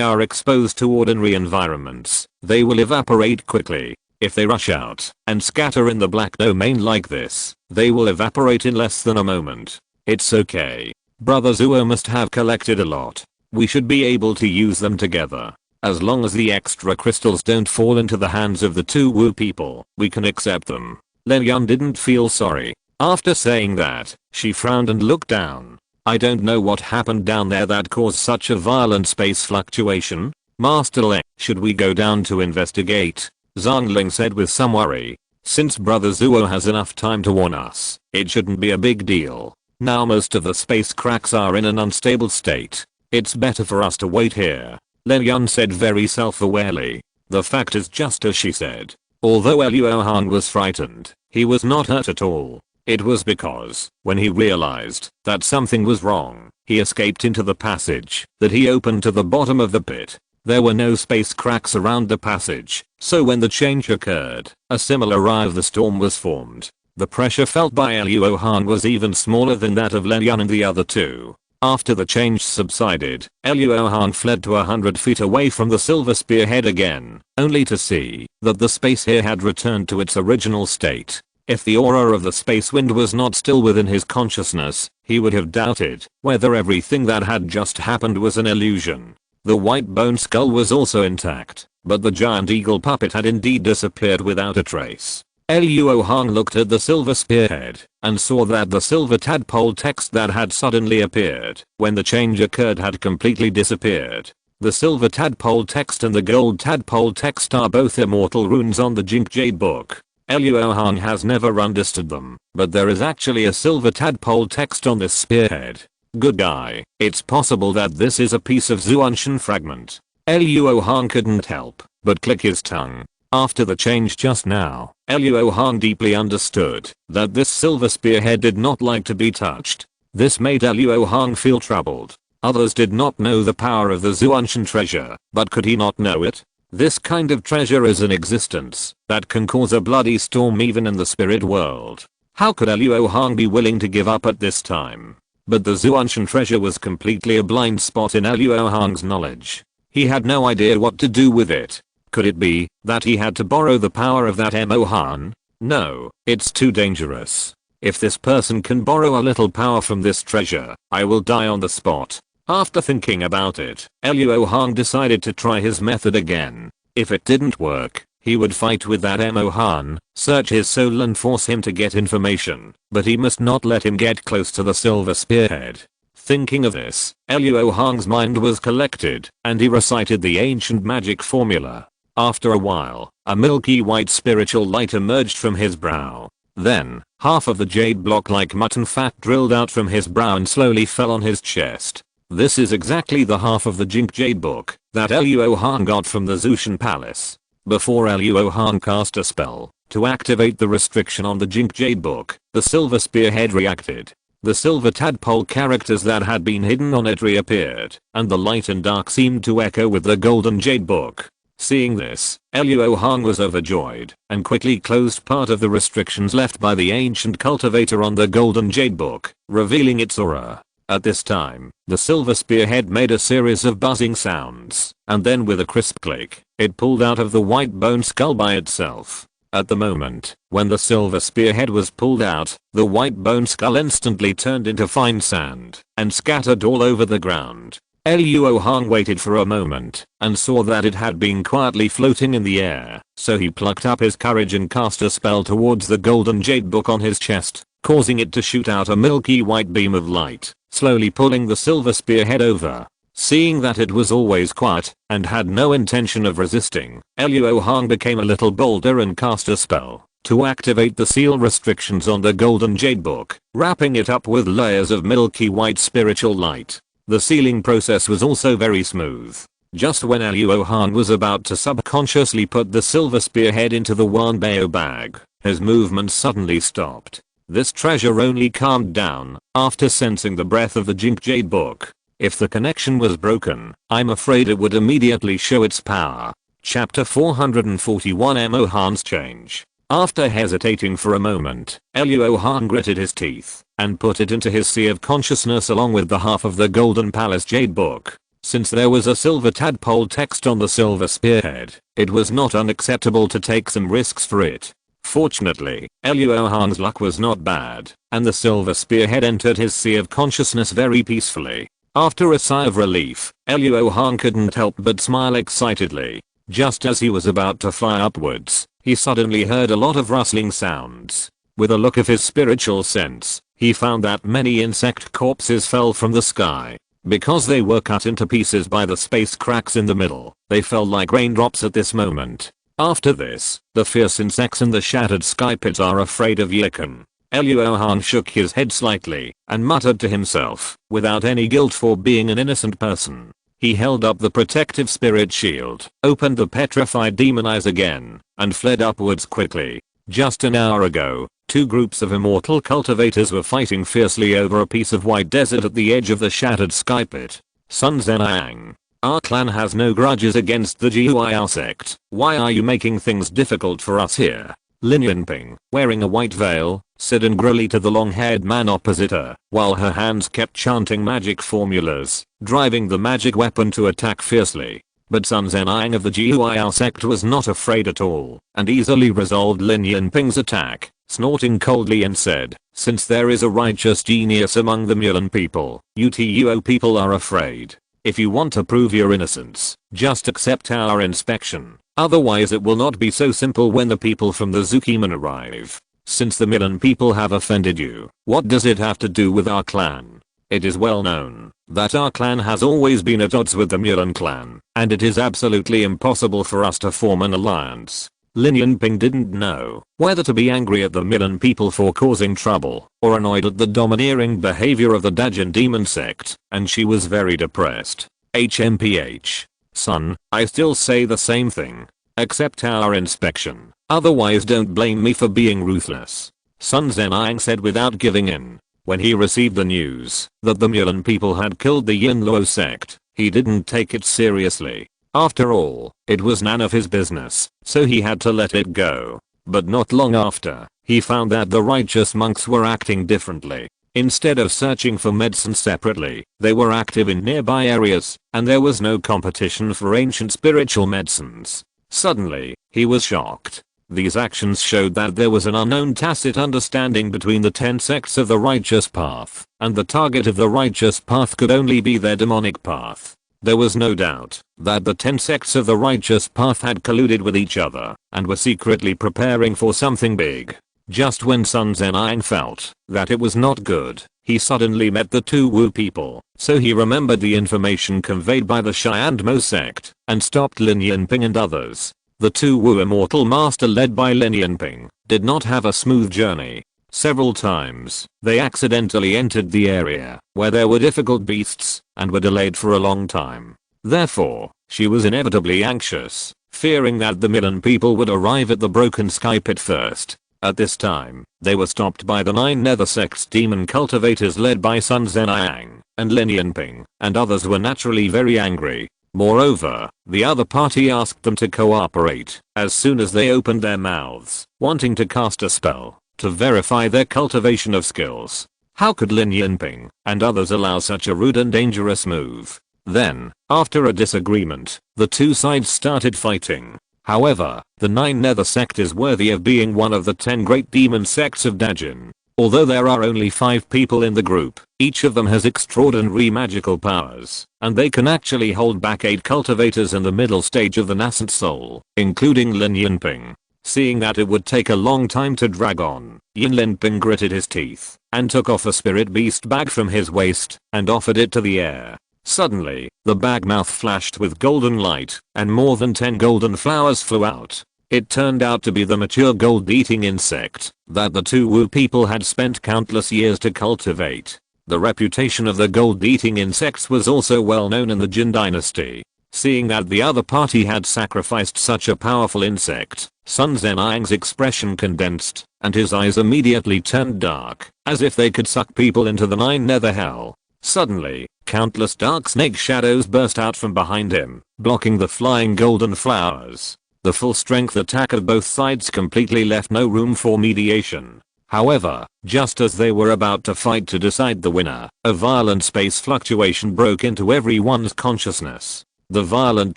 are exposed to ordinary environments, they will evaporate quickly. If they rush out and scatter in the black domain like this, they will evaporate in less than a moment. It's okay. Brother Zuo must have collected a lot. We should be able to use them together. As long as the extra crystals don't fall into the hands of the two Wu people, we can accept them. Lei Yun didn't feel sorry. After saying that, she frowned and looked down. I don't know what happened down there that caused such a violent space fluctuation. Master Ling, should we go down to investigate? Zhang Ling said with some worry. Since Brother Zuo has enough time to warn us, it shouldn't be a big deal. Now most of the space cracks are in an unstable state. It's better for us to wait here. Lei Yun said very self-awarely. The fact is just as she said. Although Luo Hong was frightened, he was not hurt at all. It was because, when he realized that something was wrong, he escaped into the passage that he opened to the bottom of the pit. There were no space cracks around the passage, so when the change occurred, a similar eye of the storm was formed. The pressure felt by Luo Hong was even smaller than that of Lei Yun and the other two. After the change subsided, Luo Hong fled to 100 feet away from the silver spearhead again, only to see that the space here had returned to its original state. If the aura of the space wind was not still within his consciousness, he would have doubted whether everything that had just happened was an illusion. The white bone skull was also intact, but the giant eagle puppet had indeed disappeared without a trace. Luo Hong looked at the silver spearhead and saw that the silver tadpole text that had suddenly appeared when the change occurred had completely disappeared. The silver tadpole text and the gold tadpole text are both immortal runes on the Jade book. Luo Hong has never understood them, but there is actually a silver tadpole text on this spearhead. Good guy, it's possible that this is a piece of Zuanshan fragment. Luo Hong couldn't help but click his tongue. After the change just now, Luo Hong deeply understood that this silver spearhead did not like to be touched. This made Luo Hong feel troubled. Others did not know the power of the Zuanshan treasure, but could he not know it? This kind of treasure is in existence that can cause a bloody storm even in the spirit world. How could Luo Hong be willing to give up at this time? But the Zuanshan treasure was completely a blind spot in Luo Hong's knowledge. He had no idea what to do with it. Could it be that he had to borrow the power of that Mo Han? No, it's too dangerous. If this person can borrow a little power from this treasure, I will die on the spot. After thinking about it, Luo Hong decided to try his method again. If it didn't work, he would fight with that Mo Han, search his soul and force him to get information, but he must not let him get close to the silver spearhead. Thinking of this, Luo Hong's mind was collected, and he recited the ancient magic formula. After a while, a milky white spiritual light emerged from his brow. Then, half of the jade block like mutton fat drilled out from his brow and slowly fell on his chest. This is exactly the half of the Jink Jade book that Luo Hong got from the Zushan Palace. Before Luo Hong cast a spell to activate the restriction on the Jink Jade book, the silver spearhead reacted. The silver tadpole characters that had been hidden on it reappeared, and the light and dark seemed to echo with the golden jade book. Seeing this, Luo Hong was overjoyed and quickly closed part of the restrictions left by the ancient cultivator on the golden jade book, revealing its aura. At this time, the silver spearhead made a series of buzzing sounds, and then with a crisp click, it pulled out of the white bone skull by itself. At the moment, when the silver spearhead was pulled out, the white bone skull instantly turned into fine sand and scattered all over the ground. Luo Hong waited for a moment and saw that it had been quietly floating in the air, so he plucked up his courage and cast a spell towards the golden jade book on his chest, causing it to shoot out a milky white beam of light, slowly pulling the silver spearhead over. Seeing that it was always quiet and had no intention of resisting, Luo Hong became a little bolder and cast a spell to activate the seal restrictions on the golden jade book, wrapping it up with layers of milky white spiritual light. The sealing process was also very smooth. Just when Luo Hong was about to subconsciously put the silver spearhead into the Wanbao bag, his movements suddenly stopped. This treasure only calmed down after sensing the breath of the Jink Jade book. If the connection was broken, I'm afraid it would immediately show its power. Chapter 441 Mo Han's Change. After hesitating for a moment, Luo Hong gritted his teeth and put it into his sea of consciousness along with the half of the Golden Palace Jade book. Since there was a silver tadpole text on the silver spearhead, it was not unacceptable to take some risks for it. Fortunately, Luo Hong's luck was not bad, and the silver spearhead entered his sea of consciousness very peacefully. After a sigh of relief, Luo Hong couldn't help but smile excitedly. Just as he was about to fly upwards, he suddenly heard a lot of rustling sounds. With a look of his spiritual sense, he found that many insect corpses fell from the sky. Because they were cut into pieces by the space cracks in the middle, they fell like raindrops at this moment. After this, the fierce insects in the shattered sky pits are afraid of Yikan. Luo Hong shook his head slightly and muttered to himself, without any guilt for being an innocent person. He held up the protective spirit shield, opened the petrified demon eyes again, and fled upwards quickly. Just an hour ago, two groups of immortal cultivators were fighting fiercely over a piece of white desert at the edge of the shattered sky pit. Sun Zhenang. Our clan has no grudges against the Jiuao sect. Why are you making things difficult for us here? Lin Yinping, wearing a white veil, said angrily to the long-haired man opposite her, while her hands kept chanting magic formulas, driving the magic weapon to attack fiercely. But Sun Zhenang of the Jiuao sect was not afraid at all, and easily resolved Lin Yinping's attack, snorting coldly and said, since there is a righteous genius among the Mulan people, you Tuo people are afraid. If you want to prove your innocence, just accept our inspection. Otherwise it will not be so simple when the people from the Zukiman arrive. Since the Milan people have offended you, what does it have to do with our clan? It is well known that our clan has always been at odds with the Mulan clan, and it is absolutely impossible for us to form an alliance. Lin Yinping didn't know whether to be angry at the Milan people for causing trouble, or annoyed at the domineering behavior of the Dajin demon sect, and she was very depressed. HMPH. Son, I still say the same thing. Accept our inspection, otherwise don't blame me for being ruthless. Sun Zhenang said without giving in. When he received the news that the Mulan people had killed the Yin Luo sect, he didn't take it seriously. After all, it was none of his business, so he had to let it go. But not long after, he found that the righteous monks were acting differently. Instead of searching for medicine separately, they were active in nearby areas, and there was no competition for ancient spiritual medicines. Suddenly, he was shocked. These actions showed that there was an unknown tacit understanding between the 10 sects of the righteous path, and the target of the righteous path could only be their demonic path. There was no doubt that the 10 sects of the righteous path had colluded with each other, and were secretly preparing for something big. Just when Sun Zenang felt that it was not good, he suddenly met the two Wu people, so he remembered the information conveyed by the Xianmo sect, and stopped Lin Yinping and others. The two Wu immortal master led by Lin Yinping did not have a smooth journey. Several times, they accidentally entered the area where there were difficult beasts, and were delayed for a long time. Therefore, she was inevitably anxious, fearing that the Milan people would arrive at the broken sky pit first. At this time, they were stopped by the 9 nether sects demon cultivators led by Sun Zenang and Lin Yinping, and others were naturally very angry. Moreover, the other party asked them to cooperate as soon as they opened their mouths, wanting to cast a spell to verify their cultivation of skills. How could Lin Yinping and others allow such a rude and dangerous move? Then, after a disagreement, the two sides started fighting. However, the 9 nether sect is worthy of being one of the 10 great demon sects of Dajin. Although there are only 5 people in the group, each of them has extraordinary magical powers, and they can actually hold back 8 cultivators in the middle stage of the nascent soul, including Lin Yinping. Seeing that it would take a long time to drag on, Lin Yinping gritted his teeth, and took off a spirit beast bag from his waist, and offered it to the air. Suddenly, the bag mouth flashed with golden light, and more than 10 golden flowers flew out. It turned out to be the mature gold-eating insect that the two Wu people had spent countless years to cultivate. The reputation of the gold-eating insects was also well known in the Jin dynasty. Seeing that the other party had sacrificed such a powerful insect, Sun Zenang's expression condensed, and his eyes immediately turned dark, as if they could suck people into the 9 nether hell. Suddenly, countless dark snake shadows burst out from behind him, blocking the flying golden flowers. The full strength attack of both sides completely left no room for mediation. However, just as they were about to fight to decide the winner, a violent space fluctuation broke into everyone's consciousness. The violent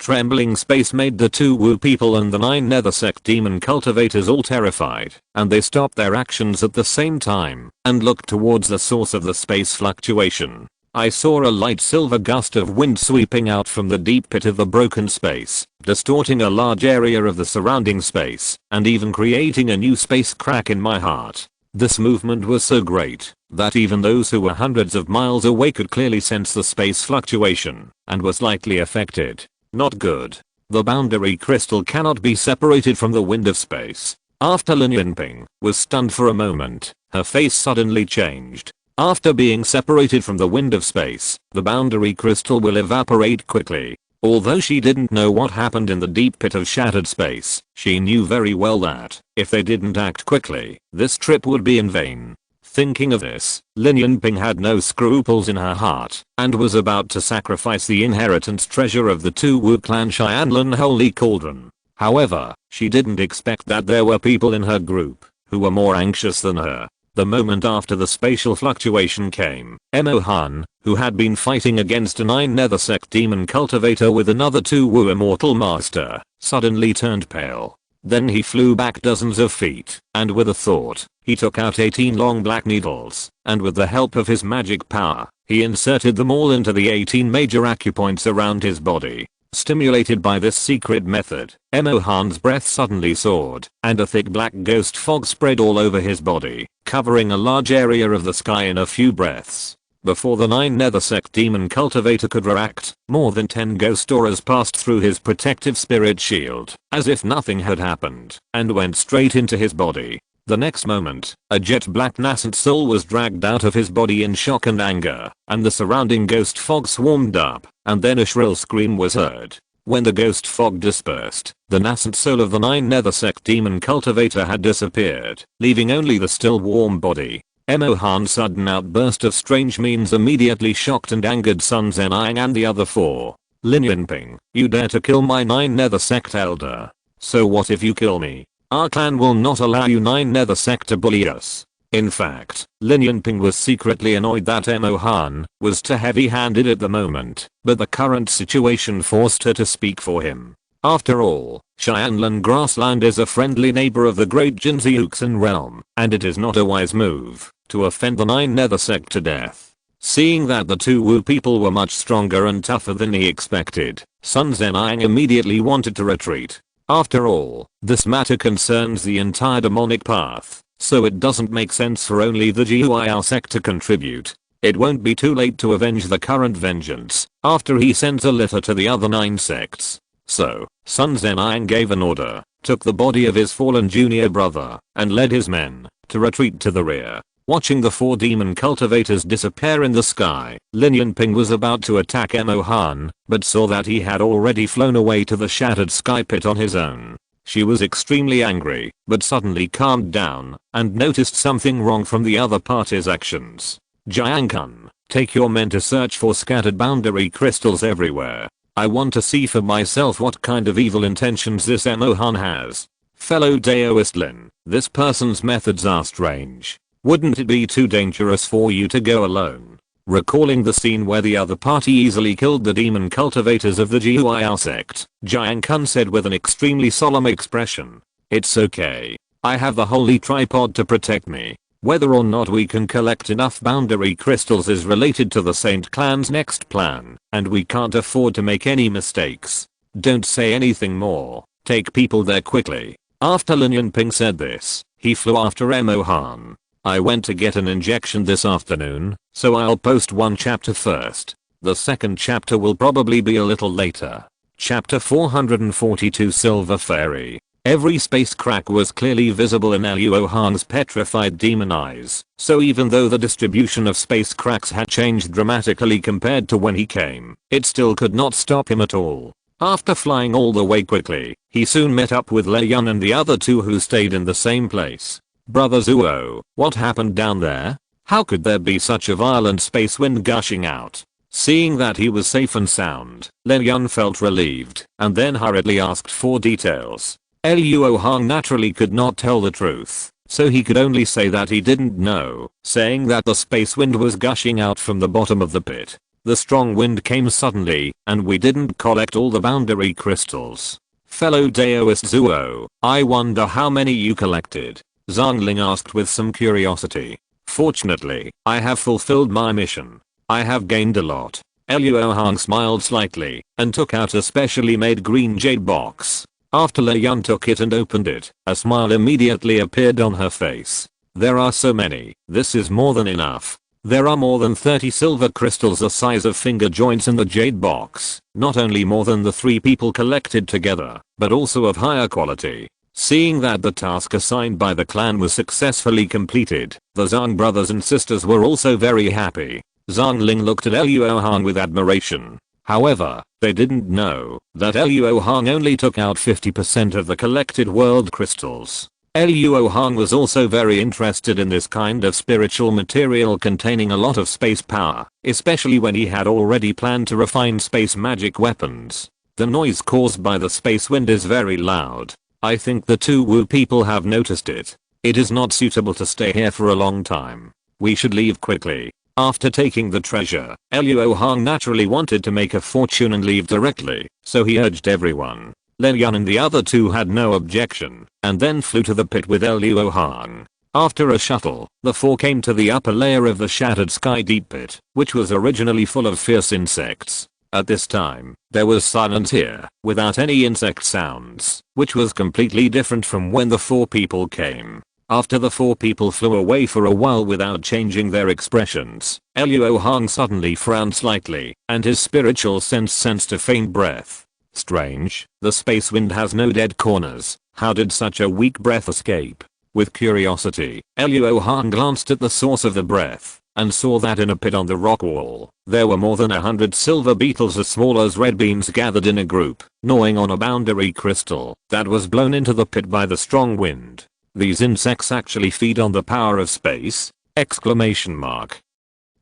trembling space made the two Wu people and the 9 nether sect demon cultivators all terrified, and they stopped their actions at the same time and looked towards the source of the space fluctuation. I saw a light silver gust of wind sweeping out from the deep pit of the broken space, distorting a large area of the surrounding space, and even creating a new space crack in my heart. This movement was so great that even those who were hundreds of miles away could clearly sense the space fluctuation, and were slightly affected. Not good. The boundary crystal cannot be separated from the wind of space. After Lin Yinping was stunned for a moment, her face suddenly changed. After being separated from the wind of space, the boundary crystal will evaporate quickly. Although she didn't know what happened in the deep pit of shattered space, she knew very well that, if they didn't act quickly, this trip would be in vain. Thinking of this, Lin Yinping had no scruples in her heart, and was about to sacrifice the inheritance treasure of the two Wu clan Xianlun Holy Cauldron. However, she didn't expect that there were people in her group who were more anxious than her. The moment after the spatial fluctuation came, Mo Han, who had been fighting against a 9 nether sect demon cultivator with another two Wu immortal master, suddenly turned pale. Then he flew back dozens of feet, and with a thought, he took out 18 long black needles, and with the help of his magic power, he inserted them all into the 18 major acupoints around his body. Stimulated by this secret method, Mo Han's breath suddenly soared, and a thick black ghost fog spread all over his body, covering a large area of the sky in a few breaths. Before the 9 nether sect demon cultivator could react, more than 10 ghost auras passed through his protective spirit shield, as if nothing had happened, and went straight into his body. The next moment, a jet black nascent soul was dragged out of his body in shock and anger, and the surrounding ghost fog swarmed up, and then a shrill scream was heard. When the ghost fog dispersed, the nascent soul of the 9 nether sect demon cultivator had disappeared, leaving only the still warm body. Mo Han's sudden outburst of strange means immediately shocked and angered Sun Zenang and the other four. Lin Yinping, you dare to kill my 9 Nether Sect elder. So what if you kill me? Our clan will not allow you 9 Nether Sect to bully us. In fact, Lin Yinping was secretly annoyed that Mo Han was too heavy-handed at the moment, but the current situation forced her to speak for him. After all, Xianlan Grassland is a friendly neighbor of the great Jinxiuxin realm, and it is not a wise move to offend the 9 Nether Sect to death. Seeing that the two Wu people were much stronger and tougher than he expected, Sun Zhenang immediately wanted to retreat. After all, this matter concerns the entire demonic path, so it doesn't make sense for only the Jiuao sect to contribute. It won't be too late to avenge the current vengeance after he sends a letter to the other 9 sects. So, Sun Zhenang gave an order, took the body of his fallen junior brother, and led his men to retreat to the rear. Watching the 4 demon cultivators disappear in the sky, Lin Yinping was about to attack Mo Han, but saw that he had already flown away to the shattered sky pit on his own. She was extremely angry, but suddenly calmed down, and noticed something wrong from the other party's actions. Jiang Kun, take your men to search for scattered boundary crystals everywhere. I want to see for myself what kind of evil intentions this Mo Han has. Fellow Daoist Lin, this person's methods are strange. Wouldn't it be too dangerous for you to go alone? Recalling the scene where the other party easily killed the demon cultivators of the Jiuao sect, Jiang Kun said with an extremely solemn expression. It's okay. I have the holy tripod to protect me. Whether or not we can collect enough boundary crystals is related to the Saint Clan's next plan, and we can't afford to make any mistakes. Don't say anything more. Take people there quickly. After Lin Yinping said this, he flew after Mo Han. I went to get an injection this afternoon, so I'll post one chapter first. The second chapter will probably be a little later. Chapter 442 Silver Fairy. Every space crack was clearly visible in Luo Hong's petrified demon eyes, so even though the distribution of space cracks had changed dramatically compared to when he came, it still could not stop him at all. After flying all the way quickly, he soon met up with Lei Yun and the other 2 who stayed in the same place. Brother Zuo, what happened down there? How could there be such a violent space wind gushing out? Seeing that he was safe and sound, Lei Yun felt relieved, and then hurriedly asked for details. Luo Hong naturally could not tell the truth, so he could only say that he didn't know, saying that the space wind was gushing out from the bottom of the pit. The strong wind came suddenly, and we didn't collect all the boundary crystals. Fellow Daoist Zuo, I wonder how many you collected. Zhang Ling asked with some curiosity. Fortunately, I have fulfilled my mission. I have gained a lot. Luo Hong smiled slightly and took out a specially made green jade box. After Lei Yun took it and opened it, a smile immediately appeared on her face. There are so many, this is more than enough. There are more than 30 silver crystals the size of finger joints in the jade box, not only more than the 3 people collected together, but also of higher quality. Seeing that the task assigned by the clan was successfully completed, the Zhang brothers and sisters were also very happy. Zhang Ling looked at Luo Hong with admiration. However, they didn't know that Luo Hong only took out 50% of the collected world crystals. Luo Hong was also very interested in this kind of spiritual material containing a lot of space power, especially when he had already planned to refine space magic weapons. The noise caused by the space wind is very loud. I think the 2 Wu people have noticed it. It is not suitable to stay here for a long time. We should leave quickly. After taking the treasure, Luo Hong naturally wanted to make a fortune and leave directly, so he urged everyone. Lei Yun and the other 2 had no objection, and then flew to the pit with Luo Hong. After a shuttle, the 4 came to the upper layer of the shattered sky deep pit, which was originally full of fierce insects. At this time, there was silence here, without any insect sounds, which was completely different from when the 4 people came. After the 4 people flew away for a while without changing their expressions, Luo Hong suddenly frowned slightly, and his spiritual sense sensed a faint breath. Strange, the space wind has no dead corners. How did such a weak breath escape? With curiosity, Luo Hong glanced at the source of the breath, and saw that in a pit on the rock wall, there were more than 100 silver beetles as small as red beans gathered in a group, gnawing on a boundary crystal that was blown into the pit by the strong wind. These insects actually feed on the power of space? Exclamation mark.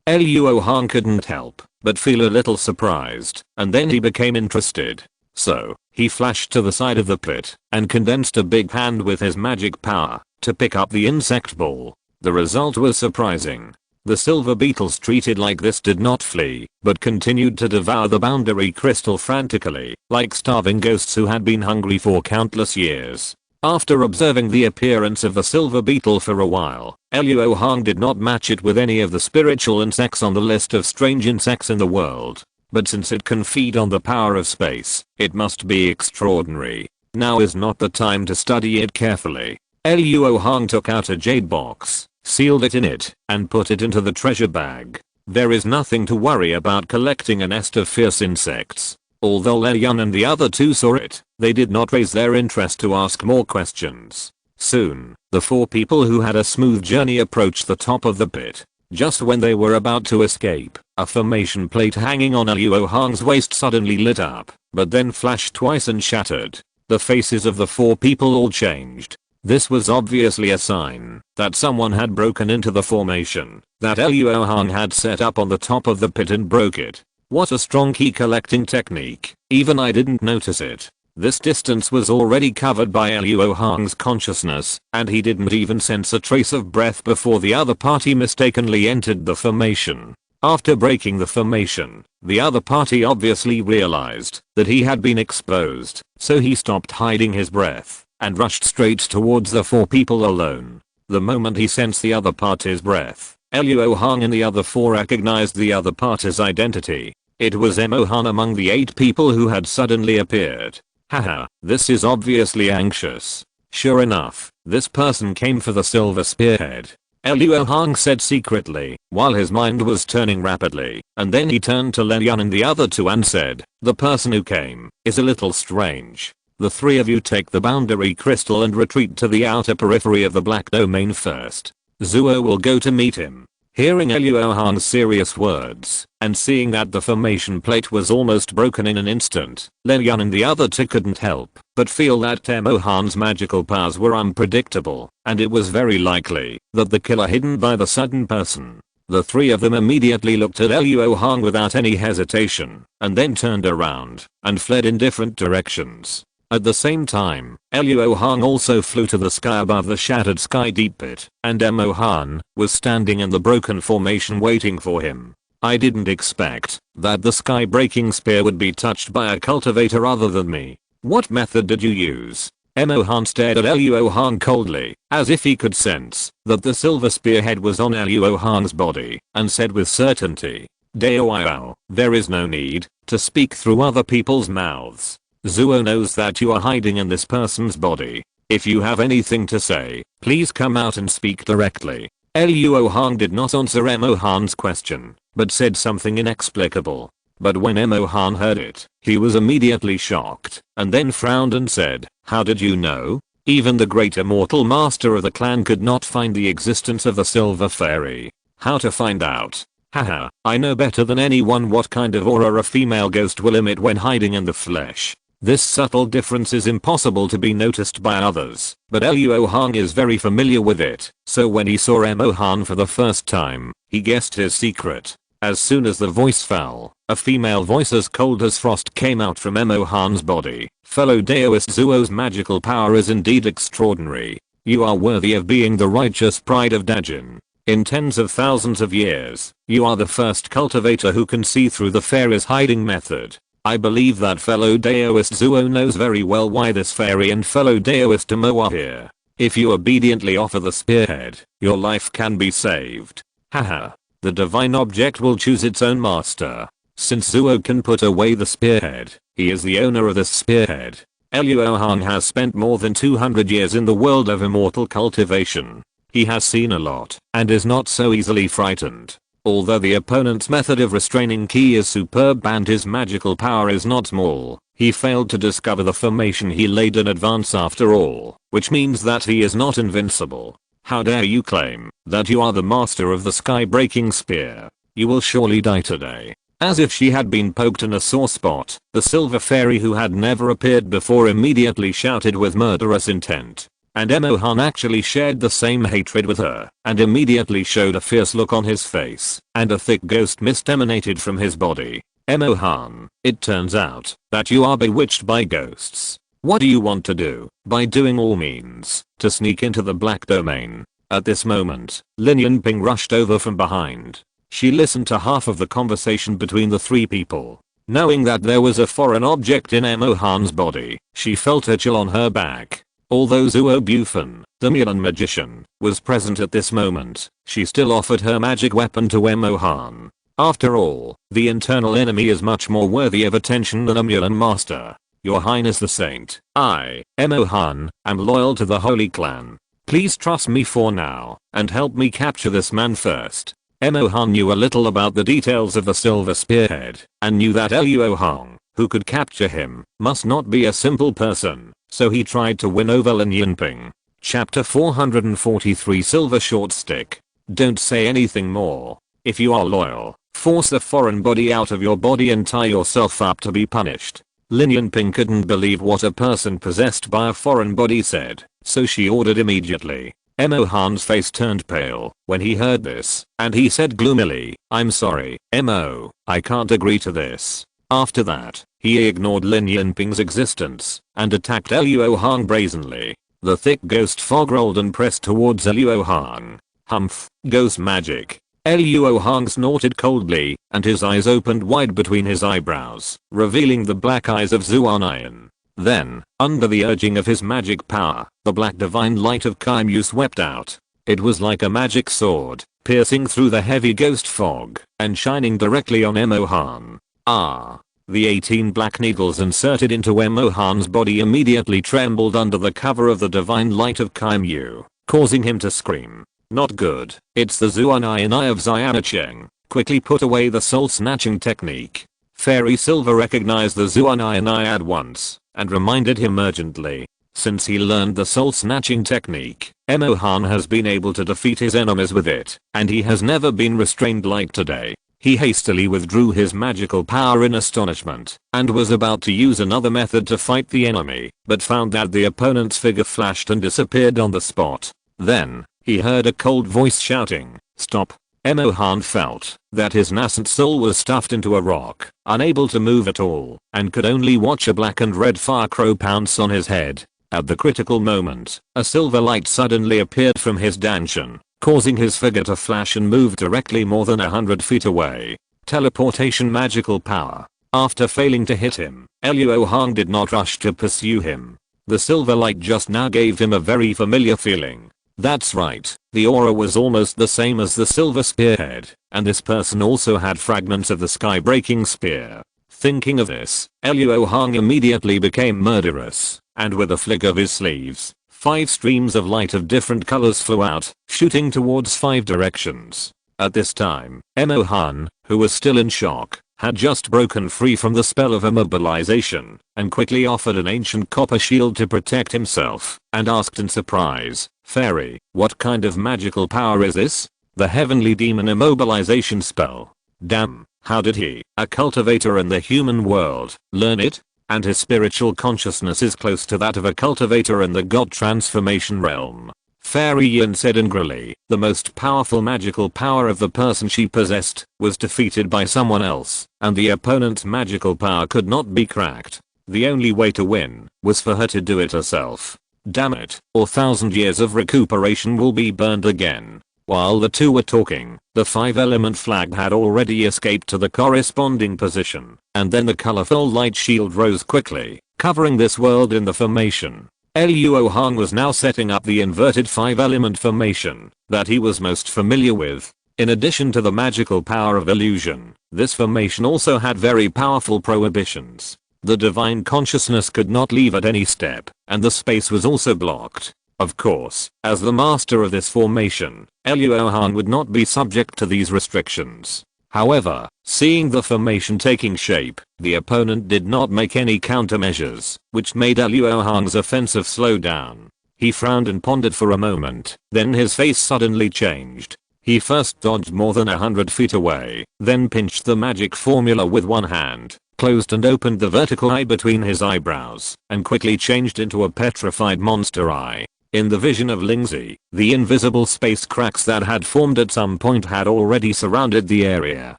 Luo Hong couldn't help but feel a little surprised, and then he became interested. So, he flashed to the side of the pit and condensed a big hand with his magic power to pick up the insect ball. The result was surprising. The silver beetles treated like this did not flee, but continued to devour the boundary crystal frantically, like starving ghosts who had been hungry for countless years. After observing the appearance of the silver beetle for a while, Luo Hong did not match it with any of the spiritual insects on the list of strange insects in the world. But since it can feed on the power of space, it must be extraordinary. Now is not the time to study it carefully. Luo Hong took out a jade box, sealed it in it, and put it into the treasure bag. There is nothing to worry about collecting a nest of fierce insects. Although Leon and the other two saw it, they did not raise their interest to ask more questions. Soon, the four people who had a smooth journey approached the top of the pit. Just when they were about to escape, a formation plate hanging on Luo Hong's waist suddenly lit up, but then flashed twice and shattered. The faces of the four people all changed. This was obviously a sign that someone had broken into the formation that Luo Hong had set up on the top of the pit and broke it. What a strong key collecting technique. Even I didn't notice it. This distance was already covered by Luo Hong's consciousness, and he didn't even sense a trace of breath before the other party mistakenly entered the formation. After breaking the formation, the other party obviously realized that he had been exposed, so he stopped hiding his breath and rushed straight towards the four people alone. The moment he sensed the other party's breath, Luo Hong and the other four recognized the other party's identity. It was Mo Han among the 8 people who had suddenly appeared. Haha, this is obviously anxious. Sure enough, this person came for the silver spearhead. Luo Hong said secretly, while his mind was turning rapidly, and then he turned to Leon and the other two and said, the person who came is a little strange. The 3 of you take the boundary crystal and retreat to the outer periphery of the black domain first. Zuo will go to meet him. Hearing Luo Hong's serious words, and seeing that the formation plate was almost broken in an instant, Leon and the other two couldn't help but feel that Mo Han's magical powers were unpredictable, and it was very likely that the killer hidden by the sudden person. The 3 of them immediately looked at Luo Hong without any hesitation, and then turned around and fled in different directions. At the same time, Luo Hong also flew to the sky above the shattered sky deep pit, and Mo Han was standing in the broken formation waiting for him. I didn't expect that the sky breaking spear would be touched by a cultivator other than me. What method did you use? Mo Han stared at Luo Hong coldly, as if he could sense that the silver spearhead was on Luo Hong's body, and said with certainty, Dao, there is no need to speak through other people's mouths. Zuo knows that you are hiding in this person's body. If you have anything to say, please come out and speak directly. Luo Hong did not answer Mo Han's question, but said something inexplicable. But when Mo Han heard it, he was immediately shocked, and then frowned and said, how did you know? Even the great immortal master of the clan could not find the existence of the silver fairy. How to find out? Haha, I know better than anyone what kind of aura a female ghost will emit when hiding in the flesh. This subtle difference is impossible to be noticed by others, but Luo Hong is very familiar with it, so when he saw Mo Han for the first time, he guessed his secret. As soon as the voice fell, a female voice as cold as frost came out from Mo Han's body. Fellow Daoist Zuo's magical power is indeed extraordinary. You are worthy of being the righteous pride of Dajin. In tens of thousands of years, you are the first cultivator who can see through the fairy's hiding method. I believe that fellow Daoist Zuo knows very well why this fairy and fellow Daoist Mo are here. If you obediently offer the spearhead, your life can be saved. Haha. The divine object will choose its own master. Since Zuo can put away the spearhead, he is the owner of this spearhead. Luo Hong has spent more than 200 years in the world of immortal cultivation. He has seen a lot, and is not so easily frightened. Although the opponent's method of restraining Ki is superb and his magical power is not small, he failed to discover the formation he laid in advance after all, which means that he is not invincible. How dare you claim that you are the master of the sky-breaking spear? You will surely die today. As if she had been poked in a sore spot, the silver fairy who had never appeared before immediately shouted with murderous intent. and Emo Han actually shared the same hatred with her, and immediately showed a fierce look on his face, and a thick ghost mist emanated from his body. Emo Han, it turns out that you are bewitched by ghosts. What do you want to do? By doing all means, to sneak into the black domain. At this moment, Lin Yinping rushed over from behind. She listened to half of the conversation between the three people. Knowing that there was a foreign object in Emo Han's body, she felt a chill on her back. Although Zuo Bufan, the Mulan magician, was present at this moment, she still offered her magic weapon to Emo Han. After all, the internal enemy is much more worthy of attention than a Mulan master. Your Highness the Saint, I, Emo Han, am loyal to the Holy Clan. Please trust me for now, and help me capture this man first. Emo Han knew a little about the details of the Silver Spearhead, and knew that Luo Hong, who could capture him, must not be a simple person, so he tried to win over Lin Yinping. Chapter 443 Silver Short Stick. Don't say anything more. If you are loyal, force a foreign body out of your body and tie yourself up to be punished. Lin Yinping couldn't believe what a person possessed by a foreign body said, so she ordered immediately. Emo Han's face turned pale when he heard this, and he said gloomily, I'm sorry, Emo, I can't agree to this. After that, he ignored Lin Yinping's existence and attacked Luo Hong brazenly. The thick ghost fog rolled and pressed towards Luo Hong. Humph, ghost magic. Luo Hong snorted coldly, and his eyes opened wide between his eyebrows, revealing the black eyes of Zuan. Then, under the urging of his magic power, the black divine light of Kaimu swept out. It was like a magic sword, piercing through the heavy ghost fog, and shining directly on Emo Han. Ah! The 18 black needles inserted into Emo Han's body immediately trembled under the cover of the divine light of Kaimu, causing him to scream. Not good. It's the Zuan Eye of Xianacheng. Quickly put away the soul snatching technique. Fairy Silver recognized the Zuan Eye at once, and reminded him urgently. Since he learned the soul snatching technique, Emo Han has been able to defeat his enemies with it, and he has never been restrained like today. He hastily withdrew his magical power in astonishment, and was about to use another method to fight the enemy, but found that the opponent's figure flashed and disappeared on the spot. Then, he heard a cold voice shouting, stop. Emo Han felt that his nascent soul was stuffed into a rock, unable to move at all, and could only watch a black and red fire crow pounce on his head. At the critical moment, a silver light suddenly appeared from his dungeon, causing his figure to flash and move directly more than 100 feet away. Teleportation magical power. After failing to hit him, Luo Hong did not rush to pursue him. The silver light just now gave him a very familiar feeling. That's right, the aura was almost the same as the Silver Spearhead, and this person also had fragments of the sky-breaking spear. Thinking of this, Luo Hong immediately became murderous, and with a flick of his sleeves, 5 streams of light of different colors flew out, shooting towards 5 directions. At this time, Emo Han, who was still in shock, had just broken free from the spell of immobilization, and quickly offered an ancient copper shield to protect himself, and asked in surprise, Fairy, what kind of magical power is this? The heavenly demon immobilization spell. Damn, how did he, a cultivator in the human world, learn it? And his spiritual consciousness is close to that of a cultivator in the god transformation realm. Fairy Yin said angrily, the most powerful magical power of the person she possessed was defeated by someone else, and the opponent's magical power could not be cracked. The only way to win was for her to do it herself. Damn it, or 1,000 years of recuperation will be burned again. While the two were talking, the 5-element flag had already escaped to the corresponding position, and then the colorful light shield rose quickly, covering this world in the formation. Luo Hong was now setting up the inverted 5-element formation that he was most familiar with. In addition to the magical power of illusion, this formation also had very powerful prohibitions. The divine consciousness could not leave at any step, and the space was also blocked. Of course, as the master of this formation, Luo Hong would not be subject to these restrictions. However, seeing the formation taking shape, the opponent did not make any countermeasures, which made Luo Hong's offensive slow down. He frowned and pondered for a moment, then his face suddenly changed. He first dodged more than 100 feet away, then pinched the magic formula with one hand, closed and opened the vertical eye between his eyebrows, and quickly changed into a petrified monster eye. In the vision of Lingzi, the invisible space cracks that had formed at some point had already surrounded the area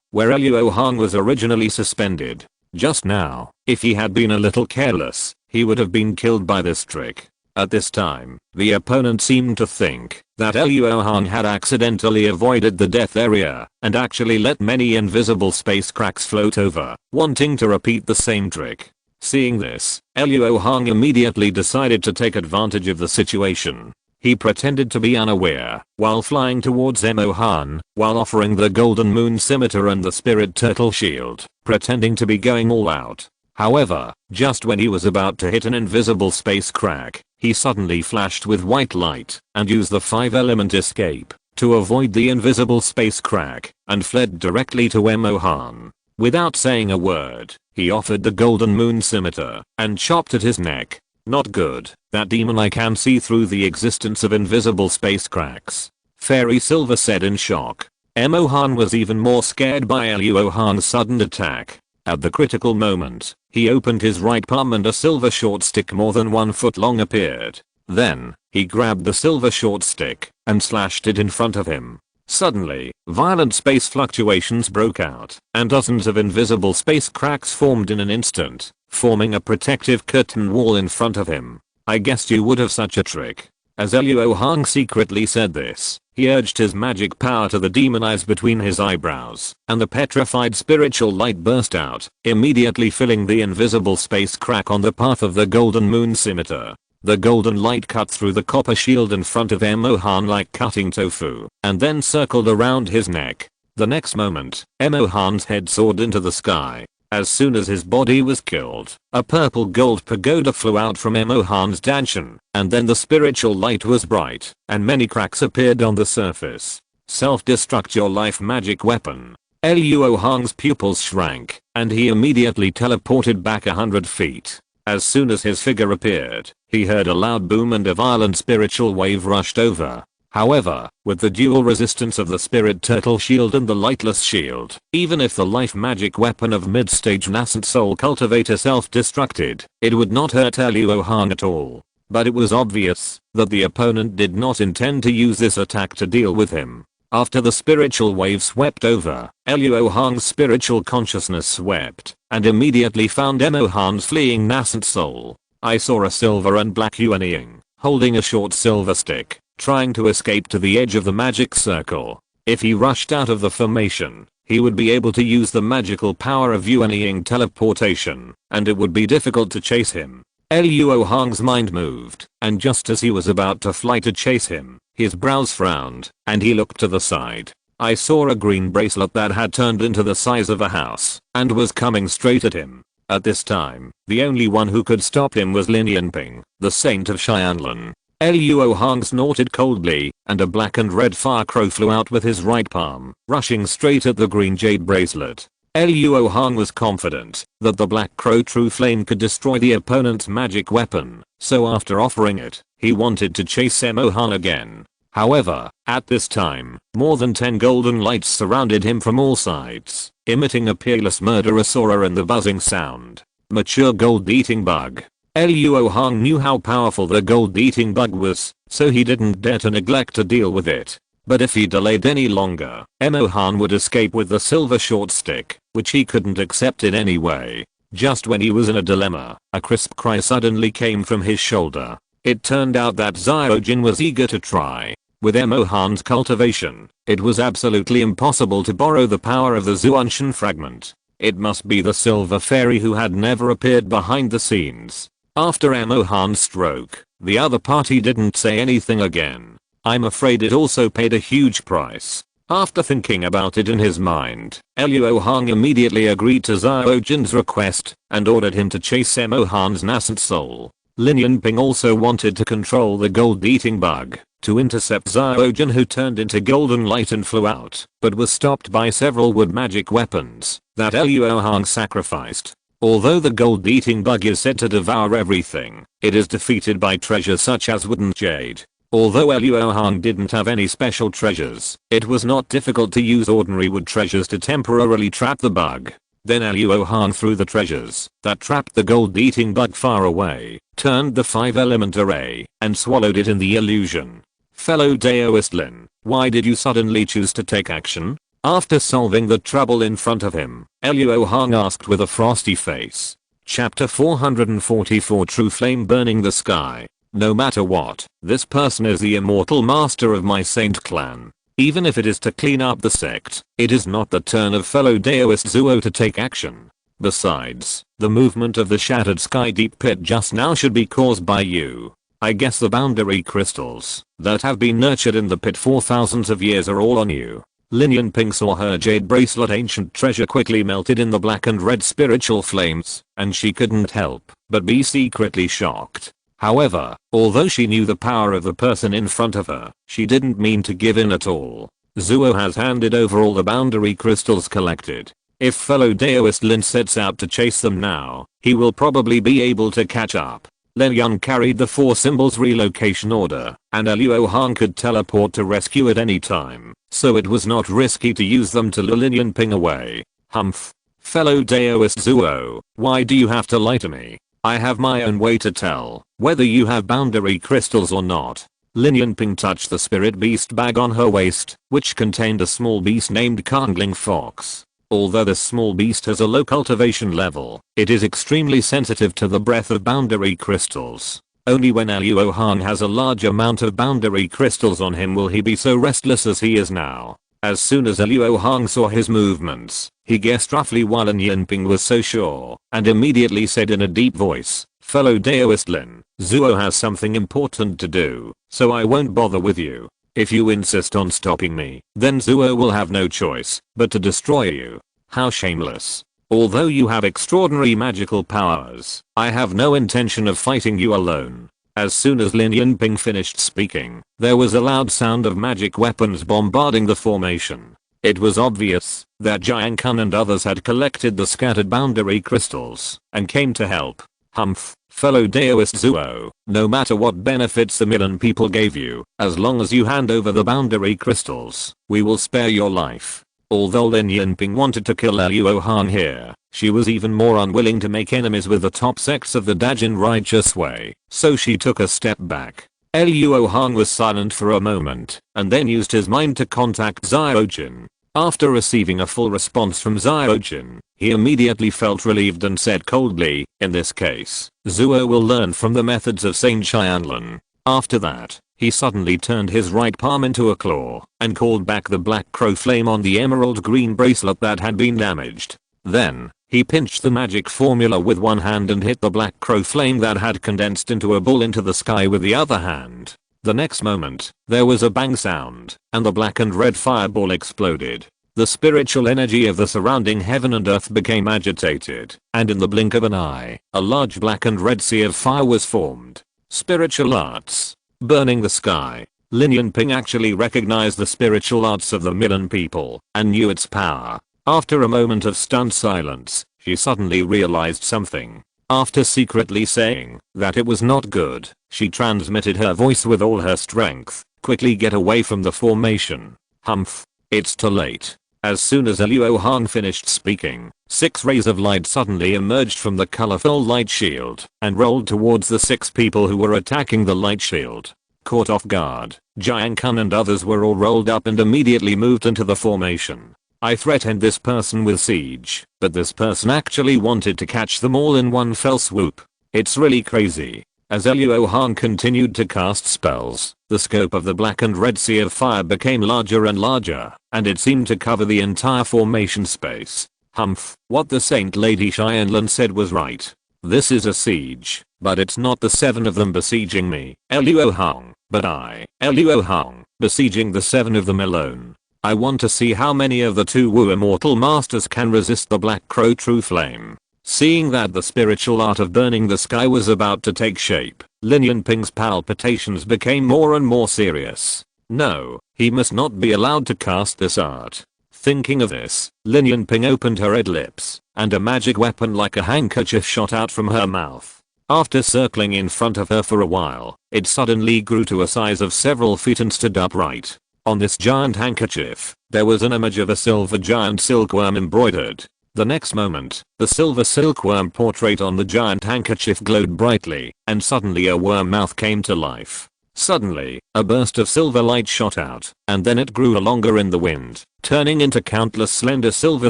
where Luo Hong was originally suspended. Just now, if he had been a little careless, he would have been killed by this trick. At this time, the opponent seemed to think that Luo Hong had accidentally avoided the death area and actually let many invisible space cracks float over, wanting to repeat the same trick. Seeing this, Luo Hong immediately decided to take advantage of the situation. He pretended to be unaware while flying towards Mo Han, while offering the Golden Moon Scimitar and the Spirit Turtle Shield, pretending to be going all out. However, just when he was about to hit an invisible space crack, he suddenly flashed with white light and used the 5-element escape to avoid the invisible space crack and fled directly to Mo Han. Without saying a word, he offered the Golden Moon Scimitar and chopped at his neck. Not good, that demon I can see through the existence of invisible space cracks. Fairy Silver said in shock. Mo Han was even more scared by Luo Hong's sudden attack. At the critical moment, he opened his right palm and a silver short stick more than 1 foot long appeared. Then, he grabbed the silver short stick and slashed it in front of him. Suddenly, violent space fluctuations broke out, and dozens of invisible space cracks formed in an instant, forming a protective curtain wall in front of him. I guessed you would have such a trick. As Luo Hong secretly said this, he urged his magic power to the demon eyes between his eyebrows, and the petrified spiritual light burst out, immediately filling the invisible space crack on the path of the Golden Moon Scimitar. The golden light cut through the copper shield in front of Mo Han like cutting tofu, and then circled around his neck. The next moment, Mo Han's head soared into the sky. As soon as his body was killed, a purple gold pagoda flew out from Mo Han's dantian, and then the spiritual light was bright, and many cracks appeared on the surface. Self-destruct your life magic weapon. Luo Hong's pupils shrank, and he immediately teleported back 100 feet. As soon as his figure appeared, he heard a loud boom and a violent spiritual wave rushed over. However, with the dual resistance of the Spirit Turtle Shield and the Lightless Shield, even if the life magic weapon of mid-stage nascent soul cultivator self-destructed, it would not hurt Luo Hong at all. But it was obvious that the opponent did not intend to use this attack to deal with him. After the spiritual wave swept over, Luo Hong's spiritual consciousness swept, and immediately found Mo Han's fleeing nascent soul. I saw a silver and black Yuan Ying, holding a short silver stick, trying to escape to the edge of the magic circle. If he rushed out of the formation, he would be able to use the magical power of Yuan Ying teleportation, and it would be difficult to chase him. Luo Hong's mind moved, and just as he was about to fly to chase him, his brows frowned, and he looked to the side. I saw a green bracelet that had turned into the size of a house, and was coming straight at him. At this time, the only one who could stop him was Lin Yanping, the saint of Xianlin. Luo Hong snorted coldly, and a black and red fire crow flew out with his right palm, rushing straight at the green jade bracelet. Luo Hong was confident that the black crow true flame could destroy the opponent's magic weapon, so after offering it, he wanted to chase Mo Han again. However, at this time, more than 10 golden lights surrounded him from all sides, emitting a peerless murderous aura and the buzzing sound. Mature gold-eating bug. Luo Hong knew how powerful the gold-eating bug was, so he didn't dare to neglect to deal with it. But if he delayed any longer, Mo Han would escape with the silver short stick, which he couldn't accept in any way. Just when he was in a dilemma, a crisp cry suddenly came from his shoulder. It turned out that Xiaojin was eager to try. With Mo Han's cultivation, it was absolutely impossible to borrow the power of the Zuanshan fragment. It must be the silver fairy who had never appeared behind the scenes. After Mo Han's stroke, the other party didn't say anything again. I'm afraid it also paid a huge price. After thinking about it in his mind, Luo Hong immediately agreed to Xiaojin's request and ordered him to chase Mo Han's nascent soul. Lin Yanping also wanted to control the gold-eating bug to intercept Xiaojin, who turned into golden light and flew out, but was stopped by several wood magic weapons that Luo Hong sacrificed. Although the gold-eating bug is said to devour everything, it is defeated by treasures such as wood and jade. Although Luo Hong didn't have any special treasures, it was not difficult to use ordinary wood treasures to temporarily trap the bug. Then Luo Hong threw the treasures that trapped the gold-eating bug far away, turned the 5-element array, and swallowed it in the illusion. Fellow Daoist Lin, why did you suddenly choose to take action? After solving the trouble in front of him, Luo Hong asked with a frosty face. Chapter 444 True Flame Burning the Sky. No matter what, this person is the immortal master of my saint clan. Even if it is to clean up the sect, it is not the turn of fellow Daoist Zuo to take action. Besides, the movement of the shattered sky deep pit just now should be caused by you. I guess the boundary crystals that have been nurtured in the pit for thousands of years are all on you. Lin Yanping saw her jade bracelet ancient treasure quickly melted in the black and red spiritual flames, and she couldn't help but be secretly shocked. However, although she knew the power of the person in front of her, she didn't mean to give in at all. Zuo has handed over all the boundary crystals collected. If fellow Daoist Lin sets out to chase them now, he will probably be able to catch up. Lin Yun carried the 4 symbols relocation order, and Luo Hong could teleport to rescue at any time, so it was not risky to use them to lure Lin Yanping away. Humph. Fellow Daoist Zuo, why do you have to lie to me? I have my own way to tell whether you have boundary crystals or not. Lin Yanping touched the spirit beast bag on her waist, which contained a small beast named Kangling Fox. Although the small beast has a low cultivation level, it is extremely sensitive to the breath of boundary crystals. Only when Luo Hong has a large amount of boundary crystals on him will he be so restless as he is now. As soon as Luo Hong saw his movements, he guessed roughly why Lin Yanping was so sure, and immediately said in a deep voice, fellow Daoist Lin, Zuo has something important to do, so I won't bother with you. If you insist on stopping me, then Zuo will have no choice but to destroy you. How shameless. Although you have extraordinary magical powers, I have no intention of fighting you alone. As soon as Lin Yanping finished speaking, there was a loud sound of magic weapons bombarding the formation. It was obvious that Jiang Kun and others had collected the scattered boundary crystals and came to help. Humph. Fellow Daoist Zuo, no matter what benefits the Milan people gave you, as long as you hand over the boundary crystals, we will spare your life. Although Lin Yanping wanted to kill Luo Hong here, she was even more unwilling to make enemies with the top sects of the Dajin righteous way, so she took a step back. Luo Hong was silent for a moment, and then used his mind to contact Xiaojin. After receiving a full response from Xiaojin, he immediately felt relieved and said coldly, in this case, Zuo will learn from the methods of Saint Qianlin. After that, he suddenly turned his right palm into a claw and called back the black crow flame on the emerald green bracelet that had been damaged. Then, he pinched the magic formula with one hand and hit the black crow flame that had condensed into a ball into the sky with the other hand. The next moment, there was a bang sound, and the black and red fireball exploded. The spiritual energy of the surrounding heaven and earth became agitated, and in the blink of an eye, a large black and red sea of fire was formed. Spiritual arts. Burning the sky. Lin Yanping actually recognized the spiritual arts of the Milan people, and knew its power. After a moment of stunned silence, she suddenly realized something. After secretly saying that it was not good, she transmitted her voice with all her strength. Quickly get away from the formation. Humph. It's too late. As soon as Luo Hong finished speaking, 6 rays of light suddenly emerged from the colorful light shield and rolled towards the 6 people who were attacking the light shield. Caught off guard, Jiang Kun and others were all rolled up and immediately moved into the formation. I threatened this person with siege, but this person actually wanted to catch them all in one fell swoop. It's really crazy. As Luo Hong continued to cast spells, the scope of the black and red sea of fire became larger and larger, and it seemed to cover the entire formation space. Humph, what the Saint Lady Qianlin said was right. This is a siege, but it's not the 7 of them besieging me, Luo Hong, but I, Luo Hong, besieging the 7 of them alone. I want to see how many of the 2 Wu immortal masters can resist the Black Crow True Flame. Seeing that the spiritual art of burning the sky was about to take shape, Lin Yanping's palpitations became more and more serious. No, he must not be allowed to cast this art. Thinking of this, Lin Yanping opened her red lips, and a magic weapon like a handkerchief shot out from her mouth. After circling in front of her for a while, it suddenly grew to a size of several feet and stood upright. On this giant handkerchief, there was an image of a silver giant silkworm embroidered. The next moment, the silver silkworm portrait on the giant handkerchief glowed brightly, and suddenly a worm mouth came to life. Suddenly, a burst of silver light shot out, and then it grew longer in the wind, turning into countless slender silver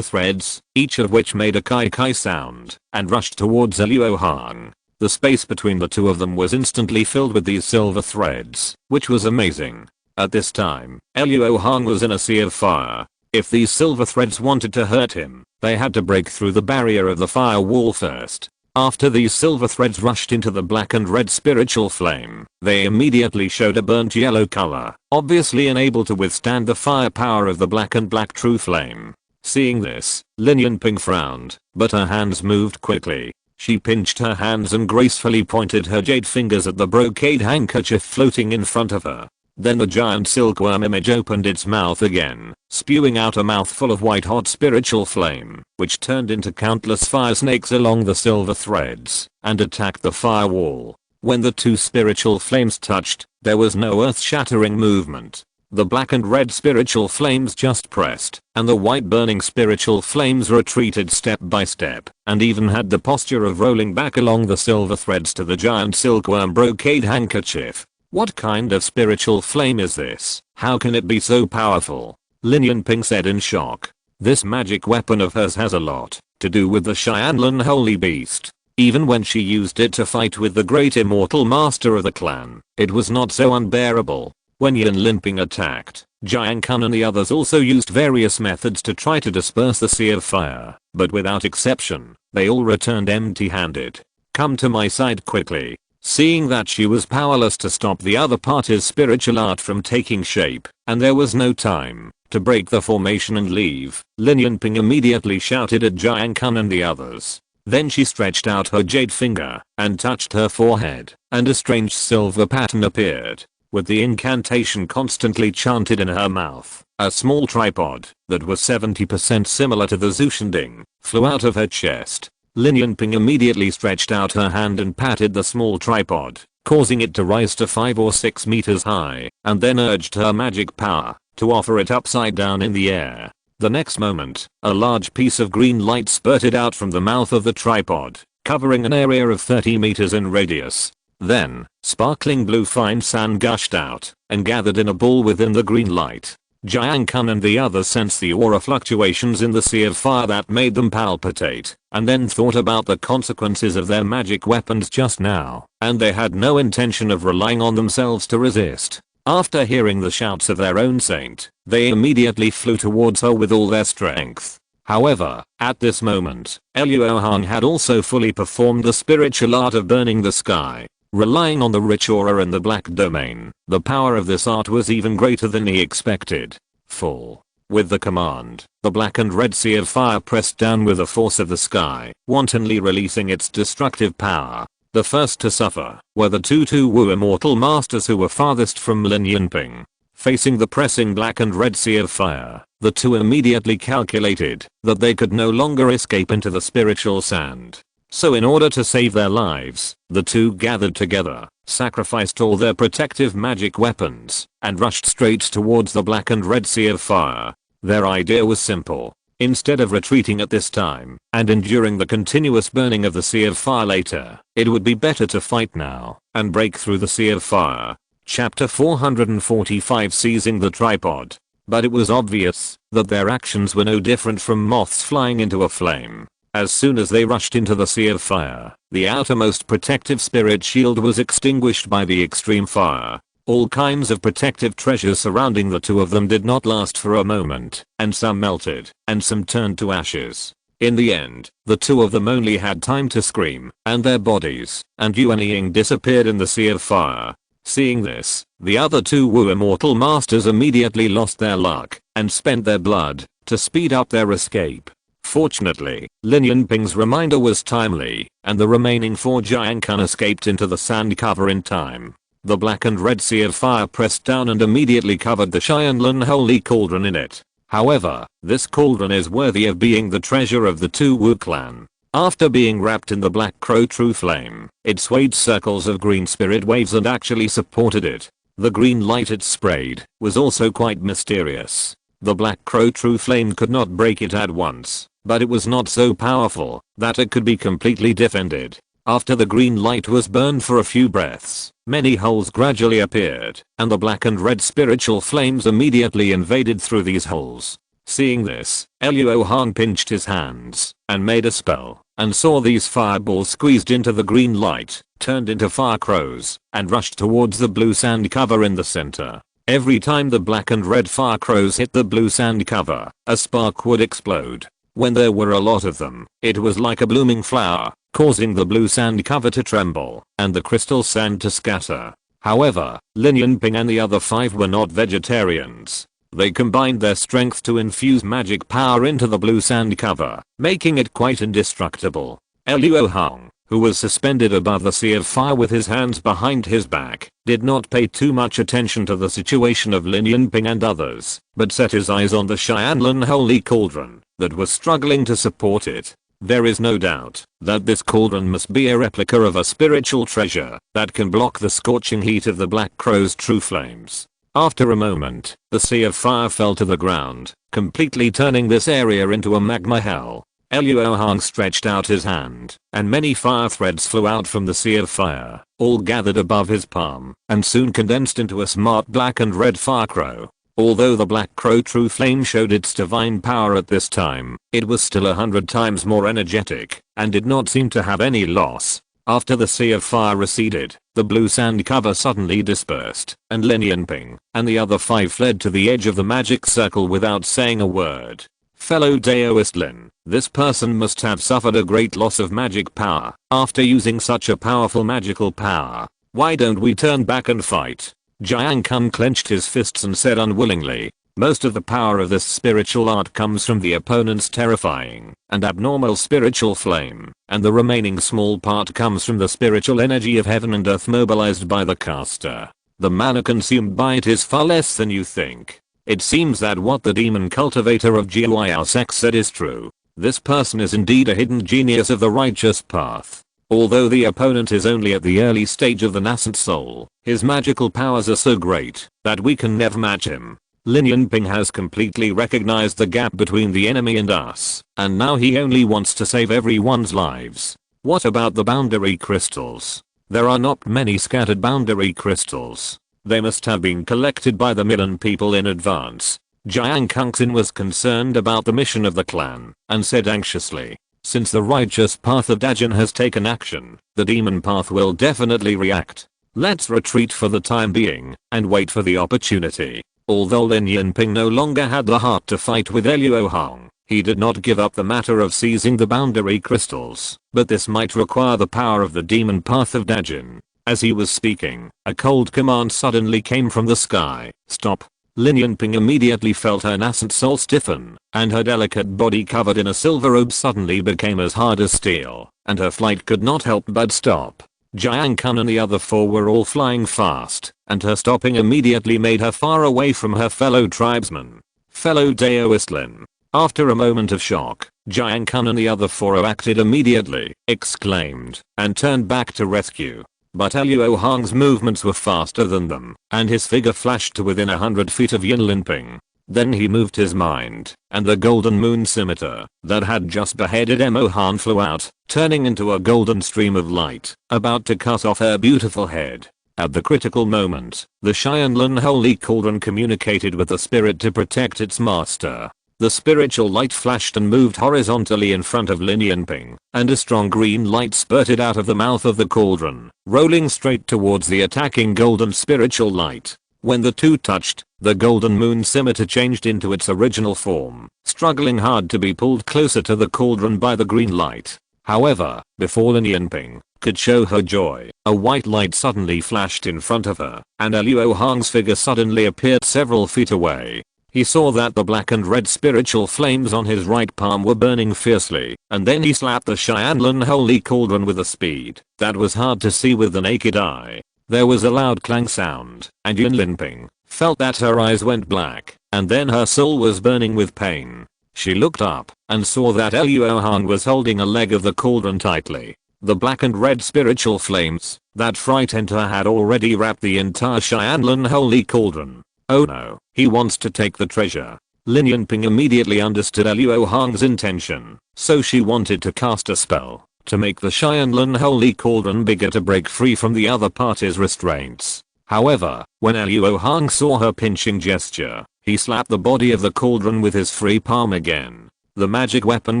threads, each of which made a kai kai sound, and rushed towards Luo Hong. The space between the two of them was instantly filled with these silver threads, which was amazing. At this time, Luo Hong was in a sea of fire. If these silver threads wanted to hurt him, they had to break through the barrier of the fire wall first. After these silver threads rushed into the black and red spiritual flame, they immediately showed a burnt yellow color, obviously unable to withstand the firepower of the black and black true flame. Seeing this, Lin Yunping frowned, but her hands moved quickly. She pinched her hands and gracefully pointed her jade fingers at the brocade handkerchief floating in front of her. Then the giant silkworm image opened its mouth again, spewing out a mouthful of white hot spiritual flame, which turned into countless fire snakes along the silver threads, and attacked the firewall. When the two spiritual flames touched, there was no earth-shattering movement. The black and red spiritual flames just pressed, and the white burning spiritual flames retreated step by step, and even had the posture of rolling back along the silver threads to the giant silkworm brocade handkerchief. What kind of spiritual flame is this? How can it be so powerful? Lin Yunping said in shock. This magic weapon of hers has a lot to do with the Xianlun holy beast. Even when she used it to fight with the great immortal master of the clan, it was not so unbearable. When Lin Yunping attacked, Jiang Kun and the others also used various methods to try to disperse the sea of fire, but without exception, they all returned empty-handed. Come to my side quickly. Seeing that she was powerless to stop the other party's spiritual art from taking shape, and there was no time to break the formation and leave, Lin Yunping immediately shouted at Jiang Kun and the others. Then she stretched out her jade finger and touched her forehead, and a strange silver pattern appeared. With the incantation constantly chanted in her mouth, a small tripod that was 70% similar to the Zhushinding flew out of her chest. Lin Yunping immediately stretched out her hand and patted the small tripod, causing it to rise to 5 or 6 meters high, and then urged her magic power to offer it upside down in the air. The next moment, a large piece of green light spurted out from the mouth of the tripod, covering an area of 30 meters in radius. Then, sparkling blue fine sand gushed out and gathered in a ball within the green light. Jiang Kun and the others sensed the aura fluctuations in the sea of fire that made them palpitate, and then thought about the consequences of their magic weapons just now, and they had no intention of relying on themselves to resist. After hearing the shouts of their own saint, they immediately flew towards her with all their strength. However, at this moment, Luo Hong had also fully performed the spiritual art of burning the sky. Relying on the rich aura in the black domain, the power of this art was even greater than he expected. Full. With the command, the black and red sea of fire pressed down with the force of the sky, wantonly releasing its destructive power. The first to suffer were the two Wu immortal masters who were farthest from Lin Yunping. Facing the pressing black and red sea of fire, the two immediately calculated that they could no longer escape into the spiritual sand. So in order to save their lives, the two gathered together, sacrificed all their protective magic weapons, and rushed straight towards the black and red sea of fire. Their idea was simple. Instead of retreating at this time, and enduring the continuous burning of the sea of fire later, it would be better to fight now, and break through the sea of fire. Chapter 445 Seizing the Tripod. But it was obvious that their actions were no different from moths flying into a flame. As soon as they rushed into the sea of fire, the outermost protective spirit shield was extinguished by the extreme fire. All kinds of protective treasures surrounding the two of them did not last for a moment, and some melted, and some turned to ashes. In the end, the two of them only had time to scream, and their bodies and Yuan Ying disappeared in the sea of fire. Seeing this, the other two Wu immortal masters immediately lost their luck, and spent their blood to speed up their escape. Fortunately, Lin Yunping's reminder was timely, and the remaining 4 Jiang Kun escaped into the sand cover in time. The black and red sea of fire pressed down and immediately covered the Xianlun holy cauldron in it. However, this cauldron is worthy of being the treasure of the two Wu clan. After being wrapped in the black crow true flame, it swayed circles of green spirit waves and actually supported it. The green light it sprayed was also quite mysterious. The black crow true flame could not break it at once, but it was not so powerful that it could be completely defended. After the green light was burned for a few breaths, many holes gradually appeared, and the black and red spiritual flames immediately invaded through these holes. Seeing this, Luo Hong pinched his hands and made a spell, and saw these fireballs squeezed into the green light, turned into fire crows, and rushed towards the blue sand cover in the center. Every time the black and red fire crows hit the blue sand cover, a spark would explode. When there were a lot of them, it was like a blooming flower, causing the blue sand cover to tremble and the crystal sand to scatter. However, Lin Yinping and the other 5 were not vegetarians. They combined their strength to infuse magic power into the blue sand cover, making it quite indestructible. Luo Hong, who was suspended above the sea of fire with his hands behind his back, did not pay too much attention to the situation of Lin Yinping and others, but set his eyes on the Xianlin holy cauldron that was struggling to support it. There is no doubt that this cauldron must be a replica of a spiritual treasure that can block the scorching heat of the black crow's true flames. After a moment, the sea of fire fell to the ground, completely turning this area into a magma hell. Luo Hong stretched out his hand, and many fire threads flew out from the sea of fire, all gathered above his palm, and soon condensed into a smart black and red fire crow. Although the black crow true flame showed its divine power at this time, it was still 100 times more energetic, and did not seem to have any loss. After the sea of fire receded, the blue sand cover suddenly dispersed, and Lin Yinping and the other 5 fled to the edge of the magic circle without saying a word. Fellow Daoist Lin, this person must have suffered a great loss of magic power after using such a powerful magical power. Why don't we turn back and fight? Jiang Kun clenched his fists and said unwillingly, most of the power of this spiritual art comes from the opponent's terrifying and abnormal spiritual flame, and the remaining small part comes from the spiritual energy of heaven and earth mobilized by the caster. The mana consumed by it is far less than you think. It seems that what the demon cultivator of Jiao said is true. This person is indeed a hidden genius of the righteous path. Although the opponent is only at the early stage of the nascent soul, his magical powers are so great that we can never match him. Lin Yinping has completely recognized the gap between the enemy and us, and now he only wants to save everyone's lives. What about the boundary crystals? There are not many scattered boundary crystals. They must have been collected by the Milan people in advance. Jiang Kungsin was concerned about the mission of the clan, and said anxiously, since the righteous path of Dajin has taken action, the demon path will definitely react. Let's retreat for the time being, and wait for the opportunity. Although Lin Yinping no longer had the heart to fight with Luo Hong, he did not give up the matter of seizing the boundary crystals, but this might require the power of the demon path of Dajin. As he was speaking, a cold command suddenly came from the sky. Stop. Lin Yinping immediately felt her nascent soul stiffen, and her delicate body covered in a silver robe suddenly became as hard as steel, and her flight could not help but stop. Jiang Kun and the other 4 were all flying fast, and her stopping immediately made her far away from her fellow tribesmen. Fellow Daoist Lin. After a moment of shock, Jiang Kun and the other 4 acted immediately, exclaimed, and turned back to rescue. But Luo Hong's movements were faster than them, and his figure flashed to within 100 feet of Yin Linping. Then he moved his mind, and the golden moon scimitar that had just beheaded Mo Han flew out, turning into a golden stream of light, about to cut off her beautiful head. At the critical moment, the Xianlin holy cauldron communicated with the spirit to protect its master. The spiritual light flashed and moved horizontally in front of Lin Yinping, and a strong green light spurted out of the mouth of the cauldron, rolling straight towards the attacking golden spiritual light. When the two touched, the golden moon scimitar changed into its original form, struggling hard to be pulled closer to the cauldron by the green light. However, before Lin Yinping could show her joy, a white light suddenly flashed in front of her, and Luo Hong's figure suddenly appeared several feet away. He saw that the black and red spiritual flames on his right palm were burning fiercely, and then he slapped the Xianlin holy cauldron with a speed that was hard to see with the naked eye. There was a loud clang sound, and Yin Linping felt that her eyes went black, and then her soul was burning with pain. She looked up, and saw that Luo Hong was holding a leg of the cauldron tightly. The black and red spiritual flames that frightened her had already wrapped the entire Xianlin holy cauldron. Oh no, he wants to take the treasure. Lin Yunping immediately understood Luo Hong's intention, so she wanted to cast a spell to make the Xianlun Holy Cauldron bigger to break free from the other party's restraints. However, when Luo Hong saw her pinching gesture, he slapped the body of the cauldron with his free palm again. The magic weapon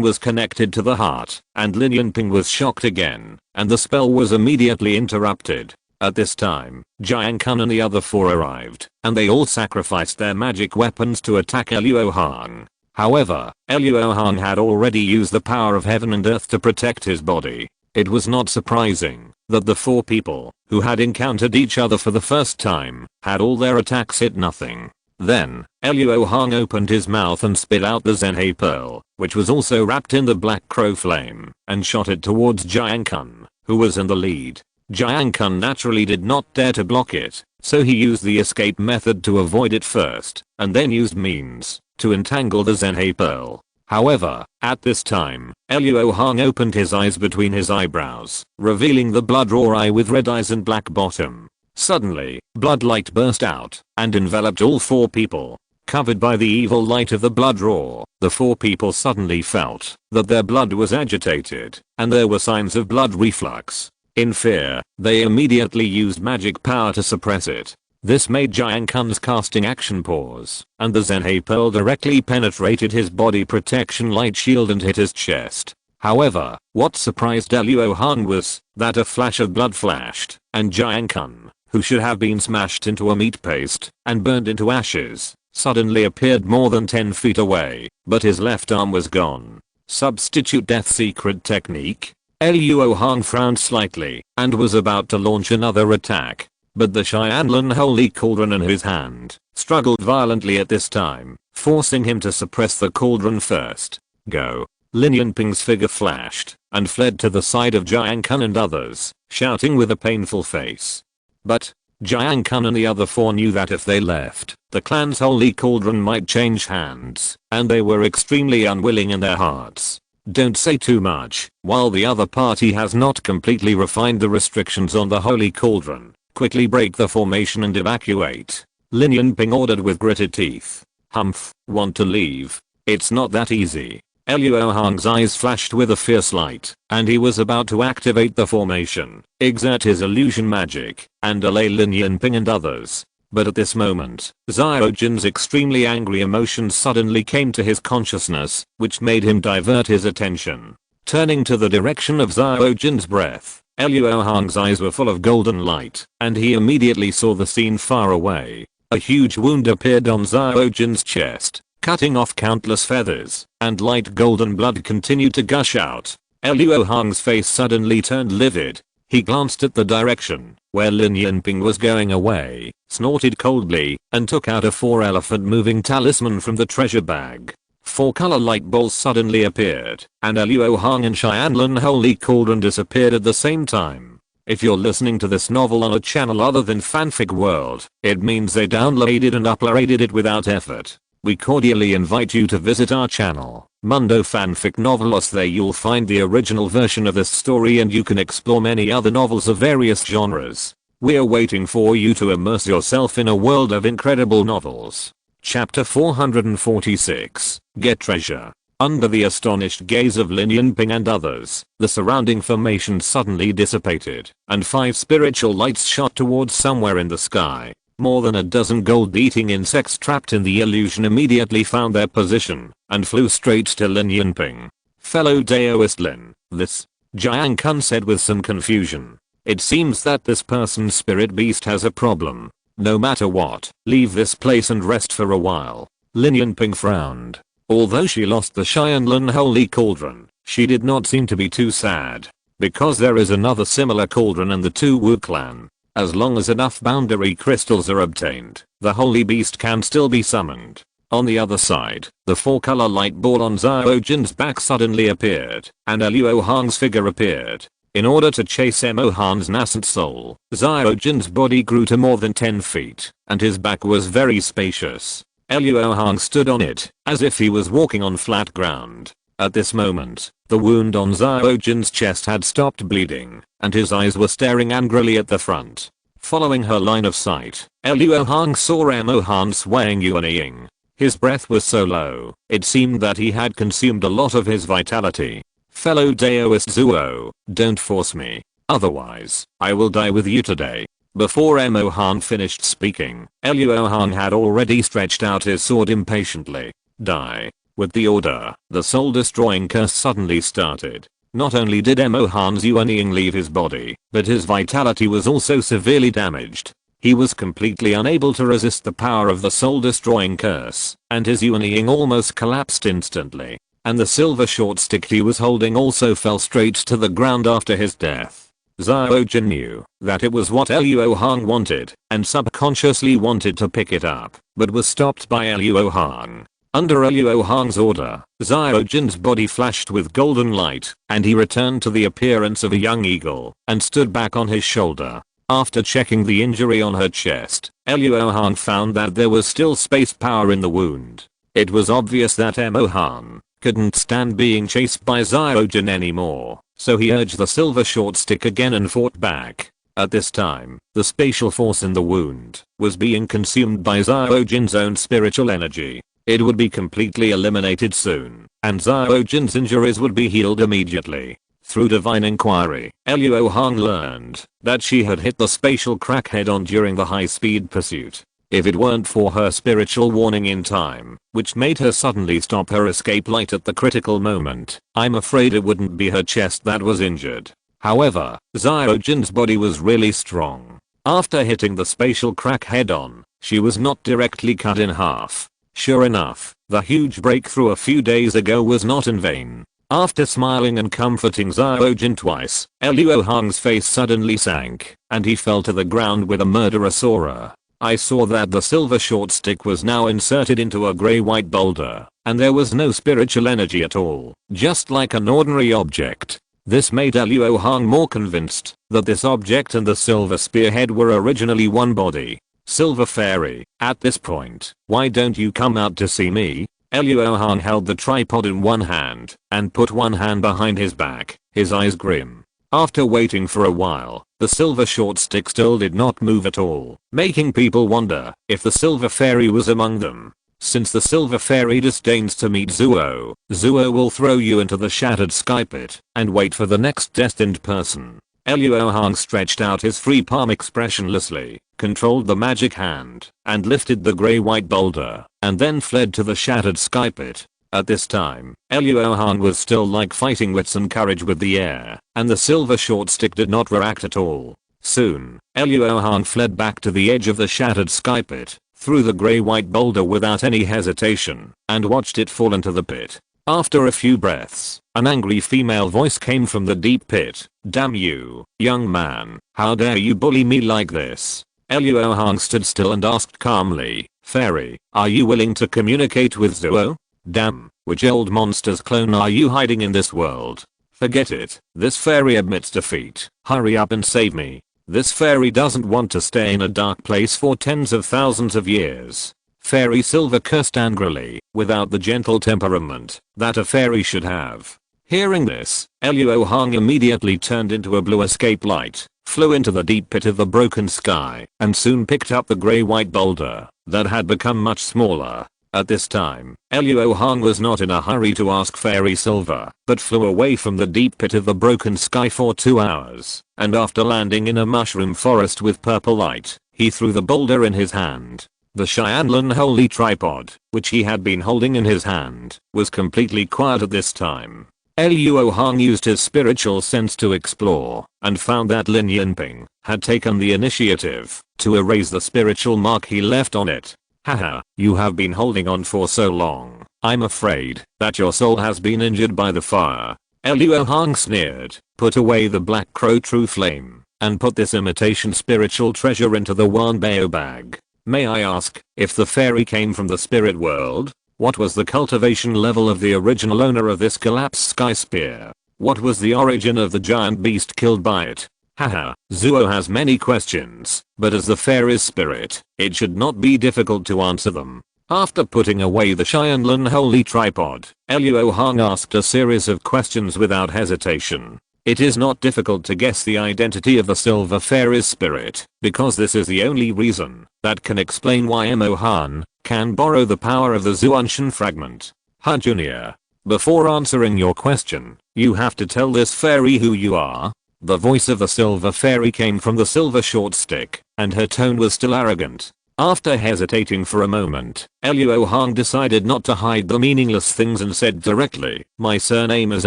was connected to the heart, and Lin Yunping was shocked again, and the spell was immediately interrupted. At this time, Jiang Kun and the other four arrived, and they all sacrificed their magic weapons to attack Luo Hong. However, Luo Hong had already used the power of heaven and earth to protect his body. It was not surprising that the four people who had encountered each other for the first time had all their attacks hit nothing. Then, Luo Hong opened his mouth and spit out the Zhenhe pearl, which was also wrapped in the black crow flame, and shot it towards Jiang Kun, who was in the lead. Jiang Kun naturally did not dare to block it, so he used the escape method to avoid it first, and then used means to entangle the Zhenhe pearl. However, at this time, Luo Hong opened his eyes between his eyebrows, revealing the blood raw eye with red eyes and black bottom. Suddenly, blood light burst out and enveloped all four people. Covered by the evil light of the blood raw, the four people suddenly felt that their blood was agitated, and there were signs of blood reflux. In fear, they immediately used magic power to suppress it. This made Jiang Kun's casting action pause, and the Zhenhe pearl directly penetrated his body protection light shield and hit his chest. However, what surprised Luo Hong was that a flash of blood flashed, and Jiang Kun, who should have been smashed into a meat paste and burned into ashes, suddenly appeared more than 10 feet away, but his left arm was gone. Substitute death secret technique? Luo Hong frowned slightly and was about to launch another attack, but the Xianlun Holy Cauldron in his hand struggled violently at this time, forcing him to suppress the cauldron first. Go. Lin Yunping's figure flashed and fled to the side of Jiang Kun and others, shouting with a painful face. But Jiang Kun and the other four knew that if they left, the clan's holy cauldron might change hands, and they were extremely unwilling in their hearts. Don't say too much. While the other party has not completely refined the restrictions on the holy cauldron, quickly break the formation and evacuate. Lin Yunping ordered with gritted teeth. Humph, want to leave? It's not that easy. Luo Hong's eyes flashed with a fierce light, and he was about to activate the formation, exert his illusion magic, and allay Lin Yunping and others. But at this moment, Xiao Jin's extremely angry emotions suddenly came to his consciousness, which made him divert his attention. Turning to the direction of Xiao Jin's breath, Luo Hong's eyes were full of golden light, and he immediately saw the scene far away. A huge wound appeared on Xiao Jin's chest, cutting off countless feathers, and light golden blood continued to gush out. Luo Hong's face suddenly turned livid. He glanced at the direction where Lin Yunping was going away, snorted coldly, and took out a 4-elephant moving talisman from the treasure bag. 4 color light balls suddenly appeared, and Luo Hong and Xianlun Holy Cauldron disappeared at the same time. If you're listening to this novel on a channel other than Fanfic World, it means they downloaded and uploaded it without effort. We cordially invite you to visit our channel, Mundo Fanfic Novelos. There you'll find the original version of this story and you can explore many other novels of various genres. We're waiting for you to immerse yourself in a world of incredible novels. Chapter 446, Get Treasure. Under the astonished gaze of Lin Yunping and others, the surrounding formation suddenly dissipated, and 5 spiritual lights shot towards somewhere in the sky. More than a dozen gold-eating insects trapped in the illusion immediately found their position and flew straight to Lin Yunping. Fellow Daoist Lin, this, Jiang Kun said with some confusion. It seems that this person's spirit beast has a problem. No matter what, leave this place and rest for a while. Lin Yunping frowned. Although she lost the Xianlun Holy Cauldron, she did not seem to be too sad, because there is another similar cauldron in the Tu Wu clan. As long as enough boundary crystals are obtained, the holy beast can still be summoned. On the other side, the 4-color light ball on Xiao Jin's back suddenly appeared, and Luo Hong's figure appeared. In order to chase Mo Han's nascent soul, Xiao Jin's body grew to more than 10 feet, and his back was very spacious. Luo Hong stood on it, as if he was walking on flat ground. At this moment, the wound on Xiao Jin's chest had stopped bleeding, and his eyes were staring angrily at the front. Following her line of sight, Luo Hong saw Mo Han swaying yuanying. His breath was so low, it seemed that he had consumed a lot of his vitality. Fellow Daoist Zuo, don't force me. Otherwise, I will die with you today. Before Luo Hong finished speaking, Luo Hong had already stretched out his sword impatiently. Die. With the order, the soul-destroying curse suddenly started. Not only did Luo Hong's Yuanying leave his body, but his vitality was also severely damaged. He was completely unable to resist the power of the soul-destroying curse, and his Yuanying almost collapsed instantly. And the silver short stick he was holding also fell straight to the ground after his death. Zhao Jin knew that it was what Luo Hong wanted, and subconsciously wanted to pick it up, but was stopped by Luo Hong. Under Luo Hong's order, Zhao Jin's body flashed with golden light, and he returned to the appearance of a young eagle, and stood back on his shoulder. After checking the injury on her chest, Luo Hong found that there was still space power in the wound. It was obvious that Luo Hong couldn't stand being chased by Zhao Jin anymore, so he urged the silver short stick again and fought back. At this time, the spatial force in the wound was being consumed by Zhao Jin's own spiritual energy. It would be completely eliminated soon, and Zhao Jin's injuries would be healed immediately. Through divine inquiry, Luo Hong learned that she had hit the spatial crack head on during the high-speed pursuit. If it weren't for her spiritual warning in time, which made her suddenly stop her escape light at the critical moment, I'm afraid it wouldn't be her chest that was injured. However, Zhao Jin's body was really strong. After hitting the spatial crack head on, she was not directly cut in half. Sure enough, the huge breakthrough a few days ago was not in vain. After smiling and comforting Zhao Jin twice, Luo Hong's face suddenly sank, and he fell to the ground with a murderous aura. I saw that the silver short stick was now inserted into a grey-white boulder, and there was no spiritual energy at all, just like an ordinary object. This made Luo Hong more convinced that this object and the silver spearhead were originally one body. Silver Fairy, at this point, why don't you come out to see me? Luo Hong held the tripod in one hand and put one hand behind his back, his eyes grim. After waiting for a while, the silver short stick still did not move at all, making people wonder if the silver fairy was among them. Since the silver fairy disdains to meet Zuo, Zuo will throw you into the shattered sky pit and wait for the next destined person. Luo Hong stretched out his free palm expressionlessly, controlled the magic hand, and lifted the grey-white boulder, and then fled to the shattered sky pit. At this time, Luo Hong was still like fighting wits and courage with the air, and the silver short stick did not react at all. Soon, Luo Hong fled back to the edge of the shattered sky pit, threw the grey-white boulder without any hesitation, and watched it fall into the pit. After a few breaths, an angry female voice came from the deep pit. Damn you, young man, how dare you bully me like this? Luo Hong stood still and asked calmly, Fairy, are you willing to communicate with Zuo? Damn, which old monster's clone are you hiding in this world? Forget it, this fairy admits defeat, hurry up and save me. This fairy doesn't want to stay in a dark place for tens of thousands of years. Fairy Silver cursed angrily, without the gentle temperament that a fairy should have. Hearing this, Luo Hong immediately turned into a blue escape light, flew into the deep pit of the broken sky, and soon picked up the grey-white boulder that had become much smaller. At this time, Luo Hong was not in a hurry to ask Fairy Silver, but flew away from the deep pit of the broken sky for 2 hours, and after landing in a mushroom forest with purple light, he threw the boulder in his hand. The Xianlun holy tripod, which he had been holding in his hand, was completely quiet at this time. Luo Hong used his spiritual sense to explore, and found that Lin Yinping had taken the initiative to erase the spiritual mark he left on it. Haha, you have been holding on for so long, I'm afraid that your soul has been injured by the fire. Luo Hong sneered, put away the black crow true flame, and put this imitation spiritual treasure into the Wanbao bag. May I ask, if the fairy came from the spirit world? What was the cultivation level of the original owner of this collapsed sky spear? What was the origin of the giant beast killed by it? Haha, Zuo has many questions, but as the fairy's spirit, it should not be difficult to answer them. After putting away the Xianlun holy tripod, Luo Hong asked a series of questions without hesitation. It is not difficult to guess the identity of the Silver Fairy's spirit, because this is the only reason that can explain why Mo Han can borrow the power of the Zuanshan fragment. Ha Junior. Before answering your question, you have to tell this fairy who you are. The voice of the Silver Fairy came from the silver short stick, and her tone was still arrogant. After hesitating for a moment, Luo Hong decided not to hide the meaningless things and said directly, "My surname is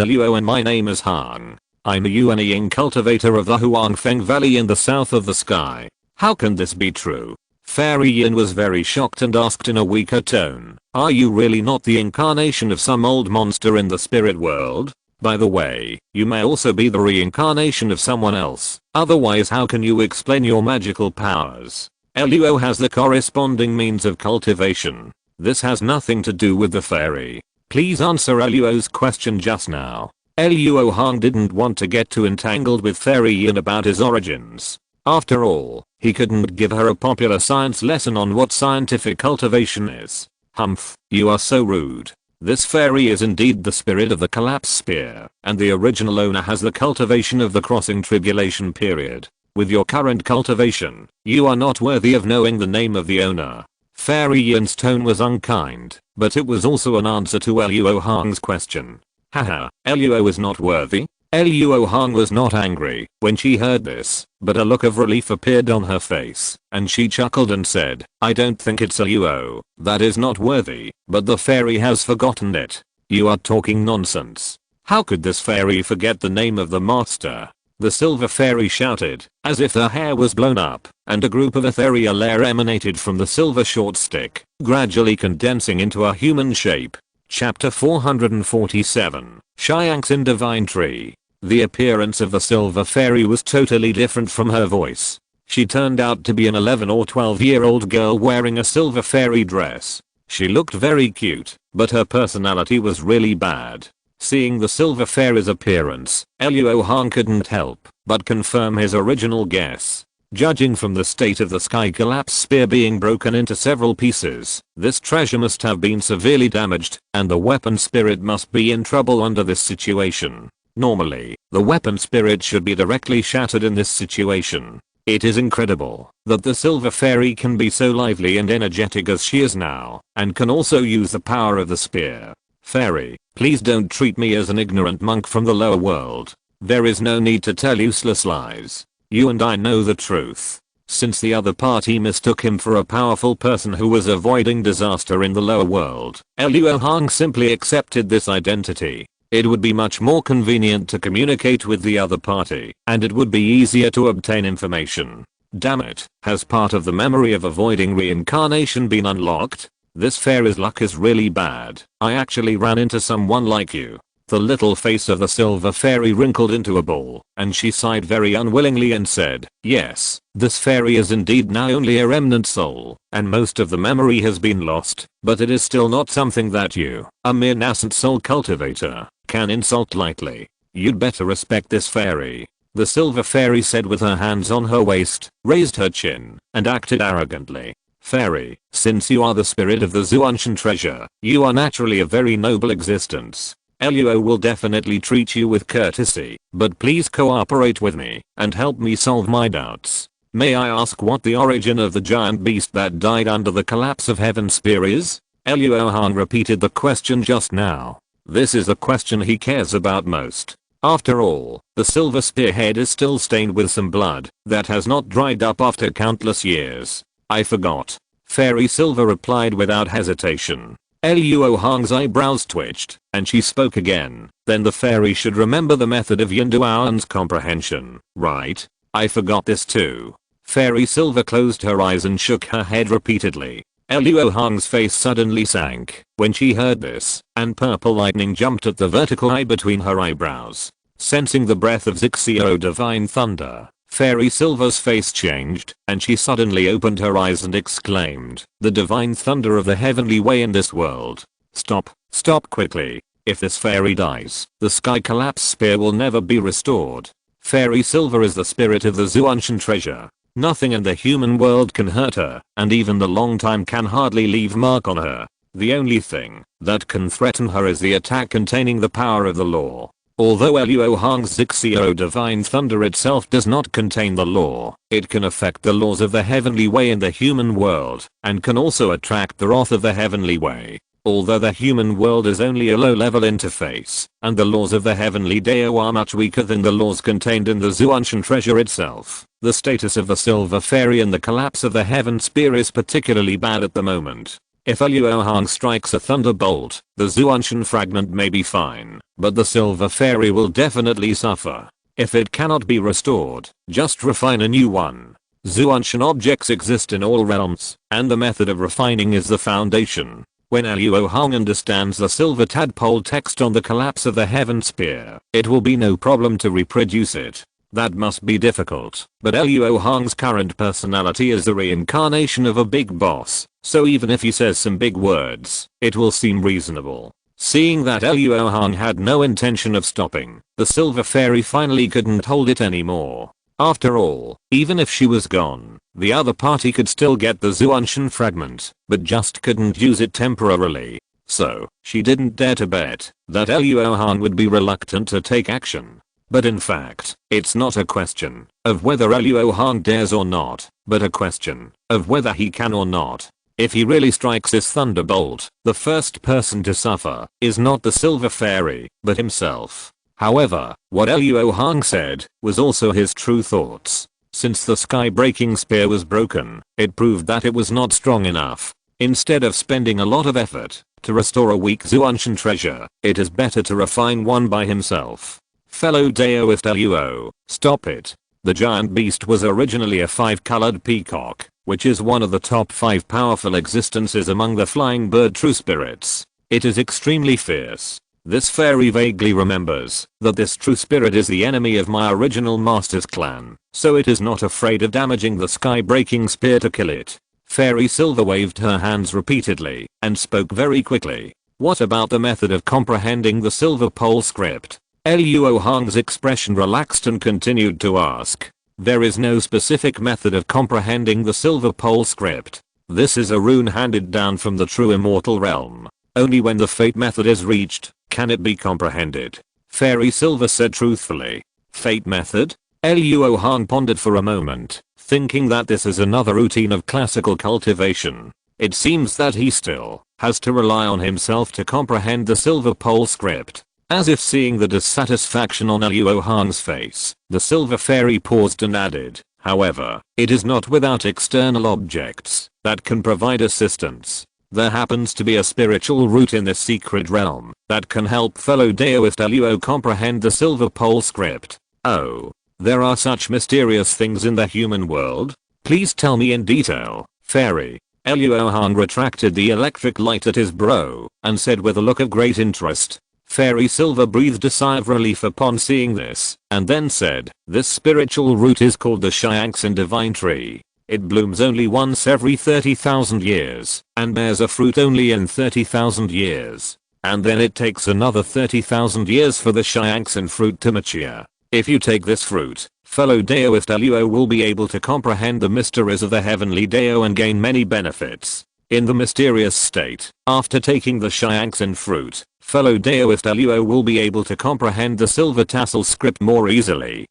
Luo and my name is Hong. I'm a Yuanying cultivator of the Huangfeng Valley in the south of the sky. How can this be true?" Fairy Yin was very shocked and asked in a weaker tone, "Are you really not the incarnation of some old monster in the spirit world? By the way, you may also be the reincarnation of someone else, otherwise how can you explain your magical powers? Luo has the corresponding means of cultivation. This has nothing to do with the fairy. Please answer Luo's question just now." Luo Hong didn't want to get too entangled with Fairy Yin about his origins. After all, he couldn't give her a popular science lesson on what scientific cultivation is. Humph, you are so rude. This fairy is indeed the spirit of the collapse spear, and the original owner has the cultivation of the crossing tribulation period. With your current cultivation, you are not worthy of knowing the name of the owner. Fairy Yin's tone was unkind, but it was also an answer to Luo Hong's question. Haha, Luo is not worthy? Luo Hong was not angry when she heard this, but a look of relief appeared on her face, and she chuckled and said, "I don't think it's Luo that is not worthy, but the fairy has forgotten it." You are talking nonsense. How could this fairy forget the name of the master? The Silver Fairy shouted, as if her hair was blown up, and a group of ethereal air emanated from the silver short stick, gradually condensing into a human shape. Chapter 447, Xiangxin Divine Tree. The appearance of the Silver Fairy was totally different from her voice. She turned out to be an 11 or 12-year-old girl wearing a silver fairy dress. She looked very cute, but her personality was really bad. Seeing the Silver Fairy's appearance, Luo Hong couldn't help but confirm his original guess. Judging from the state of the sky collapse spear being broken into several pieces, this treasure must have been severely damaged, and the weapon spirit must be in trouble under this situation. Normally, the weapon spirit should be directly shattered in this situation. It is incredible that the Silver Fairy can be so lively and energetic as she is now, and can also use the power of the spear. Fairy, please don't treat me as an ignorant monk from the lower world. There is no need to tell useless lies. You and I know the truth. Since the other party mistook him for a powerful person who was avoiding disaster in the lower world, Luo Hong simply accepted this identity. It would be much more convenient to communicate with the other party, and it would be easier to obtain information. Damn it, has part of the memory of avoiding reincarnation been unlocked? This fairy's luck is really bad. I actually ran into someone like you. The little face of the Silver Fairy wrinkled into a ball, and she sighed very unwillingly and said, "Yes, this fairy is indeed now only a remnant soul, and most of the memory has been lost, but it is still not something that you, a mere nascent soul cultivator, can insult lightly. You'd better respect this fairy." The Silver Fairy said with her hands on her waist, raised her chin, and acted arrogantly. "Fairy, since you are the spirit of the Zuanshan treasure, you are naturally a very noble existence. Luo will definitely treat you with courtesy, but please cooperate with me and help me solve my doubts. May I ask what the origin of the giant beast that died under the collapse of Heaven Spear is?" Luo Hong repeated the question just now. This is the question he cares about most. After all, the silver spearhead is still stained with some blood that has not dried up after countless years. "I forgot." Fairy Silver replied without hesitation. Luo Hong's eyebrows twitched, and she spoke again. "Then the fairy should remember the method of Yinduan's comprehension, right? I forgot this too." Fairy Silver closed her eyes and shook her head repeatedly. Luo Hong's face suddenly sank when she heard this, and purple lightning jumped at the vertical eye between her eyebrows. Sensing the breath of Zixio Divine Thunder, Fairy Silver's face changed, and she suddenly opened her eyes and exclaimed, "The divine thunder of the heavenly way in this world. Stop quickly. If this fairy dies, the sky collapse spear will never be restored. Fairy Silver is the spirit of the Zuanshan treasure. Nothing in the human world can hurt her, and even the long time can hardly leave mark on her. The only thing that can threaten her is the attack containing the power of the law. Although Luo Hong's Zixio divine thunder itself does not contain the law, it can affect the laws of the heavenly way in the human world, and can also attract the wrath of the heavenly way. Although the human world is only a low-level interface, and the laws of the heavenly Dao are much weaker than the laws contained in the Zuanshan treasure itself, the status of the Silver Fairy and the collapse of the Heaven Spear is particularly bad at the moment. If Luo Hong strikes a thunderbolt, the Zuanshan fragment may be fine, but the Silver Fairy will definitely suffer. If it cannot be restored, just refine a new one. Zuanshan objects exist in all realms, and the method of refining is the foundation. When Luo Hong understands the silver tadpole text on the collapse of the Heaven Spear, it will be no problem to reproduce it. That must be difficult, but Luo Hong's current personality is the reincarnation of a big boss, so even if he says some big words, it will seem reasonable. Seeing that Luo Hong had no intention of stopping, the Silver Fairy finally couldn't hold it anymore. After all, even if she was gone, the other party could still get the Zuanshan fragment, but just couldn't use it temporarily. So, she didn't dare to bet that Luo Hong would be reluctant to take action. But in fact, it's not a question of whether Luo Hong dares or not, but a question of whether he can or not. If he really strikes this thunderbolt, the first person to suffer is not the Silver Fairy, but himself. However, what Luo Hong said was also his true thoughts. Since the sky-breaking spear was broken, it proved that it was not strong enough. Instead of spending a lot of effort to restore a weak Zuanshan treasure, it is better to refine one by himself. Fellow Daoist Luo, stop it. The giant beast was originally a 5-colored peacock, which is one of the top 5 powerful existences among the flying bird true spirits. It is extremely fierce. This fairy vaguely remembers that this true spirit is the enemy of my original master's clan, so it is not afraid of damaging the sky-breaking spear to kill it. Fairy Silver waved her hands repeatedly and spoke very quickly. What about the method of comprehending the Silver Pole script? Luo Hong's expression relaxed and continued to ask. There is no specific method of comprehending the Silver Pole script. This is a rune handed down from the true immortal realm. Only when the fate method is reached can it be comprehended. Fairy Silver said truthfully. Fate method? Luo Hong pondered for a moment, thinking that this is another routine of classical cultivation. It seems that he still has to rely on himself to comprehend the Silver Pole script. As if seeing the dissatisfaction on Luo Hong's face, the Silver Fairy paused and added, however, it is not without external objects that can provide assistance. There happens to be a spiritual root in this secret realm that can help fellow Daoist Luo comprehend the Silver Pole script. Oh, there are such mysterious things in the human world? Please tell me in detail, Fairy. Luo Hong retracted the electric light at his brow and said with a look of great interest. Fairy Silver breathed a sigh of relief upon seeing this, and then said, this spiritual root is called the Shiangxin Divine Tree. It blooms only once every 30,000 years, and bears a fruit only in 30,000 years. And then it takes another 30,000 years for the Shiangxin fruit to mature. If you take this fruit, fellow Daoist Luo will be able to comprehend the mysteries of the heavenly Dao and gain many benefits. In the mysterious state, after taking the Shiangxin fruit, fellow Daoist Luo will be able to comprehend the silver tassel script more easily.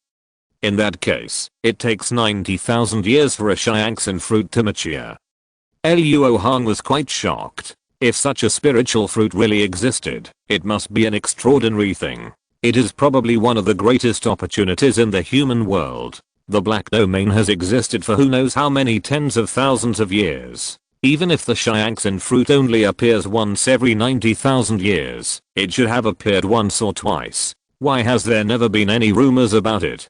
In that case, it takes 90,000 years for a Shiangxin fruit to mature. Luo Hong was quite shocked. If such a spiritual fruit really existed, it must be an extraordinary thing. It is probably one of the greatest opportunities in the human world. The black domain has existed for who knows how many tens of thousands of years. Even if the Shiangxin fruit only appears once every 90,000 years, it should have appeared once or twice. Why has there never been any rumors about it?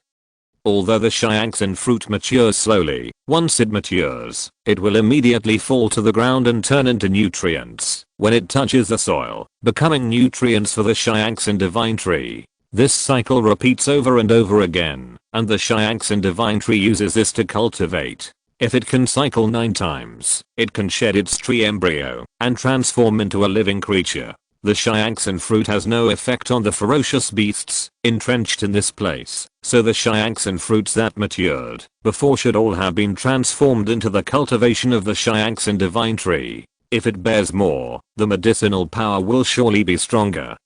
Although the Shiangxin fruit matures slowly, once it matures, it will immediately fall to the ground and turn into nutrients when it touches the soil, becoming nutrients for the Shiangxin Divine Tree. This cycle repeats over and over again, and the Shiangxin Divine Tree uses this to cultivate. If it can cycle 9 times, it can shed its tree embryo and transform into a living creature. The Shiangxin fruit has no effect on the ferocious beasts entrenched in this place, so the Shiangxin fruits that matured before should all have been transformed into the cultivation of the Shiangxin Divine Tree. If it bears more, the medicinal power will surely be stronger.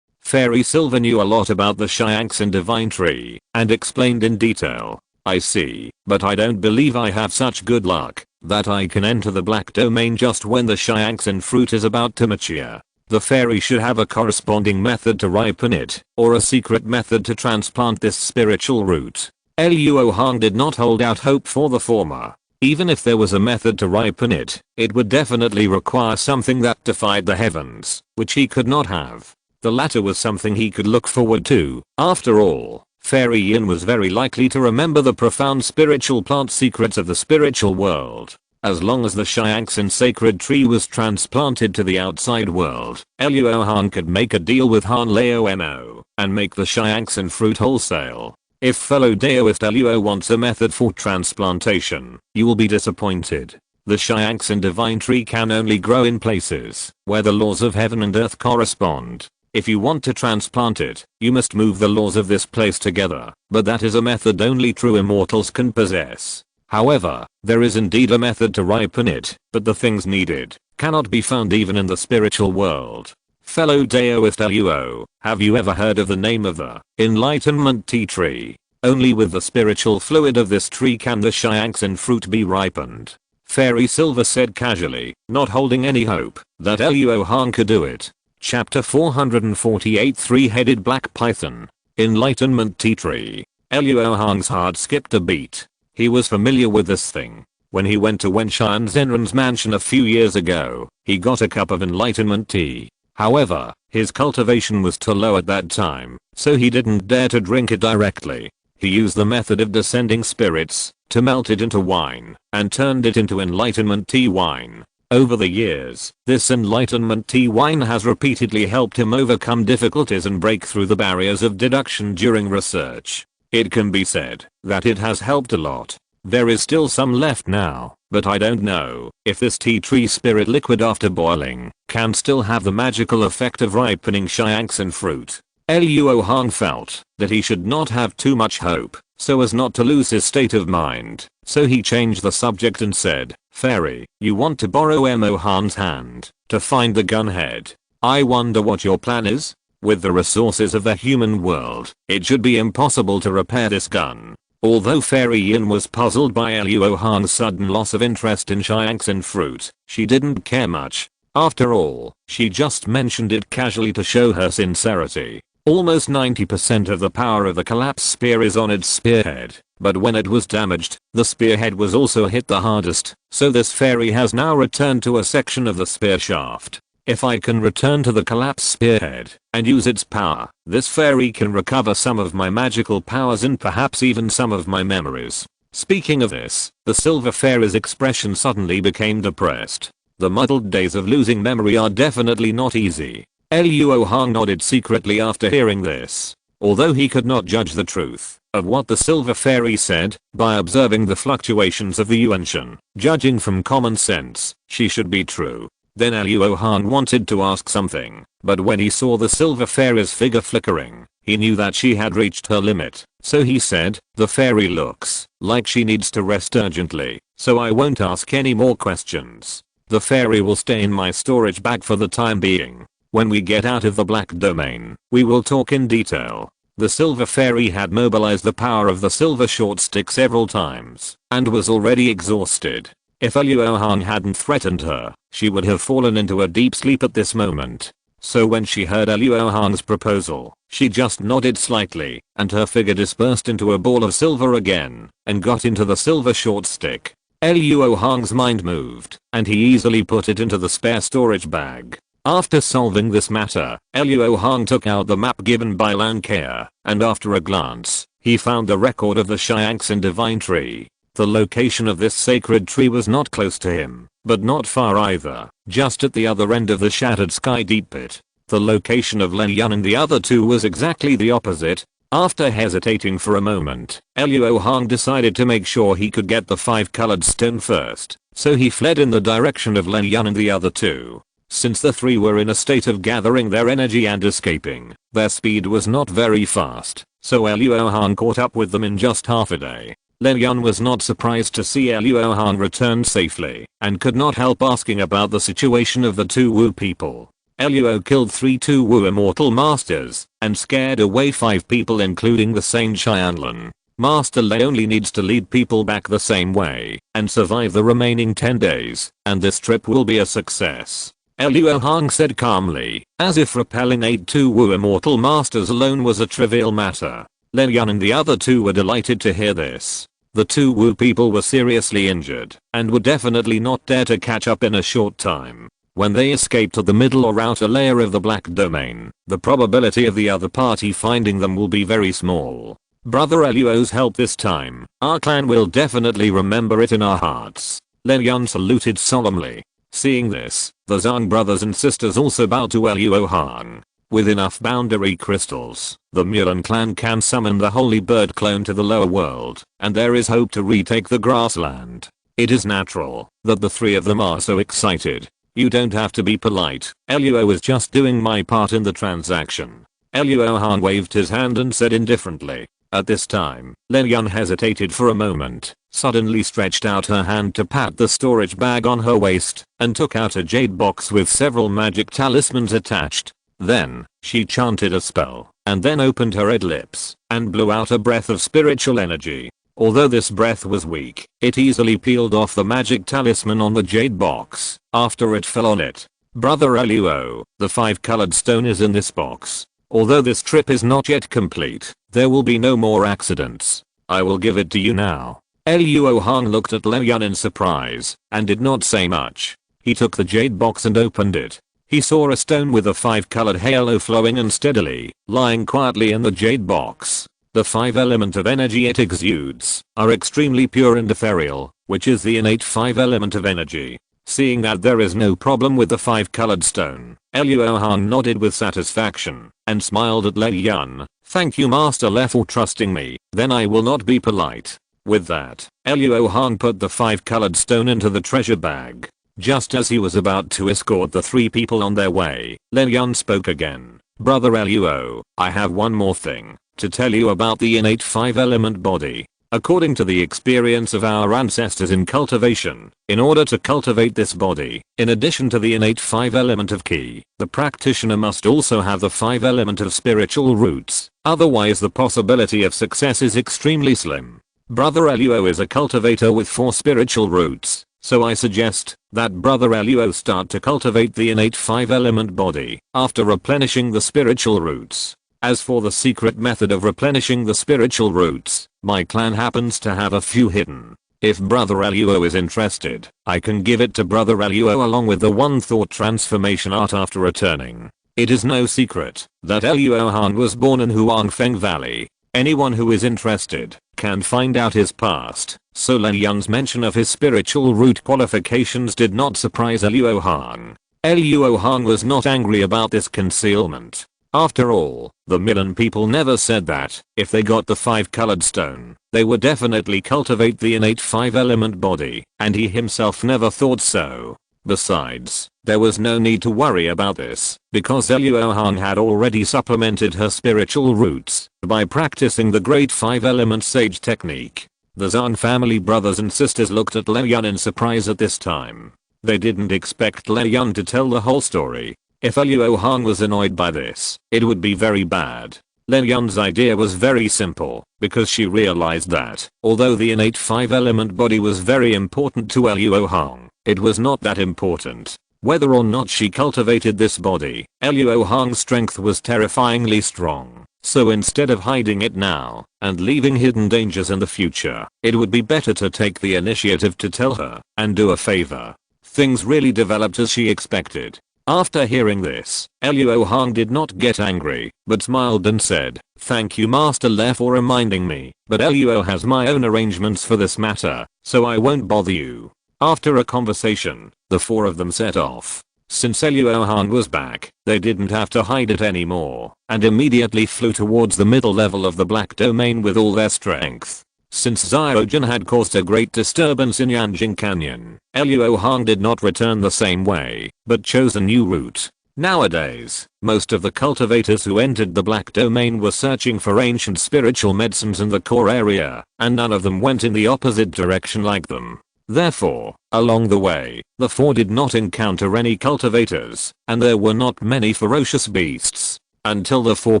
Fairy Silver knew a lot about the Shiaxin Divine Tree and explained in detail. I see, but I don't believe I have such good luck that I can enter the black domain just when the Shiaxin fruit is about to mature. The fairy should have a corresponding method to ripen it, or a secret method to transplant this spiritual root. Luo Hong did not hold out hope for the former. Even if there was a method to ripen it, it would definitely require something that defied the heavens, which he could not have. The latter was something he could look forward to. After all, Fairy Yin was very likely to remember the profound spiritual plant secrets of the spiritual world. As long as the Shiaxin sacred tree was transplanted to the outside world, Luo Hong could make a deal with Han Lao Mo and make the Shiaxin fruit wholesale. If fellow Daoist Luo wants a method for transplantation, you will be disappointed. The Shiaxin divine tree can only grow in places where the laws of heaven and earth correspond. If you want to transplant it, you must move the laws of this place together, but that is a method only true immortals can possess. However, there is indeed a method to ripen it, but the things needed cannot be found even in the spiritual world. Fellow Daoist Luo, have you ever heard of the name of the Enlightenment Tea Tree? Only with the spiritual fluid of this tree can the Shiaxin fruit be ripened. Fairy Silver said casually, not holding any hope that Luo Hong could do it. Chapter 448 Three-Headed Black Python. Enlightenment Tea Tree. Luo Hong's heart skipped a beat. He was familiar with this thing. When he went to Wenshan Zenran's mansion a few years ago, he got a cup of enlightenment tea. However, his cultivation was too low at that time, so he didn't dare to drink it directly. He used the method of descending spirits to melt it into wine and turned it into enlightenment tea wine. Over the years, this enlightenment tea wine has repeatedly helped him overcome difficulties and break through the barriers of deduction during research. It can be said that it has helped a lot. There is still some left now, but I don't know if this tea tree spirit liquid after boiling can still have the magical effect of ripening Shiaxin fruit. Luo Hong felt that he should not have too much hope so as not to lose his state of mind, so he changed the subject and said, Fairy, you want to borrow Mo Han's hand to find the gunhead. I wonder what your plan is? With the resources of the human world, it should be impossible to repair this gun. Although Fairy Yin was puzzled by Luo Hong's sudden loss of interest in Shiaxin fruit, she didn't care much. After all, she just mentioned it casually to show her sincerity. Almost 90% of the power of the collapse spear is on its spearhead, but when it was damaged, the spearhead was also hit the hardest, so this fairy has now returned to a section of the spear shaft. If I can return to the collapse spearhead and use its power, this fairy can recover some of my magical powers and perhaps even some of my memories. Speaking of this, the silver fairy's expression suddenly became depressed. The muddled days of losing memory are definitely not easy. Luo Hong nodded secretly after hearing this. Although he could not judge the truth of what the silver fairy said by observing the fluctuations of the Yuanshan, judging from common sense, she should be true. Then Luo Hong wanted to ask something, but when he saw the silver fairy's figure flickering, he knew that she had reached her limit, so he said, the fairy looks like she needs to rest urgently, so I won't ask any more questions. The fairy will stay in my storage bag for the time being. When we get out of the black domain, we will talk in detail. The silver fairy had mobilized the power of the silver short stick several times and was already exhausted. If Luo Hong hadn't threatened her, she would have fallen into a deep sleep at this moment. So when she heard Luo Hong's proposal, she just nodded slightly, and her figure dispersed into a ball of silver again, and got into the silver short stick. Luo Hong's mind moved, and he easily put it into the spare storage bag. After solving this matter, Luo Hong took out the map given by Lan Kea, and after a glance, he found the record of the Shiaxin divine tree. The location of this sacred tree was not close to him, but not far either, just at the other end of the shattered sky deep pit. The location of Len Yun and the other two was exactly the opposite. After hesitating for a moment, Luo Hong decided to make sure he could get the 5-colored stone first, so he fled in the direction of Len Yun and the other two. Since the three were in a state of gathering their energy and escaping, their speed was not very fast, so Luo Hong caught up with them in just half a day. Len Yun was not surprised to see Luo Hong return safely, and could not help asking about the situation of the two Wu people. Luo killed 3 Wu immortal masters and scared away 5 people including the sane Qianlin. Master Lei only needs to lead people back the same way and survive the remaining 10 days, and this trip will be a success. Luo Hong said calmly, as if repelling 8 Wu immortal masters alone was a trivial matter. Lei Yan and the other 2 were delighted to hear this. The 2 Wu people were seriously injured and would definitely not dare to catch up in a short time. When they escape to the middle or outer layer of the black domain, the probability of the other party finding them will be very small. Brother Luo's help this time. Our clan will definitely remember it in our hearts. Lei Yan saluted solemnly. Seeing this, the Zhang brothers and sisters also bowed to Luo Hong. With enough boundary crystals, the Mulan clan can summon the holy bird clone to the lower world, and there is hope to retake the grassland. It is natural that the 3 of them are so excited. You don't have to be polite. Luo was just doing my part in the transaction. Luo Hong waved his hand and said indifferently. At this time, Lei Yan hesitated for a moment, suddenly stretched out her hand to pat the storage bag on her waist, and took out a jade box with several magic talismans attached. Then, she chanted a spell, and then opened her red lips, and blew out a breath of spiritual energy. Although this breath was weak, it easily peeled off the magic talisman on the jade box, after it fell on it. Brother Luo, the 5-colored stone is in this box. Although this trip is not yet complete, there will be no more accidents. I will give it to you now. Luo Hong looked at Lei Yan in surprise, and did not say much. He took the jade box and opened it. He saw a stone with a 5-colored halo flowing and steadily, lying quietly in the jade box. The 5 element of energy it exudes are extremely pure and ethereal, which is the innate 5 element of energy. Seeing that there is no problem with the 5-colored stone, Luo Hong nodded with satisfaction and smiled at Lei Yan. Thank you Master Lei for trusting me, then I will not be polite. With that, Luo Hong put the 5-colored stone into the treasure bag. Just as he was about to escort the 3 people on their way, Lei Yan spoke again. Brother Luo, I have one more thing to tell you about the innate 5-element body. According to the experience of our ancestors in cultivation, in order to cultivate this body, in addition to the innate 5 element of ki, the practitioner must also have the 5 element of spiritual roots, otherwise the possibility of success is extremely slim. Brother Luo is a cultivator with 4 spiritual roots, so I suggest that Brother Luo start to cultivate the innate 5 element body after replenishing the spiritual roots. As for the secret method of replenishing the spiritual roots, my clan happens to have a few hidden. If Brother Luo is interested, I can give it to Brother Luo along with the one thought transformation art after returning. It is no secret that Luo Hong was born in Huangfeng Valley. Anyone who is interested can find out his past, so Lei Yan's mention of his spiritual root qualifications did not surprise Luo Hong. Luo Hong was not angry about this concealment. After all, the Milan people never said that, if they got the 5-colored stone, they would definitely cultivate the innate 5-element body, and he himself never thought so. Besides, there was no need to worry about this, because Luo Hong had already supplemented her spiritual roots by practicing the great 5-element sage technique. The Zhang family brothers and sisters looked at Lei Yan in surprise at this time. They didn't expect Lei Yan to tell the whole story. If Luo Hong was annoyed by this, it would be very bad. Lei Yan's idea was very simple, because she realized that, although the innate 5-element body was very important to Luo Hong, it was not that important whether or not she cultivated this body. Luo Hong's strength was terrifyingly strong, so instead of hiding it now and leaving hidden dangers in the future, it would be better to take the initiative to tell her and do a favor. Things really developed as she expected. After hearing this, Luo Hong did not get angry, but smiled and said, "Thank you Master Lei for reminding me, but Luo has my own arrangements for this matter, so I won't bother you." After a conversation, the 4 of them set off. Since Luo Hong was back, they didn't have to hide it anymore, and immediately flew towards the middle level of the black domain with all their strength. Since Xiaojun had caused a great disturbance in Yanjing Canyon, Luo Hong did not return the same way, but chose a new route. Nowadays, most of the cultivators who entered the black domain were searching for ancient spiritual medicines in the core area, and none of them went in the opposite direction like them. Therefore, along the way, the four did not encounter any cultivators, and there were not many ferocious beasts. Until the four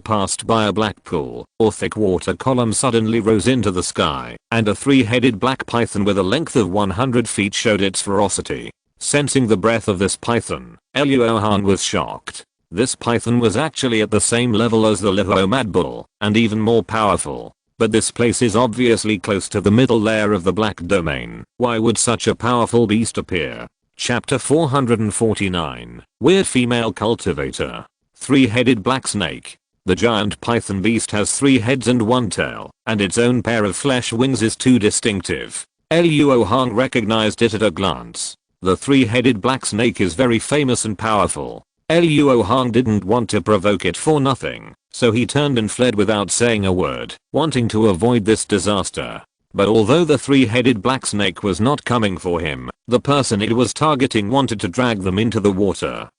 passed by a black pool, or thick water column suddenly rose into the sky, and a three-headed black python with a length of 100 feet showed its ferocity. Sensing the breath of this python, Luo Hong was shocked. This python was actually at the same level as the Luo Mad Bull, and even more powerful. But this place is obviously close to the middle layer of the black domain. Why would such a powerful beast appear? Chapter 449. Weird Female Cultivator. Three-headed black snake. The giant python beast has 3 heads and 1 tail, and its own pair of flesh wings is too distinctive. Luo Hong recognized it at a glance. The three-headed black snake is very famous and powerful. Luo Hong didn't want to provoke it for nothing, so he turned and fled without saying a word, wanting to avoid this disaster. But although the three-headed black snake was not coming for him, the person it was targeting wanted to drag them into the water.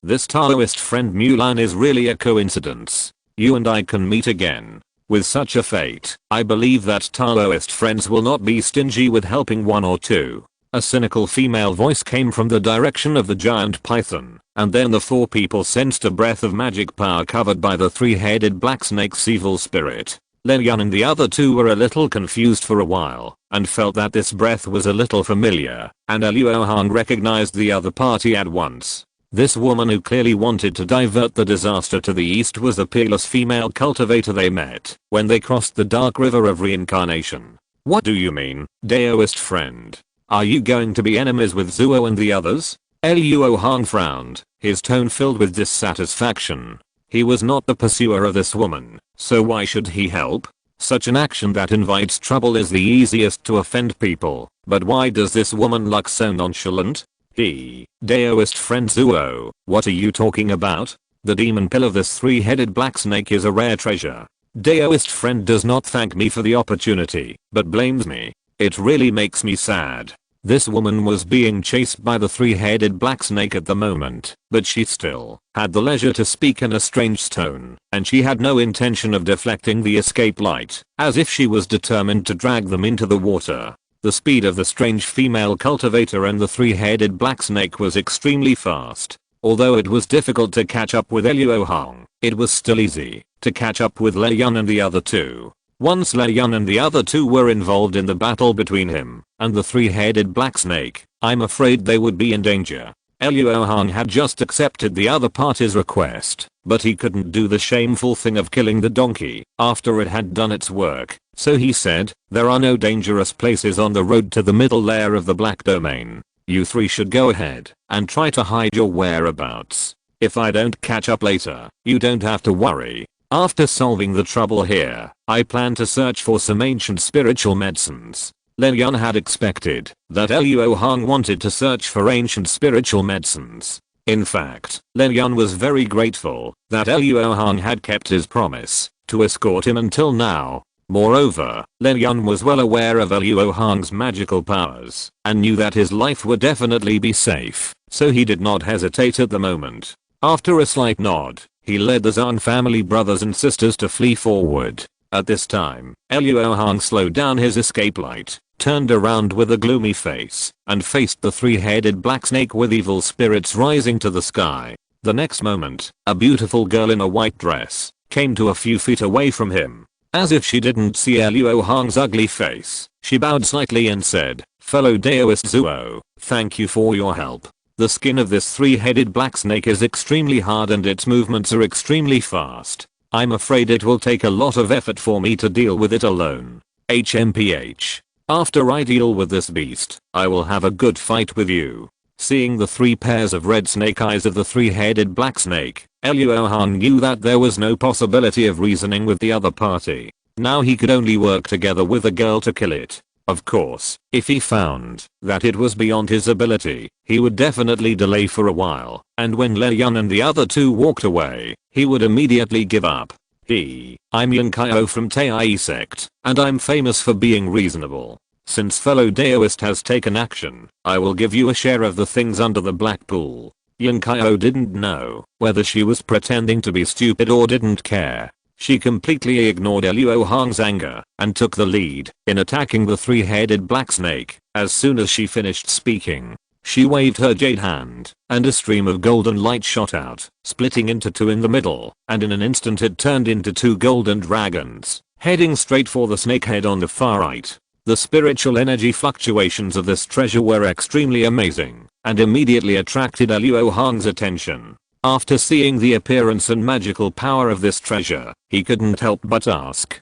This Taoist friend Mulan is really a coincidence. You and I can meet again. With such a fate, I believe that Taoist friends will not be stingy with helping one or two. A cynical female voice came from the direction of the giant python, and then the four people sensed a breath of magic power covered by the three-headed black snake's evil spirit. Lei Yun and the other two were a little confused for a while, and felt that this breath was a little familiar, and Luo Hong recognized the other party at once. This woman who clearly wanted to divert the disaster to the east was the peerless female cultivator they met when they crossed the dark river of reincarnation. What do you mean, Taoist friend? Are you going to be enemies with Zuo and the others? Luo Hong frowned, his tone filled with dissatisfaction. He was not the pursuer of this woman, so why should he help? Such an action that invites trouble is the easiest to offend people, but why does this woman look so nonchalant? Taoist friend Zuo, what are you talking about? The demon pill of this three-headed black snake is a rare treasure. Taoist friend does not thank me for the opportunity, but blames me. It really makes me sad. This woman was being chased by the three-headed black snake at the moment, but she still had the leisure to speak in a strange tone, and she had no intention of deflecting the escape light, as if she was determined to drag them into the water. The speed of the strange female cultivator and the three-headed black snake was extremely fast. Although it was difficult to catch up with Luo Hong, it was still easy to catch up with Lei Yun and the other two. Once Lei Yun and the other two were involved in the battle between him and the three-headed black snake, I'm afraid they would be in danger. Luo Hong had just accepted the other party's request, but he couldn't do the shameful thing of killing the donkey after it had done its work, so he said, there are no dangerous places on the road to the middle layer of the black domain. You three should go ahead and try to hide your whereabouts. If I don't catch up later, you don't have to worry. After solving the trouble here, I plan to search for some ancient spiritual medicines. Lei Yun had expected that Luo Hong wanted to search for ancient spiritual medicines. In fact, Lei Yun was very grateful that Luo Hong had kept his promise to escort him until now. Moreover, Lei Yun was well aware of Luo Hong's magical powers and knew that his life would definitely be safe, so he did not hesitate at the moment. After a slight nod, he led the Zhang family brothers and sisters to flee forward. At this time, Luo Hong slowed down his escape light, turned around with a gloomy face, and faced the three-headed black snake with evil spirits rising to the sky. The next moment, a beautiful girl in a white dress came to a few feet away from him. As if she didn't see Luo Hong's ugly face, she bowed slightly and said, fellow Taoist Zuo, thank you for your help. The skin of this three-headed black snake is extremely hard and its movements are extremely fast. I'm afraid it will take a lot of effort for me to deal with it alone. HMPH. After I deal with this beast, I will have a good fight with you. Seeing the 3 pairs of red snake eyes of the three-headed black snake, Luo Hong knew that there was no possibility of reasoning with the other party. Now he could only work together with the girl to kill it. Of course, if he found that it was beyond his ability, he would definitely delay for a while, and when Lei Yun and the other two walked away, he would immediately give up. I'm Yun Kaio from Tai sect, and I'm famous for being reasonable. Since fellow Taoist has taken action, I will give you a share of the things under the black pool. Yun Kaio didn't know whether she was pretending to be stupid or didn't care. She completely ignored Luo Hong's anger and took the lead in attacking the three-headed black snake. As soon as she finished speaking, she waved her jade hand, and a stream of golden light shot out, splitting into two in the middle, and in an instant it turned into two golden dragons, heading straight for the snakehead on the far right. The spiritual energy fluctuations of this treasure were extremely amazing, and immediately attracted Luo Hong's attention. After seeing the appearance and magical power of this treasure, he couldn't help but ask,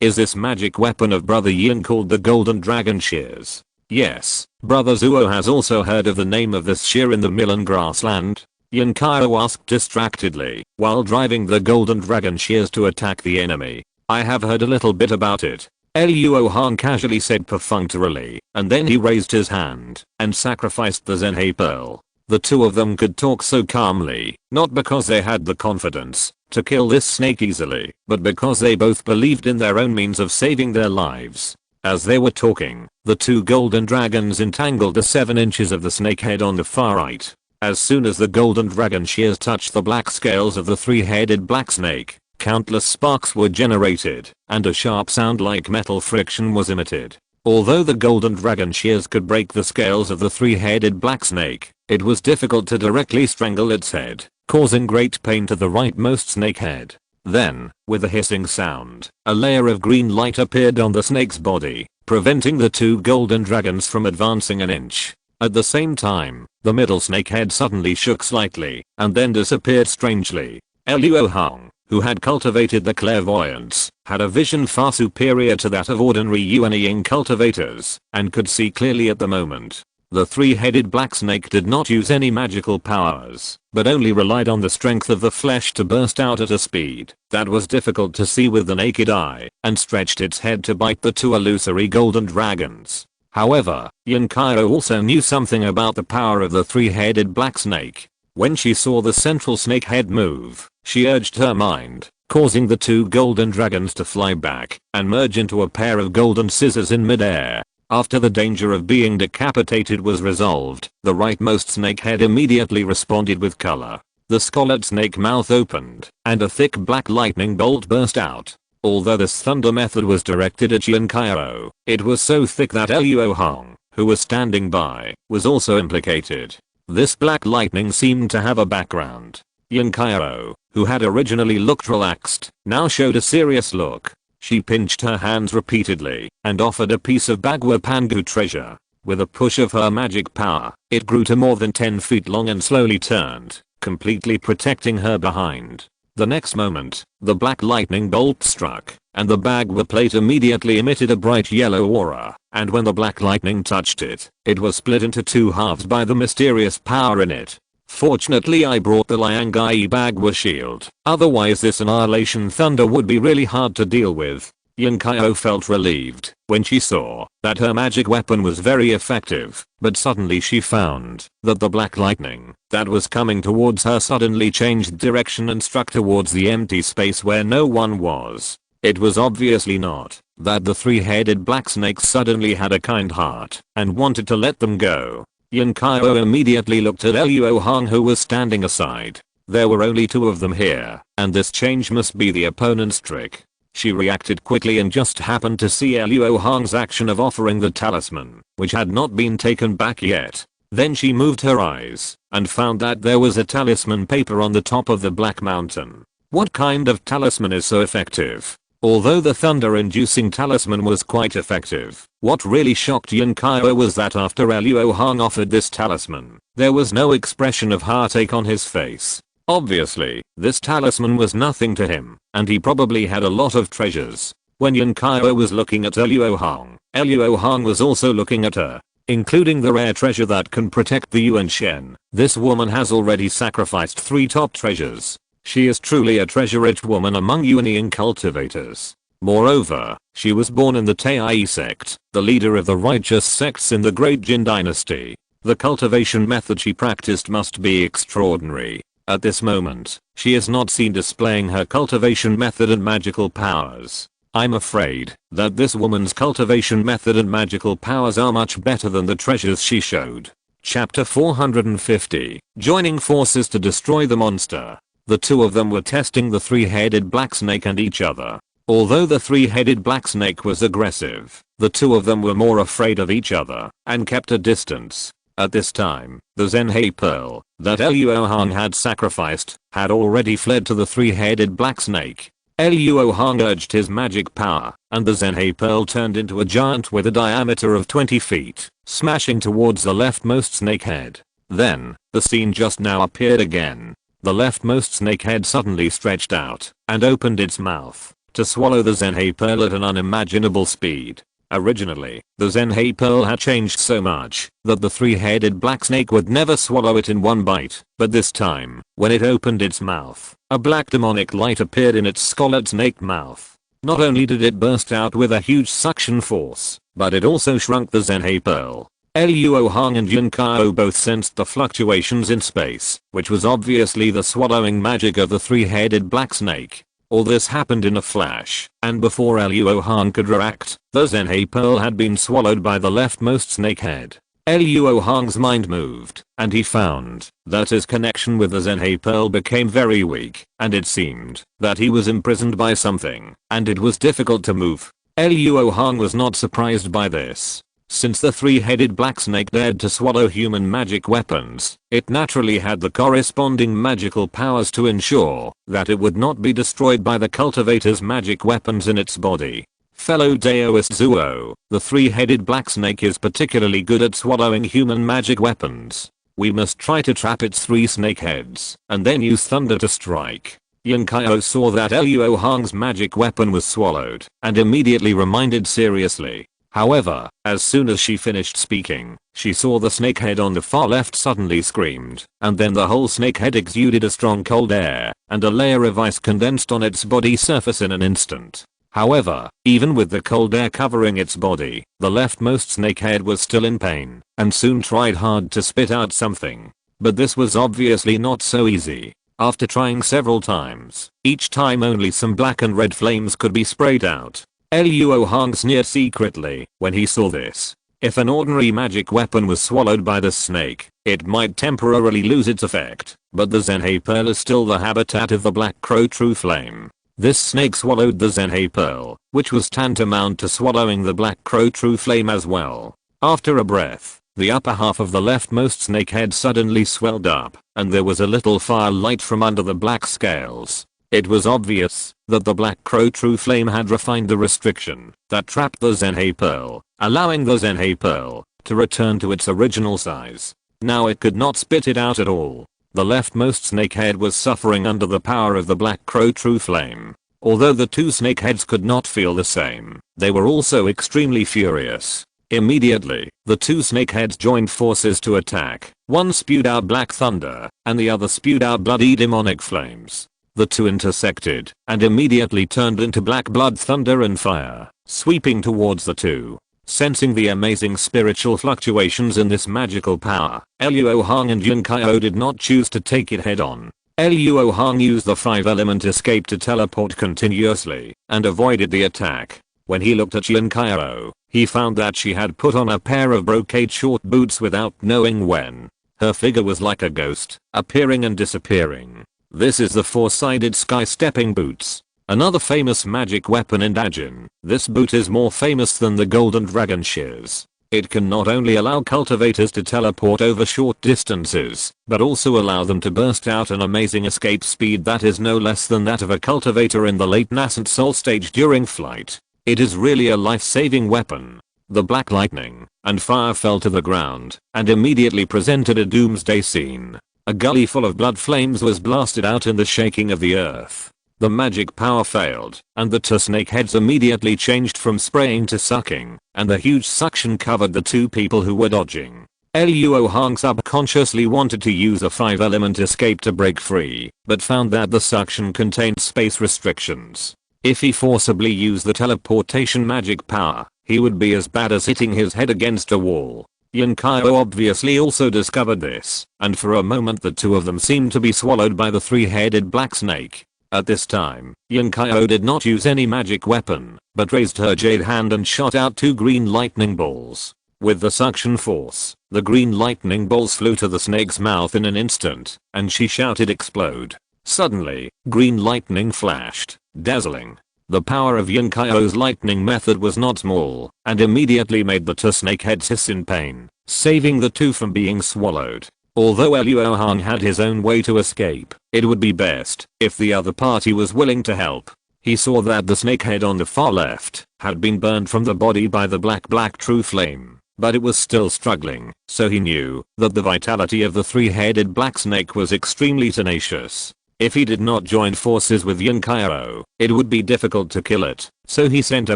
is this magic weapon of Brother Yin called the Golden Dragon Shears? Yes, Brother Zuo has also heard of the name of this shear in the Milan grassland. Yankao asked distractedly, while driving the Golden Dragon Shears to attack the enemy. I have heard a little bit about it. Luo Hong casually said perfunctorily, and then he raised his hand and sacrificed the Zhenhe Pearl. The two of them could talk so calmly, not because they had the confidence to kill this snake easily, but because they both believed in their own means of saving their lives. As they were talking, the two golden dragons entangled the 7 inches of the snakehead on the far right. As soon as the golden dragon shears touched the black scales of the three-headed black snake, countless sparks were generated, and a sharp sound like metal friction was emitted. Although the golden dragon shears could break the scales of the three-headed black snake, it was difficult to directly strangle its head, causing great pain to the rightmost snakehead. Then, with a hissing sound, a layer of green light appeared on the snake's body, preventing the two golden dragons from advancing an inch. At the same time, the middle snakehead suddenly shook slightly, and then disappeared strangely. Luo Hong, who had cultivated the clairvoyance, had a vision far superior to that of ordinary Yuanying cultivators, and could see clearly at the moment. The three-headed black snake did not use any magical powers, but only relied on the strength of the flesh to burst out at a speed that was difficult to see with the naked eye, and stretched its head to bite the two illusory golden dragons. However, Yankao also knew something about the power of the three-headed black snake. When she saw the central snake head move, she urged her mind, causing the two golden dragons to fly back and merge into a pair of golden scissors in midair. After the danger of being decapitated was resolved, the rightmost snakehead immediately responded with color. The scarlet snake mouth opened, and a thick black lightning bolt burst out. Although this thunder method was directed at Yankao, it was so thick that Luo Hong, who was standing by, was also implicated. This black lightning seemed to have a background. Yankao, who had originally looked relaxed, now showed a serious look. She pinched her hands repeatedly and offered a piece of Bagua Pangu treasure. With a push of her magic power, it grew to more than 10 feet long and slowly turned, completely protecting her behind. The next moment, the black lightning bolt struck, and the Bagua plate immediately emitted a bright yellow aura, and when the black lightning touched it, it was split into two halves by the mysterious power in it. Fortunately, I brought the Liangai Bagua shield, otherwise this annihilation thunder would be really hard to deal with. Yankao felt relieved when she saw that her magic weapon was very effective, but suddenly she found that the black lightning that was coming towards her suddenly changed direction and struck towards the empty space where no one was. It was obviously not that the three-headed black snake suddenly had a kind heart and wanted to let them go. Yankao immediately looked at Luo Hong, who was standing aside. There were only two of them here, and this change must be the opponent's trick. She reacted quickly and just happened to see Luo Hong's action of offering the talisman, which had not been taken back yet. Then she moved her eyes and found that there was a talisman paper on the top of the black mountain. What kind of talisman is so effective? Although the thunder-inducing talisman was quite effective, what really shocked Yankao was that after Luo Hong offered this talisman, there was no expression of heartache on his face. Obviously, this talisman was nothing to him, and he probably had a lot of treasures. When Yankao was looking at Luo Hong was also looking at her, including the rare treasure that can protect the Yuan Shen. This woman has already sacrificed 3 top treasures. She is truly a treasure-rich woman among Yuanying cultivators. Moreover, she was born in the Tai sect, the leader of the righteous sects in the Great Jin dynasty. The cultivation method she practiced must be extraordinary. At this moment, she is not seen displaying her cultivation method and magical powers. I'm afraid that this woman's cultivation method and magical powers are much better than the treasures she showed. Chapter 450, Joining Forces to Destroy the Monster. The two of them were testing the three-headed black snake and each other. Although the three-headed black snake was aggressive, the two of them were more afraid of each other and kept a distance. At this time, the Zhenhe pearl that Luo Hong had sacrificed had already fled to the three-headed black snake. Luo Hong urged his magic power, and the Zhenhe pearl turned into a giant with a diameter of 20 feet, smashing towards the leftmost snake head. Then, the scene just now appeared again. The leftmost snake head suddenly stretched out and opened its mouth to swallow the Zhenhe pearl at an unimaginable speed. Originally, the Zhenhe pearl had changed so much that the three-headed black snake would never swallow it in one bite, but this time, when it opened its mouth, a black demonic light appeared in its scarlet snake mouth. Not only did it burst out with a huge suction force, but it also shrunk the Zhenhe pearl. Luo Hong and Yun Kao both sensed the fluctuations in space, which was obviously the swallowing magic of the three-headed black snake. All this happened in a flash, and before Luo Hong could react, the Zhenhe pearl had been swallowed by the leftmost snake head. Luo Hong's mind moved, and he found that his connection with the Zhenhe pearl became very weak, and it seemed that he was imprisoned by something, and it was difficult to move. Luo Hong was not surprised by this. Since the three-headed black snake dared to swallow human magic weapons, it naturally had the corresponding magical powers to ensure that it would not be destroyed by the cultivator's magic weapons in its body. Fellow Daoist Zuo, the three-headed black snake is particularly good at swallowing human magic weapons. We must try to trap its three snake heads, and then use thunder to strike. Yun Kao saw that Luo Hong's magic weapon was swallowed, and immediately reminded seriously. However, as soon as she finished speaking, she saw the snakehead on the far left suddenly screamed, and then the whole snakehead exuded a strong cold air, and a layer of ice condensed on its body surface in an instant. However, even with the cold air covering its body, the leftmost snakehead was still in pain, and soon tried hard to spit out something. But this was obviously not so easy. After trying several times, each time only some black and red flames could be sprayed out. Luo Hong sneered secretly when he saw this. If an ordinary magic weapon was swallowed by the snake, it might temporarily lose its effect, but the Zhenhe pearl is still the habitat of the black crow true flame. This snake swallowed the Zhenhe pearl, which was tantamount to swallowing the black crow true flame as well. After a breath, the upper half of the leftmost snake head suddenly swelled up, and there was a little firelight from under the black scales. It was obvious that the black crow true flame had refined the restriction that trapped the Zhenhe pearl, allowing the Zhenhe pearl to return to its original size. Now it could not spit it out at all. The leftmost snakehead was suffering under the power of the black crow true flame. Although the two snakeheads could not feel the same, they were also extremely furious. Immediately, the two snakeheads joined forces to attack. One spewed out black thunder, and the other spewed out bloody demonic flames. The two intersected, and immediately turned into black blood thunder and fire, sweeping towards the two. Sensing the amazing spiritual fluctuations in this magical power, Luo Hong and Yun Kao did not choose to take it head on. Luo Hong used the 5-element escape to teleport continuously, and avoided the attack. When he looked at Yun Kao, he found that she had put on a pair of brocade short boots without knowing when. Her figure was like a ghost, appearing and disappearing. This is the four-sided sky-stepping boots. Another famous magic weapon in Dajin. This boot is more famous than the golden dragon shears. It can not only allow cultivators to teleport over short distances, but also allow them to burst out an amazing escape speed that is no less than that of a cultivator in the late nascent soul stage during flight. It is really a life-saving weapon. The black lightning and fire fell to the ground and immediately presented a doomsday scene. A gully full of blood flames was blasted out in the shaking of the earth. The magic power failed, and the two snakeheads immediately changed from spraying to sucking, and the huge suction covered the two people who were dodging. Luo Hong subconsciously wanted to use a 5-element escape to break free, but found that the suction contained space restrictions. If he forcibly used the teleportation magic power, he would be as bad as hitting his head against a wall. Yun Kao obviously also discovered this, and for a moment the two of them seemed to be swallowed by the three-headed black snake. At this time, Yun Kao did not use any magic weapon, but raised her jade hand and shot out two green lightning balls. With the suction force, the green lightning balls flew to the snake's mouth in an instant, and she shouted explode. Suddenly, green lightning flashed, dazzling. The power of Yunkaio's lightning method was not small, and immediately made the two snakeheads hiss in pain, saving the two from being swallowed. Although Luo Hong had his own way to escape, it would be best if the other party was willing to help. He saw that the snakehead on the far left had been burned from the body by the black true flame, but it was still struggling, so he knew that the vitality of the three-headed black snake was extremely tenacious. If he did not join forces with Yunkaio, it would be difficult to kill it, so he sent a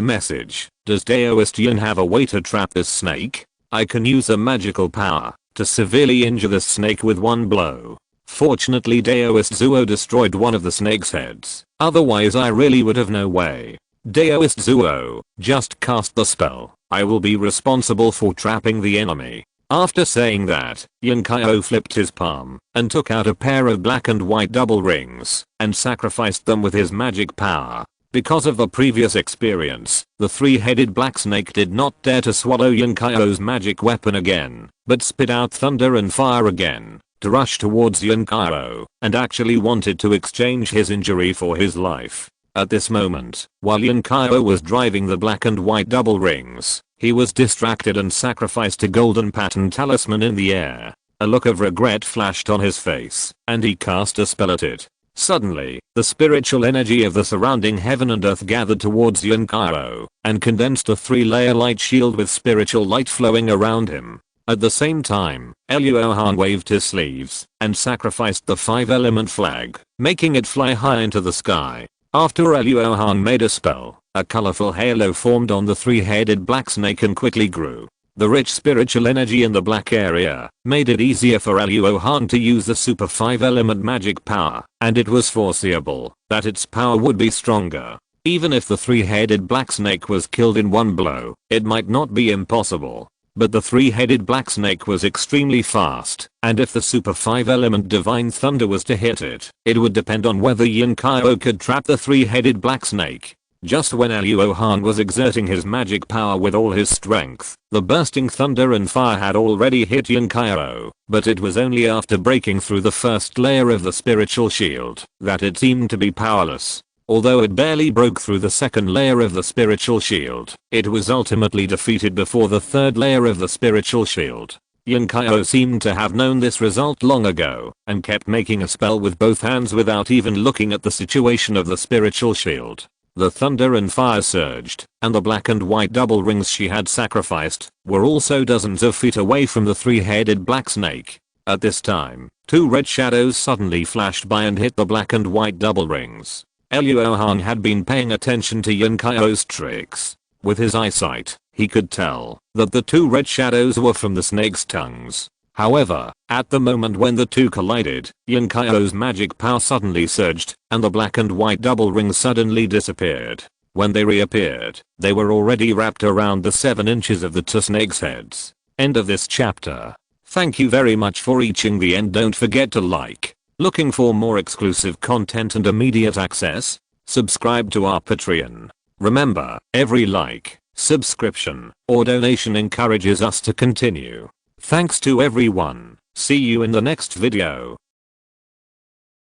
message. Does Daoist Yun have a way to trap this snake? I can use a magical power to severely injure this snake with one blow. Fortunately Daoist Zuo destroyed one of the snake's heads, otherwise I really would have no way. Daoist Zuo, just cast the spell. I will be responsible for trapping the enemy. After saying that, Yunkaio flipped his palm and took out a pair of black and white double rings and sacrificed them with his magic power. Because of the previous experience, the three-headed black snake did not dare to swallow Yunkaio's magic weapon again, but spit out thunder and fire again to rush towards Yunkaio and actually wanted to exchange his injury for his life. At this moment, while Yunkaio was driving the black and white double rings, he was distracted and sacrificed a golden pattern talisman in the air. A look of regret flashed on his face, and he cast a spell at it. Suddenly, the spiritual energy of the surrounding heaven and earth gathered towards Yunkaio, and condensed a three-layer light shield with spiritual light flowing around him. At the same time, Luo Hong waved his sleeves, and sacrificed the five-element flag, making it fly high into the sky. After Luo Hong made a spell, a colorful halo formed on the three-headed black snake and quickly grew. The rich spiritual energy in the black area made it easier for Luo Hong to use the super 5-element magic power, and it was foreseeable that its power would be stronger. Even if the three-headed black snake was killed in one blow, it might not be impossible. But the three-headed black snake was extremely fast, and if the super 5-element divine thunder was to hit it, it would depend on whether Yunkaio could trap the three-headed black snake. Just when Luo Hong was exerting his magic power with all his strength, the bursting thunder and fire had already hit Yunkaio, but it was only after breaking through the first layer of the spiritual shield that it seemed to be powerless. Although it barely broke through the second layer of the spiritual shield, it was ultimately defeated before the third layer of the spiritual shield. Yunkaio seemed to have known this result long ago, and kept making a spell with both hands without even looking at the situation of the spiritual shield. The thunder and fire surged, and the black and white double rings she had sacrificed were also dozens of feet away from the three-headed black snake. At this time, two red shadows suddenly flashed by and hit the black and white double rings. Luo Hong had been paying attention to Yunkaio's tricks. With his eyesight, he could tell that the two red shadows were from the snake's tongues. However, at the moment when the two collided, Yunkaio's magic power suddenly surged, and the black and white double rings suddenly disappeared. When they reappeared, they were already wrapped around the 7 inches of the two snakes' heads. End of this chapter. Thank you very much for reaching the end. Don't forget to like. Looking for more exclusive content and immediate access? Subscribe to our Patreon. Remember, every like, subscription, or donation encourages us to continue. Thanks to everyone. See you in the next video.